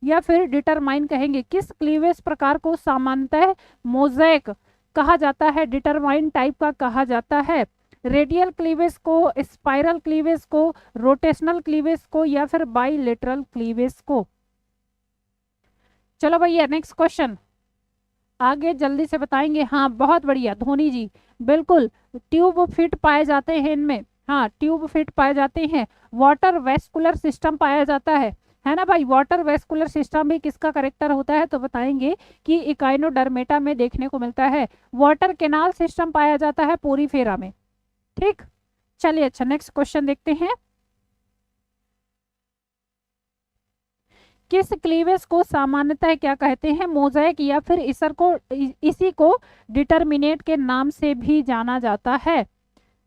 या फिर डिटरमाइन कहेंगे, किस क्लीवेज प्रकार को सामान्यतः मोज़ेक कहा जाता है, डिटरमाइन टाइप का कहा जाता है। रेडियल क्लीवेज को, स्पाइरल क्लीवेज को, रोटेशनल क्लीवेज को, या फिर बाइलेटरल क्लीवेज को। चलो भैया नेक्स्ट क्वेश्चन आगे जल्दी से बताएंगे। हाँ बहुत बढ़िया धोनी जी, बिल्कुल ट्यूब फिट पाए जाते हैं इनमें, हाँ ट्यूब फिट पाए जाते हैं। वाटर वेस्कुलर सिस्टम पाया जाता है ना भाई। वाटर वेस्कुलर सिस्टम भी किसका करेक्टर होता है, तो बताएंगे कि इकाइनोडर्मेटा में देखने को मिलता है। वाटर केनाल सिस्टम पाया जाता है पोरीफेरा में, ठीक। चलिए अच्छा, नेक्स्ट क्वेश्चन देखते हैं। किस क्लीवेज को सामान्यतः क्या कहते हैं, मोज़ेक या फिर इसी को डिटरमिनेट के नाम से भी जाना जाता है।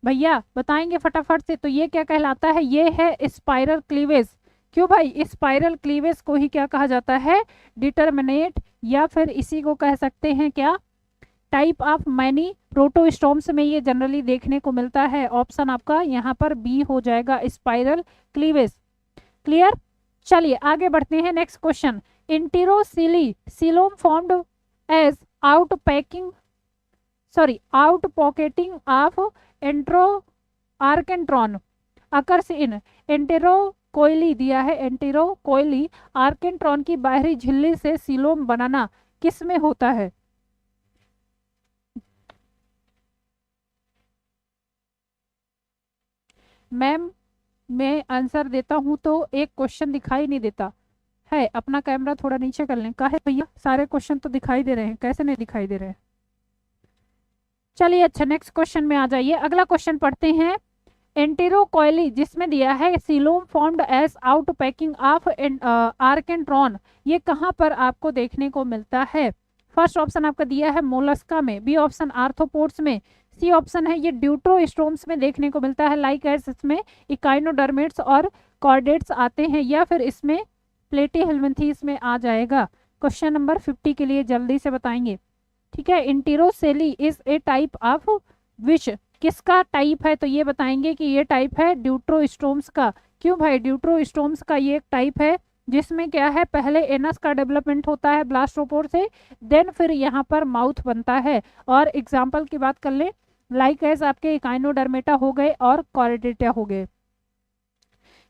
भैया बताएंगे फटाफट से। तो ये क्या कहलाता है, ये है स्पाइरल क्लीवेज। क्यों भाई, स्पाइरल क्लीवेज को ही क्या कहा जाता है, डिटरमिनेट, या फिर इसी को कह सकते हैं क्या, टाइप ऑफ मैनी प्रोटोस्टोम्स में ये जनरली देखने को मिलता है। ऑप्शन आपका यहाँ पर बी हो जाएगा, स्पाइरल क्लीवेज। क्लियर। चलिए आगे बढ़ते हैं next question. Enterocoely coelom formed as out pocketing of entero archenteron occurs in enterocoely दिया है। एंटेरोकोइली आर्केंट्रॉन की बाहरी झिल्ली से सिलोम बनाना किस में होता है। मैम मैं आंसर देता हूं तो एक क्वेश्चन दिखाई नहीं देता है, अपना कैमरा थोड़ा नीचे कर लें। का है भैया, सारे क्वेश्चन तो दिखाई दे रहे हैं, कैसे नहीं दिखाई दे रहे हैं। चलिए अच्छा, नेक्स्ट क्वेश्चन में आ जाइए। अगला क्वेश्चन पढ़ते हैं। एंटेरोकोइली जिसमें दिया है coelom formed as out packing of archenteron, ये कहाँ पर आपको देखने को मिलता है। फर्स्ट ऑप्शन आपका दिया है मोलस्का में, बी ऑप्शन आर्थ्रोपोड्स में, सी ऑप्शन है ये ड्यूट्रोस्टोम्स में देखने को मिलता है, लाइक एस इसमें इकाइनोडर्मेट्स और कॉर्डेट्स आते हैं, या फिर इसमें प्लेटीहेल्मिन्थीस में आ जाएगा। क्वेश्चन नंबर 50 के लिए जल्दी से बताएंगे। ठीक है, enterocoely is a type of which, किसका टाइप है, तो ये बताएंगे कि ये टाइप है ड्यूट्रोस्टोम्स का। क्यों भाई, ड्यूट्रोस्टोम्स का ये एक टाइप है जिसमें क्या है, पहले एनस का डेवलपमेंट होता है ब्लास्टोपोर से, देन फिर यहाँ पर माउथ बनता है। और एग्जाम्पल की बात कर ले, लाइक एज आपके इकाइनोडर्मेटा हो गए और कॉर्डेटा हो गए।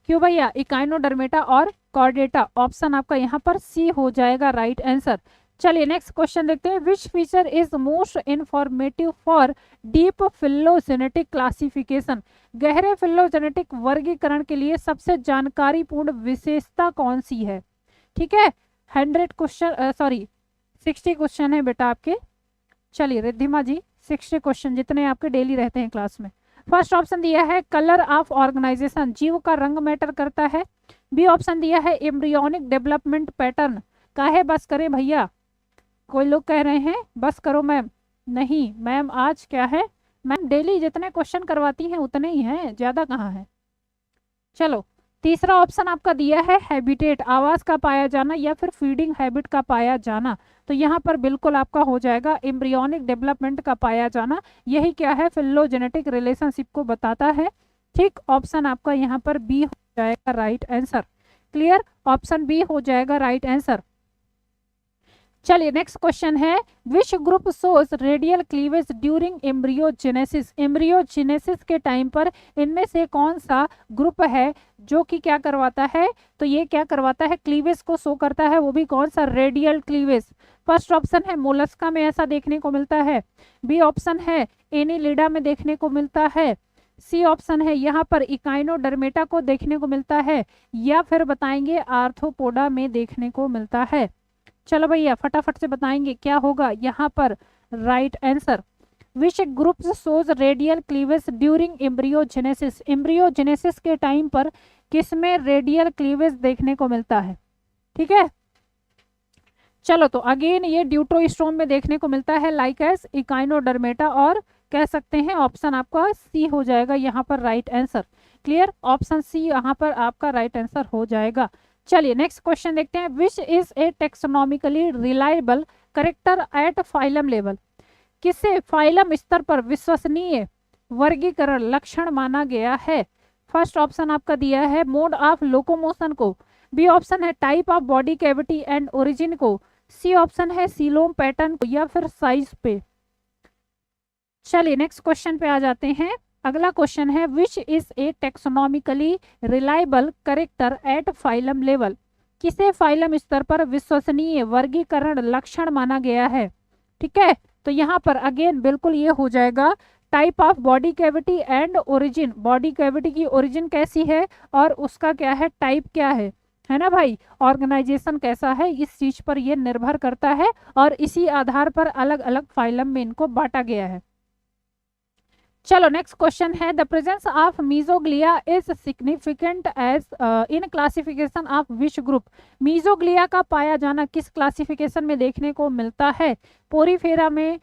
क्यों भैया, इकाइनोडर्मेटा और कॉर्डेटा, ऑप्शन आपका यहाँ पर सी हो जाएगा राइट आंसर। चलिए नेक्स्ट क्वेश्चन देखते हैं, which feature is most informative for deep phylogenetic classification, गहरे फिलोजेनेटिक वर्गीकरण के लिए सबसे जानकारीपूर्ण विशेषता कौन सी है। ठीक है, 100 क्वेश्चन 60 क्वेश्चन है बेटा आपके। चलिए रिद्धिमा जी 60 क्वेश्चन जितने आपके डेली रहते हैं क्लास में। फर्स्ट ऑप्शन दिया है कलर ऑफ ऑर्गेनाइजेशन, जीव का रंग मैटर करता है। बी ऑप्शन दिया है एम्ब्रियोनिक डेवलपमेंट पैटर्न, काहे बस करें भैया, कोई लोग कह रहे हैं बस करो मैम, नहीं मैम आज क्या है, मैम डेली जितने क्वेश्चन करवाती हैं उतने ही हैं, ज्यादा कहाँ है। चलो तीसरा ऑप्शन आपका दिया है हैबिटेट, आवास का पाया जाना या फिर फीडिंग हैबिट का पाया जाना, तो यहाँ पर बिल्कुल आपका हो जाएगा एम्ब्रियोनिक डेवलपमेंट का पाया जाना, यही क्या है फिलोजेनेटिक रिलेशनशिप को बताता है। ठीक, ऑप्शन आपका यहाँ पर बी हो जाएगा right answer. Clear, option B हो जाएगा राइट आंसर। चलिए नेक्स्ट क्वेश्चन है, which group shows radial cleavage during embryogenesis, embryogenesis के टाइम पर इनमें से कौन सा ग्रुप है जो कि क्या करवाता है, तो ये क्या करवाता है, क्लीवेज को शो करता है, वो भी कौन सा, रेडियल क्लीवेज। फर्स्ट ऑप्शन है मोलस्का में ऐसा देखने को मिलता है, बी ऑप्शन है एनिलिडा में देखने को मिलता है, सी ऑप्शन है यहाँ पर इकाइनोडर्मेटा को देखने को मिलता है, या फिर बताएंगे आर्थ्रोपोडा में देखने को मिलता है। चलो भैया फटाफट से बताएंगे क्या होगा यहाँ पर right answer. Which groups shows radial cleavage during embryogenesis, embryogenesis के टाइम पर किसमें रेडियल क्लीवेज देखने को मिलता है। ठीक है, चलो तो अगेन ये ड्यूट्रोस्टोम में देखने को मिलता है, लाइक एस इकाइनोडर्मेटा, और कह सकते हैं ऑप्शन आपका सी हो जाएगा यहाँ पर right answer. Clear, option C यहाँ पर आपका राइट आंसर हो जाएगा। चलिए नेक्स्ट क्वेश्चन देखते हैं, which is a taxonomically reliable character at phylum level, किसे फाइलम स्तर पर विश्वसनीय वर्गीकरण लक्षण माना गया है। फर्स्ट ऑप्शन आपका दिया है मोड ऑफ लोकोमोशन को, बी ऑप्शन है type of body cavity and origin को, सी ऑप्शन है सीलोम पैटर्न को, या फिर साइज पे। चलिए नेक्स्ट क्वेश्चन पे आ जाते हैं। अगला क्वेश्चन है, which is a taxonomically reliable character at phylum level, किसे फाइलम स्तर पर विश्वसनीय वर्गीकरण लक्षण माना गया है। ठीक है, तो यहाँ पर अगेन बिल्कुल ये हो जाएगा type of body cavity and origin, body cavity की ओरिजिन कैसी है और उसका क्या है टाइप क्या है ना भाई, ऑर्गेनाइजेशन कैसा है, इस चीज पर यह निर्भर करता है और इसी आधार पर अलग अलग फाइलम में इनको बांटा गया है। चलो नेक्स्ट क्वेश्चन है, the presence of mesoglea is significant as in classification of which group, mesoglea का पाया जाना किस क्लासिफिकेशन में देखने को मिलता है, पोरीफेरा में,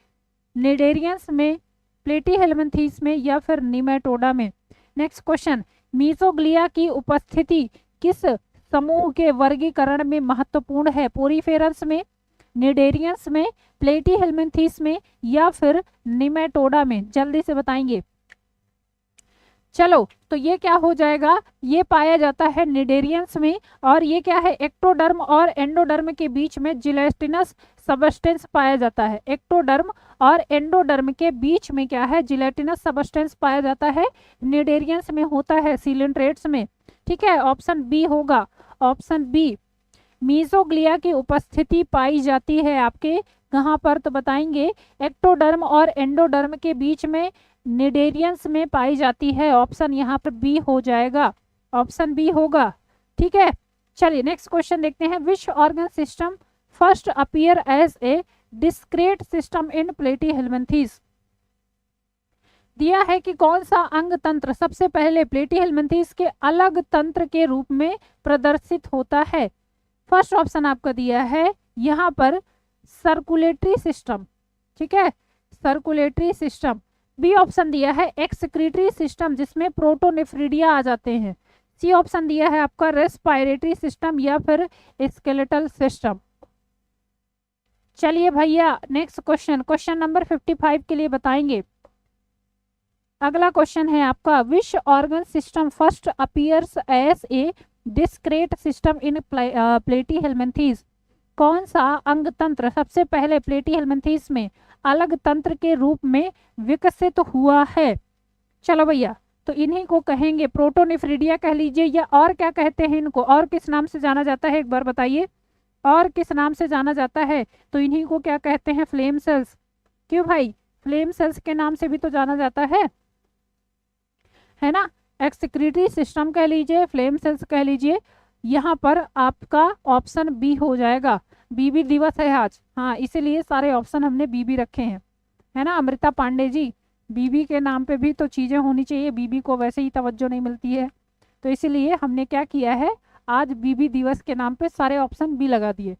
निडेरियंस में, प्लेटीहेल्मिन्थीस में, या फिर निमेटोडा में। नेक्स्ट क्वेश्चन, मीजोग्लिया की उपस्थिति किस समूह के वर्गीकरण में महत्वपूर्ण है, पोरीफेरस में, निडेरियंस में, प्लेटीहेल्मिन्थीस में, या फिर निमेटोडा में, जल्दी से बताएंगे। चलो तो ये क्या हो जाएगा, ये पाया जाता है निडेरियंस में, और ये क्या है एक्टोडर्म और एंडोडर्म के बीच में जिलेटिनस सबस्टेंस पाया जाता है, एक्टोडर्म और एंडोडर्म के बीच में क्या है जिलेटिनस सबस्टेंस पाया जाता है, निडेरियंस में होता है सीलेंट्रेट्स में। ठीक है, ऑप्शन बी होगा, ऑप्शन बी मीजोग्लिया की उपस्थिति पाई जाती है आपके कहाँ पर, तो बताएंगे एक्टोडर्म और एंडोडर्म के बीच में निडेरियंस में पाई जाती है, ऑप्शन यहाँ पर बी हो जाएगा, ऑप्शन बी होगा। ठीक है, चलिए नेक्स्ट क्वेश्चन देखते हैं, which organ system first appear as a discrete system in platyhelminthes, दिया है कि कौन सा अंग तंत्र सबसे पहले प्लेटीहेल्मिन्थीस के अलग तंत्र के रूप में प्रदर्शित होता है। फर्स्ट ऑप्शन आपका दिया है यहाँ पर सर्कुलेटरी सिस्टम, ठीक है, सर्कुलेटरी सिस्टम। बी ऑप्शन दिया है एक्सक्रीटरी सिस्टम जिसमें प्रोटोनेफ्रिडिया आ जाते हैं। सी ऑप्शन दिया है आपका रेस्पिरेटरी सिस्टम या फिर स्केलेटल सिस्टम। चलिए भैया नेक्स्ट क्वेश्चन, क्वेश्चन नंबर 55 के लिए बताएंगे। अगला क्वेश्चन है आपका, which organ system first appears as a discrete system in platyhelminthes. कौन सा अंग तंत्र सबसे पहले प्लेटीहेल्मिन्थीज में अलग तंत्र के रूप में विकसित हुआ है? चलो भैया, तो इन्हीं को कहेंगे प्रोटोनेफ्रिडिया कह लीजिए, या और क्या कहते हैं इनको, और किस नाम से जाना जाता है एक बार बताइए, और किस नाम से जाना जाता है? तो इन्हीं को क्या कहते हैं? Flame cells. क्यों भाई, फ्लेम सेल्स के नाम से भी तो जाना जाता है ना। एक्सक्रीटरी सिस्टम कह लीजिए, फ्लेम सेल्स कह लीजिए। यहाँ पर आपका ऑप्शन बी हो जाएगा। बीबी दिवस है आज, हाँ, इसीलिए सारे ऑप्शन हमने बीबी रखे हैं, है ना। अमृता पांडे जी, बीबी के नाम पे भी तो चीज़ें होनी चाहिए, बीबी को वैसे ही तवज्जो नहीं मिलती है, तो इसीलिए हमने क्या किया है, आज बीबी दिवस के नाम पे सारे ऑप्शन बी लगा दिए।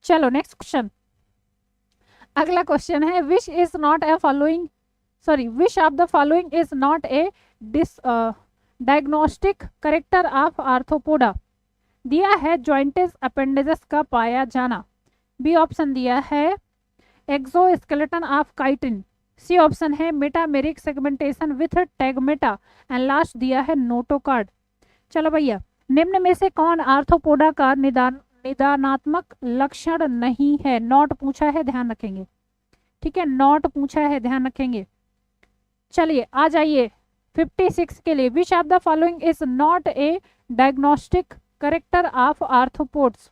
चलो नेक्स्ट क्वेश्चन, अगला क्वेश्चन है, which is not a following which of the following is not a diagnostic character of arthropoda. दिया है जॉइंटेस अपेंडेजेस का पाया जाना। बी ऑप्शन दिया है exoskeleton of chitin. C option है metameric segmentation with tagmata, and last दिया है नोटोकार्ड। चलो भैया, निम्न में से कौन आर्थ्रोपोडा का निदानात्मक लक्षण नहीं है? नॉट पूछा है, ध्यान रखेंगे, ठीक है, नॉट पूछा है, ध्यान रखेंगे। चलिए आ जाइए 56 के लिए, विच of the following is not a diagnostic character of arthropods.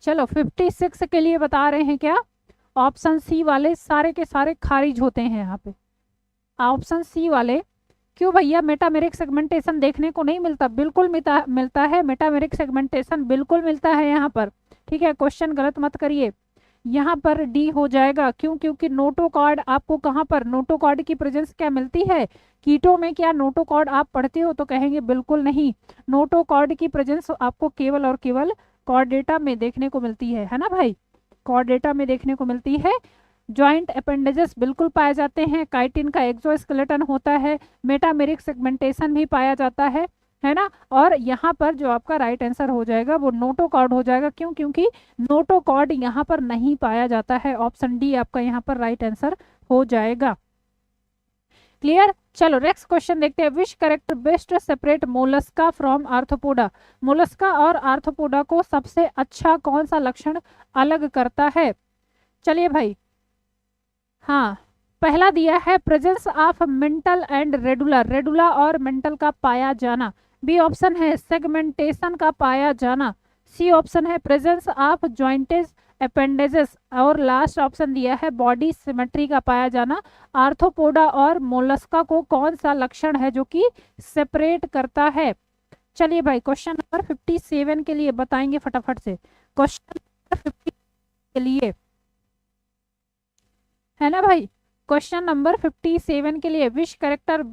चलो 56 के लिए बता रहे हैं क्या, ऑप्शन सी वाले सारे के सारे खारिज होते हैं यहाँ पे, ऑप्शन सी वाले। क्यों भैया, मेटामेरिक सेगमेंटेशन देखने को नहीं मिलता? बिल्कुल मिलता है, मेटामेरिक सेगमेंटेशन बिल्कुल मिलता है यहाँ पर, ठीक है, क्वेश्चन गलत मत करिए। यहाँ पर डी हो जाएगा, क्यों? क्योंकि नोटोकॉर्ड आपको कहाँ पर, नोटोकॉर्ड की प्रेजेंस क्या मिलती है कीटों में? क्या नोटोकॉर्ड आप पढ़ते हो? तो कहेंगे बिल्कुल नहीं, नोटोकॉर्ड की प्रेजेंस आपको केवल और केवल कॉर्डेटा में देखने को मिलती है ना भाई, कॉर्डेटा में देखने को मिलती है। जॉइंट अपेंडेजेस बिल्कुल पाए जाते हैं, काइटिन का एक्सोस्केलेटन होता है, मेटामेरिक सेगमेंटेशन भी पाया जाता है ना। और यहाँ पर जो आपका राइट आंसर हो जाएगा वो नोटोकॉर्ड हो जाएगा। क्यों? क्योंकि नोटोकॉर्ड यहाँ पर नहीं पाया जाता है। ऑप्शन डी आपका यहाँ पर राइट आंसर हो जाएगा। क्लियर? चलो नेक्स्ट क्वेश्चन देखते हैं, which character best separate Mollusca from arthropoda. Mollusca और आर्थ्रोपोडा को सबसे अच्छा कौन सा लक्षण अलग करता है? चलिए भाई, हाँ, पहला दिया है presence of mental and radula, radula और मेंटल का पाया जाना। बी ऑप्शन है सेगमेंटेशन का पाया जाना। सी ऑप्शन है प्रेजेंस ऑफ जॉइंटेज अपेंडेजेस, और लास्ट ऑप्शन दिया है बॉडी सिमेट्री का पाया जाना। आर्थ्रोपोडा और मोलस्का को कौन सा लक्षण है जो कि सेपरेट करता है? चलिए भाई, क्वेश्चन नंबर 57 के लिए बताएंगे फटाफट से। क्वेश्चन नंबर 50 के लिए है ना भाई, क्वेश्चन नंबर 57 के लिए विच करेक्टर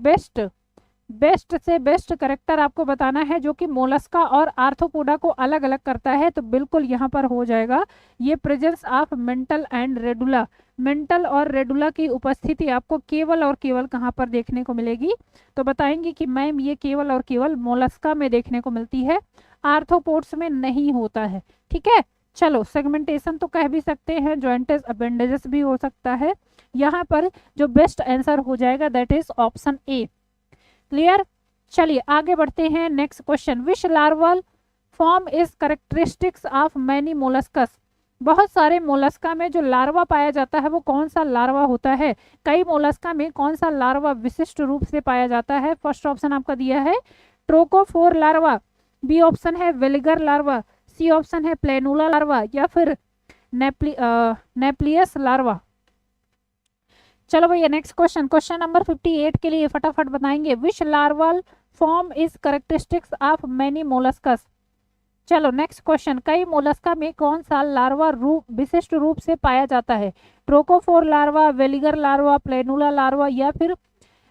बेस्ट से बेस्ट करेक्टर आपको बताना है जो कि मोलस्का और आर्थ्रोपोडा को अलग अलग करता है। तो बिल्कुल यहाँ पर हो जाएगा ये presence of mental and radula. Mental और रेडुला की उपस्थिति आपको केवल और केवल कहाँ पर देखने को मिलेगी? तो बताएंगे कि मैम ये केवल और केवल मोलस्का में देखने को मिलती है, आर्थ्रोपोड्स में नहीं होता है, ठीक है। चलो सेगमेंटेशन तो कह भी सकते हैं, जॉइंटेज अपेंडेजेस भी हो सकता है। यहाँ पर जो बेस्ट आंसर हो जाएगा that is option A. Clear? चलिए आगे बढ़ते हैं। Next question, which larval form is characteristics of many molluscs. बहुत सारे मोलस्का में जो लार्वा पाया जाता है वो कौन सा लार्वा होता है? कई मोलस्का में कौन सा लार्वा विशिष्ट रूप से पाया जाता है? फर्स्ट ऑप्शन आपका दिया है ट्रोकोफोर लार्वा, बी ऑप्शन है वेलिगर लार्वा, सी ऑप्शन है प्लेनुला लार्वा, या फिर नेप्लियस लार्वा। चलो भैया नेक्स्ट क्वेश्चन, क्वेश्चन नंबर 58 के लिए फटाफट बताएंगे, which larval form is characteristics of many molluscs. चलो नेक्स्ट क्वेश्चन, कई मोलस्का में कौन सा लार्वा विशिष्ट रूप से पाया जाता है? Trochophore larva, veliger larva, planula larva, या फिर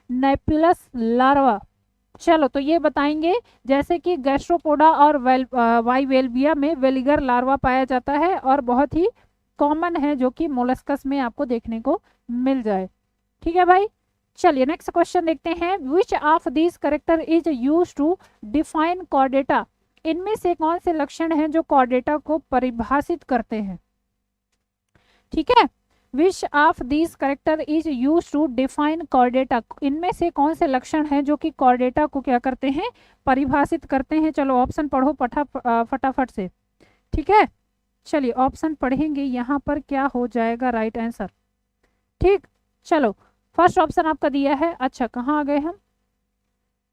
नेप्लियस लार्वा। चलो तो ये बताएंगे, जैसे कि गैस्ट्रोपोडा और वाइवेल्विया में वेलिगर लार्वा पाया जाता है और बहुत ही कॉमन है जो कि मोलस्कस में आपको देखने को मिल जाए। ठीक है भाई, चलिए नेक्स्ट क्वेश्चन देखते हैं। Which of these character is use to define chordata? इनमें से कौन से लक्षण हैं जो कॉर्डेटा को परिभाषित करते हैं? ठीक है, which of these character is use to define chordata, इनमें से कौन से लक्षण हैं जो कि कॉर्डेटा को क्या करते हैं, परिभाषित करते हैं। चलो ऑप्शन पढ़ो फटाफट से। ठीक है, चलिए ऑप्शन पढ़ेंगे, यहाँ पर क्या हो जाएगा राइट आंसर। ठीक, चलो फर्स्ट ऑप्शन आपका दिया है, अच्छा कहाँ आ गए हम,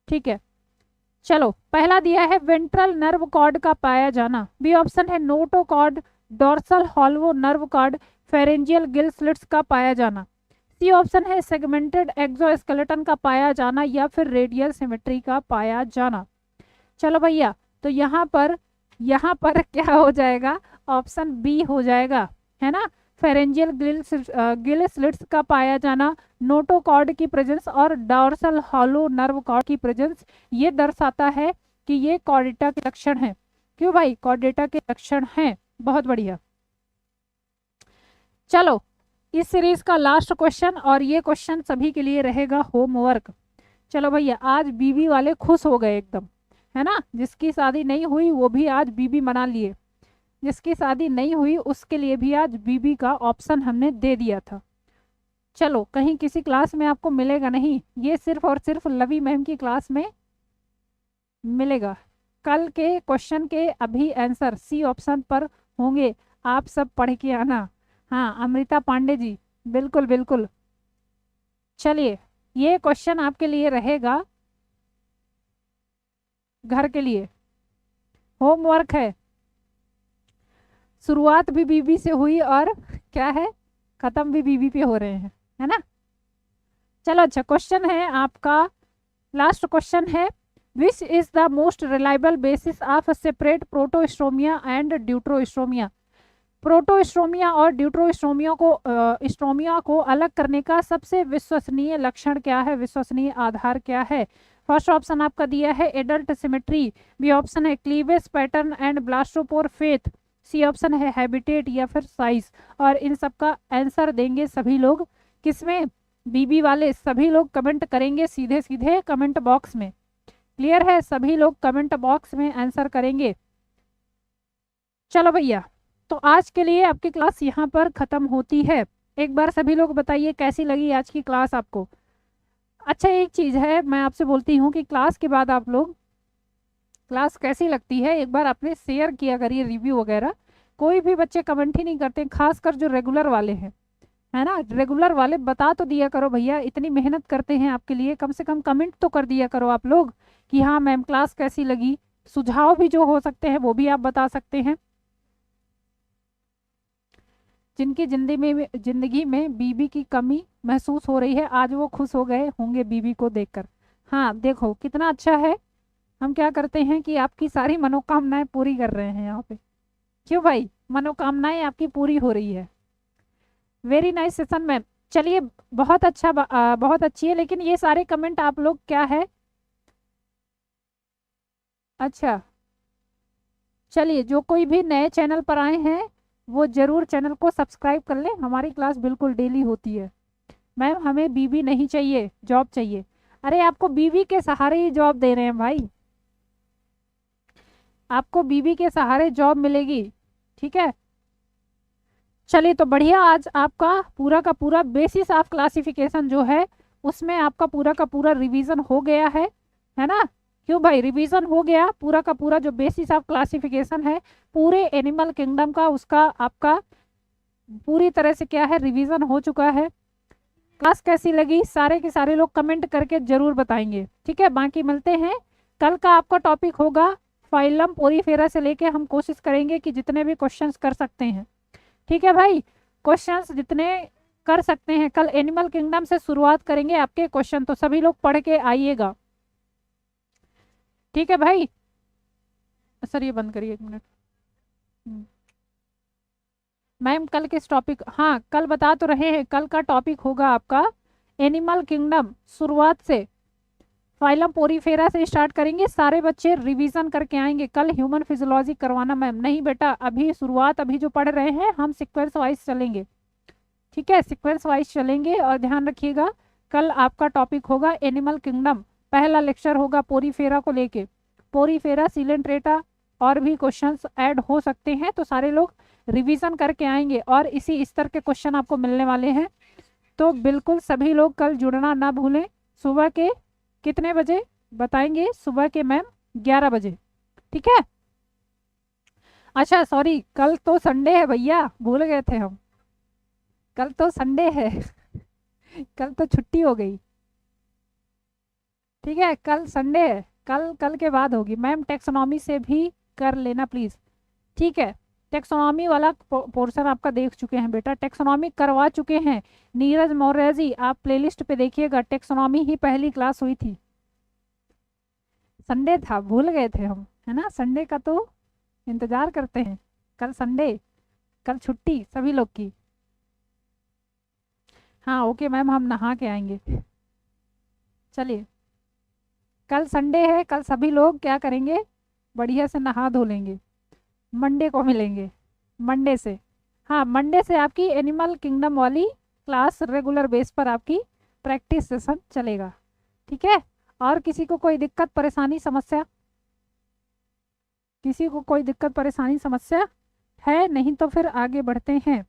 ठीक है, चलो पहला दिया है वेंट्रल नर्व कॉर्ड का पाया जाना। बी ऑप्शन है notochord, dorsal hollow nerve cord, pharyngeal gill slits का पाया जाना। सी ऑप्शन है सेगमेंटेड एक्सोस्केलेटन का पाया जाना या फिर रेडियल सिमेट्री का पाया जाना। चलो भैया, तो यहाँ पर क्या हो जाएगा, ऑप्शन बी हो जाएगा, है ना, फेरेंजियल गिल स्लिट्स का पाया जाना, नोटोकॉर्ड की प्रेजेंस और डॉर्सल हॉलो नर्व कॉर्ड की प्रेजेंस, ये दर्शाता है कि ये कॉर्डेटा के लक्षण हैं। क्यों भाई, कॉर्डेटा के लक्षण हैं, बहुत बढ़िया। चलो इस सीरीज का लास्ट क्वेश्चन, और ये क्वेश्चन सभी के लिए रहेगा होमवर्क। चलो भैया, आज बीबी वाले खुश हो गए एकदम, है ना, जिसकी शादी नहीं हुई वो भी आज बीबी मना लिए, जिसकी शादी नहीं हुई उसके लिए भी आज बीबी का ऑप्शन हमने दे दिया था। चलो कहीं किसी क्लास में आपको मिलेगा नहीं, ये सिर्फ और सिर्फ लवी मैम की क्लास में मिलेगा। कल के क्वेश्चन के अभी आंसर सी ऑप्शन पर होंगे, आप सब पढ़ के आना। हाँ अमृता पांडे जी, बिल्कुल बिल्कुल। चलिए ये क्वेश्चन आपके लिए रहेगा, घर के लिए होमवर्क है। शुरुआत भी बीबी से हुई और क्या है, खत्म भी बीबी पे हो रहे हैं, है ना। चलो अच्छा क्वेश्चन है आपका, लास्ट क्वेश्चन है, which is the most reliable basis of separate Protostomia and Deuterostomia? Protostomia और ड्यूट्रोस्ट्रोमिया को अलग करने का सबसे विश्वसनीय लक्षण क्या है, विश्वसनीय आधार क्या है? फर्स्ट ऑप्शन आपका दिया है एडल्ट सिमेट्री, बी ऑप्शन है cleavage pattern and blastopore fate, C option है हैबिटेट या फिर साइज। और इन सब का आंसर देंगे सभी लोग किसमें, बीबी वाले सभी लोग कमेंट करेंगे सीधे सीधे कमेंट बॉक्स में। क्लियर है, सभी लोग कमेंट बॉक्स में आंसर करेंगे। चलो भैया, तो आज के लिए आपकी क्लास यहाँ पर खत्म होती है। एक बार सभी लोग बताइए कैसी लगी आज की क्लास आपको। अच्छा एक चीज़ है, मैं आपसे बोलती हूँ कि क्लास के बाद आप लोग क्लास कैसी लगती है एक बार आपने शेयर किया करिए, रिव्यू वगैरह। कोई भी बच्चे कमेंट ही नहीं करते, खासकर जो रेगुलर वाले हैं, है ना, रेगुलर वाले बता तो दिया करो भैया, इतनी मेहनत करते हैं आपके लिए, कम से कम कमेंट तो कर दिया करो आप लोग कि हाँ मैम क्लास कैसी लगी। सुझाव भी जो हो सकते हैं वो भी आप बता सकते हैं। जिनकी जिंदगी में बीबी की कमी महसूस हो रही है, आज वो खुश हो गए होंगे बीबी को देखकर। हाँ देखो कितना अच्छा है, हम क्या करते हैं कि आपकी सारी मनोकामनाएं पूरी कर रहे हैं यहाँ पे। क्यों भाई, मनोकामनाएं आपकी पूरी हो रही है। Very nice session ma'am. चलिए बहुत अच्छा, बहुत अच्छी है, लेकिन ये सारे कमेंट आप लोग क्या है, अच्छा चलिए जो कोई भी नए चैनल पर आए हैं वो जरूर चैनल को सब्सक्राइब कर लें। हमारी क्लास बिल्कुल डेली होती है। मैम हमें बीबी नहीं चाहिए, जॉब चाहिए। अरे आपको बीबी के सहारे ही जॉब दे रहे हैं भाई, आपको बीबी के सहारे जॉब मिलेगी। ठीक है, चलिए तो बढ़िया, आज आपका पूरा का पूरा बेसिस ऑफ क्लासिफिकेशन जो है उसमें आपका पूरा का पूरा रिवीजन हो गया है ना। क्यों भाई, रिवीजन हो गया पूरा का पूरा, जो बेसिस ऑफ क्लासिफिकेशन है पूरे एनिमल किंगडम का, उसका आपका पूरी तरह से क्या है, रिवीजन हो चुका है। क्लास कैसी लगी सारे के सारे लोग कमेंट करके जरूर बताएंगे। ठीक है, बाकी मिलते हैं कल का आपका टॉपिक होगा फाइलम पोरीफेरा से लेके, हम कोशिश करेंगे कि जितने भी क्वेश्चंस कर सकते हैं। ठीक है भाई, क्वेश्चंस जितने कर सकते हैं, कल एनिमल किंगडम से शुरुआत करेंगे आपके क्वेश्चन, तो सभी लोग पढ़ के आइएगा। ठीक है भाई, सर ये बंद करिए 1 मिनट। मैम कल किस टॉपिक, हाँ कल बता तो रहे हैं, कल का टॉपिक होगा आपका एनिमल किंगडम शुरुआत से, फाइलम पोरीफेरा से स्टार्ट करेंगे। सारे बच्चे रिवीजन करके आएंगे। कल ह्यूमन फिजियोलॉजी करवाना मैम। नहीं बेटा, अभी शुरुआत, अभी जो पढ़ रहे हैं हम सीक्वेंस वाइज चलेंगे, ठीक है, सीक्वेंस वाइज चलेंगे। और ध्यान रखिएगा कल आपका टॉपिक होगा एनिमल किंगडम, पहला लेक्चर होगा पोरीफेरा को लेके। पोरीफेरा, सिलेंट्रेटा और भी क्वेश्चंस ऐड हो सकते हैं, तो सारे लोग रिवीजन करके आएंगे और इसी स्तर के क्वेश्चन आपको मिलने वाले हैं। तो बिल्कुल सभी लोग कल जुड़ना ना भूलें। सुबह के कितने बजे बताएंगे? सुबह के मैम 11 बजे, ठीक है। अच्छा सॉरी, कल तो संडे है भैया, भूल गए थे हम, कल तो संडे है कल तो छुट्टी हो गई, ठीक है, कल संडे है, कल के बाद होगी मैम। टेक्सोनॉमी से भी कर लेना प्लीज, ठीक है। टेक्सोनॉमी वाला पोर्शन आपका देख चुके हैं बेटा, टेक्सोनॉमी करवा चुके हैं। नीरज मौर्य जी आप प्लेलिस्ट पे देखिएगा, टेक्सोनॉमी ही पहली क्लास हुई थी। संडे था, भूल गए थे हम, है ना। संडे का तो इंतजार करते हैं, कल संडे, कल छुट्टी सभी लोग की। हाँ ओके मैम, हम नहा के आएंगे। चलिए, कल संडे है, कल सभी लोग क्या करेंगे, बढ़िया से नहा धो लेंगे। मंडे को मिलेंगे, मंडे से, हाँ मंडे से आपकी एनिमल किंगडम वाली क्लास रेगुलर बेस पर आपकी प्रैक्टिस सेशन चलेगा, ठीक है। और किसी को कोई दिक्कत परेशानी समस्या, किसी को कोई दिक्कत परेशानी समस्या है? नहीं तो फिर आगे बढ़ते हैं,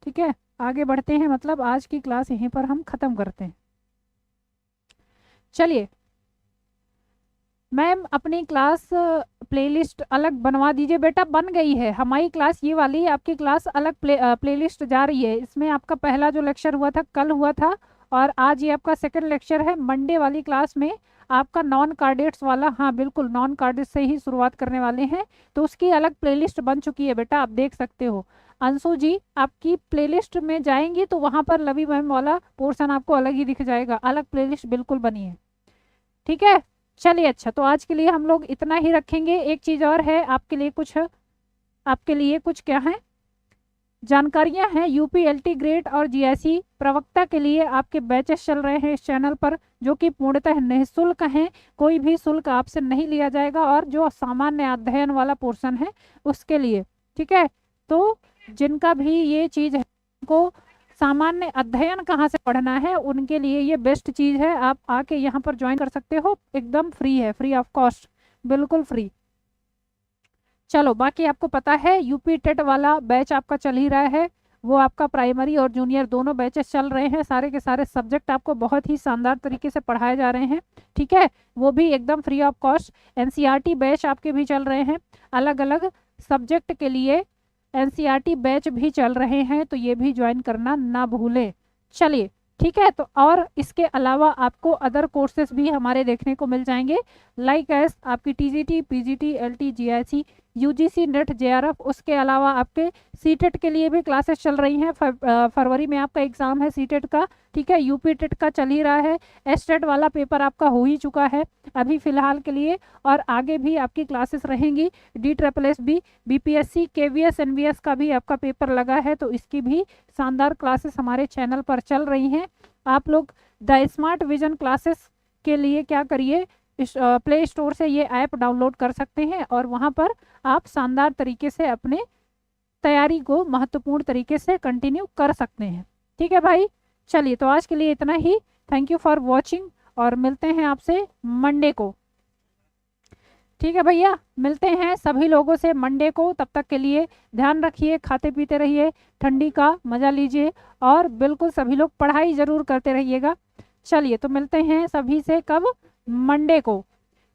ठीक है। आगे बढ़ते हैं मतलब आज की क्लास यहीं पर हम खत्म करते हैं। चलिए मैम, अपनी क्लास प्लेलिस्ट अलग बनवा दीजिए बेटा। बन गई है हमारी क्लास, ये वाली आपकी क्लास अलग प्लेलिस्ट जा रही है। इसमें आपका पहला जो लेक्चर हुआ था कल हुआ था, और आज ये आपका सेकंड लेक्चर है। मंडे वाली क्लास में आपका नॉन कार्डेट्स वाला, हाँ बिल्कुल नॉन कार्डेट्स से ही शुरुआत करने वाले हैं, तो उसकी अलग प्लेलिस्ट बन चुकी है बेटा, आप देख सकते हो। अंशु जी आपकी प्लेलिस्ट में जाएंगी तो वहाँ पर लवी मैम वाला पोर्शन आपको अलग ही दिख जाएगा, अलग प्लेलिस्ट बिल्कुल बनी है, ठीक है। चलिए अच्छा, तो आज के लिए हम लोग इतना ही रखेंगे। एक चीज़ और है आपके लिए कुछ क्या है जानकारियां हैं। यूपीएलटी ग्रेड और जीआईसी प्रवक्ता के लिए आपके बैचेस चल रहे हैं इस चैनल पर, जो कि पूर्णतः निःशुल्क हैं, कोई भी शुल्क आपसे नहीं लिया जाएगा। और जो सामान्य अध्ययन वाला पोर्शन है उसके लिए, ठीक है। तो जिनका भी ये चीज़ है, उनको सामान्य अध्ययन कहाँ से पढ़ना है, उनके लिए ये बेस्ट चीज़ है। आप आके यहाँ पर ज्वाइन कर सकते हो, एकदम फ्री है, फ्री ऑफ कॉस्ट, बिल्कुल फ्री। चलो बाकी आपको पता है यूपी टेट वाला बैच आपका चल ही रहा है, वो आपका प्राइमरी और जूनियर दोनों बैचेस चल रहे हैं। सारे के सारे सब्जेक्ट आपको बहुत ही शानदार तरीके से पढ़ाए जा रहे हैं, ठीक है, वो भी एकदम free of cost. NCERT batch आपके भी चल रहे हैं, अलग अलग सब्जेक्ट के लिए एनसीईआरटी बैच भी चल रहे हैं, तो ये भी ज्वाइन करना ना भूलें। चलिए ठीक है, तो और इसके अलावा आपको अदर कोर्सेज भी हमारे देखने को मिल जाएंगे, लाइक एस आपकी TGT, PGT, LT, GIC, UGC, net, JRF. उसके अलावा आपके सीटेट के लिए भी क्लासेस चल रही हैं। फरवरी में आपका एग्जाम है सीटेट का, ठीक है। यूपी टेट का चल ही रहा है, एसटेट वाला पेपर आपका हो ही चुका है अभी फिलहाल के लिए, और आगे भी आपकी क्लासेस रहेंगी। DSSS भी, बीपीएससी, केवीएस, एनवीएस का भी आपका पेपर लगा है, तो इसकी भी शानदार क्लासेस हमारे चैनल पर चल रही हैं। आप लोग द स्मार्ट विजन क्लासेस के लिए क्या करिए, इस प्ले स्टोर से ये ऐप डाउनलोड कर सकते हैं, और वहाँ पर आप शानदार तरीके से अपने तैयारी को महत्वपूर्ण तरीके से कंटिन्यू कर सकते हैं, ठीक है भाई। चलिए तो आज के लिए इतना ही, थैंक यू फॉर वॉचिंग, और मिलते हैं आपसे मंडे को, ठीक है भैया, मिलते हैं सभी लोगों से मंडे को। तब तक के लिए ध्यान रखिए, खाते पीते रहिए, ठंडी का मजा लीजिए, और बिल्कुल सभी लोग पढ़ाई जरूर करते रहिएगा। चलिए तो मिलते हैं सभी से कब, मंडे को,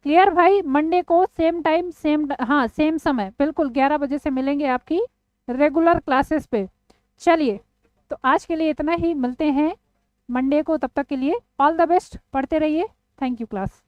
क्लियर भाई। मंडे को सेम टाइम सेम समय बिल्कुल 11 बजे से मिलेंगे आपकी रेगुलर क्लासेस पे। चलिए तो आज के लिए इतना ही, मिलते हैं मंडे को, तब तक के लिए ऑल द बेस्ट, पढ़ते रहिए, थैंक यू क्लास।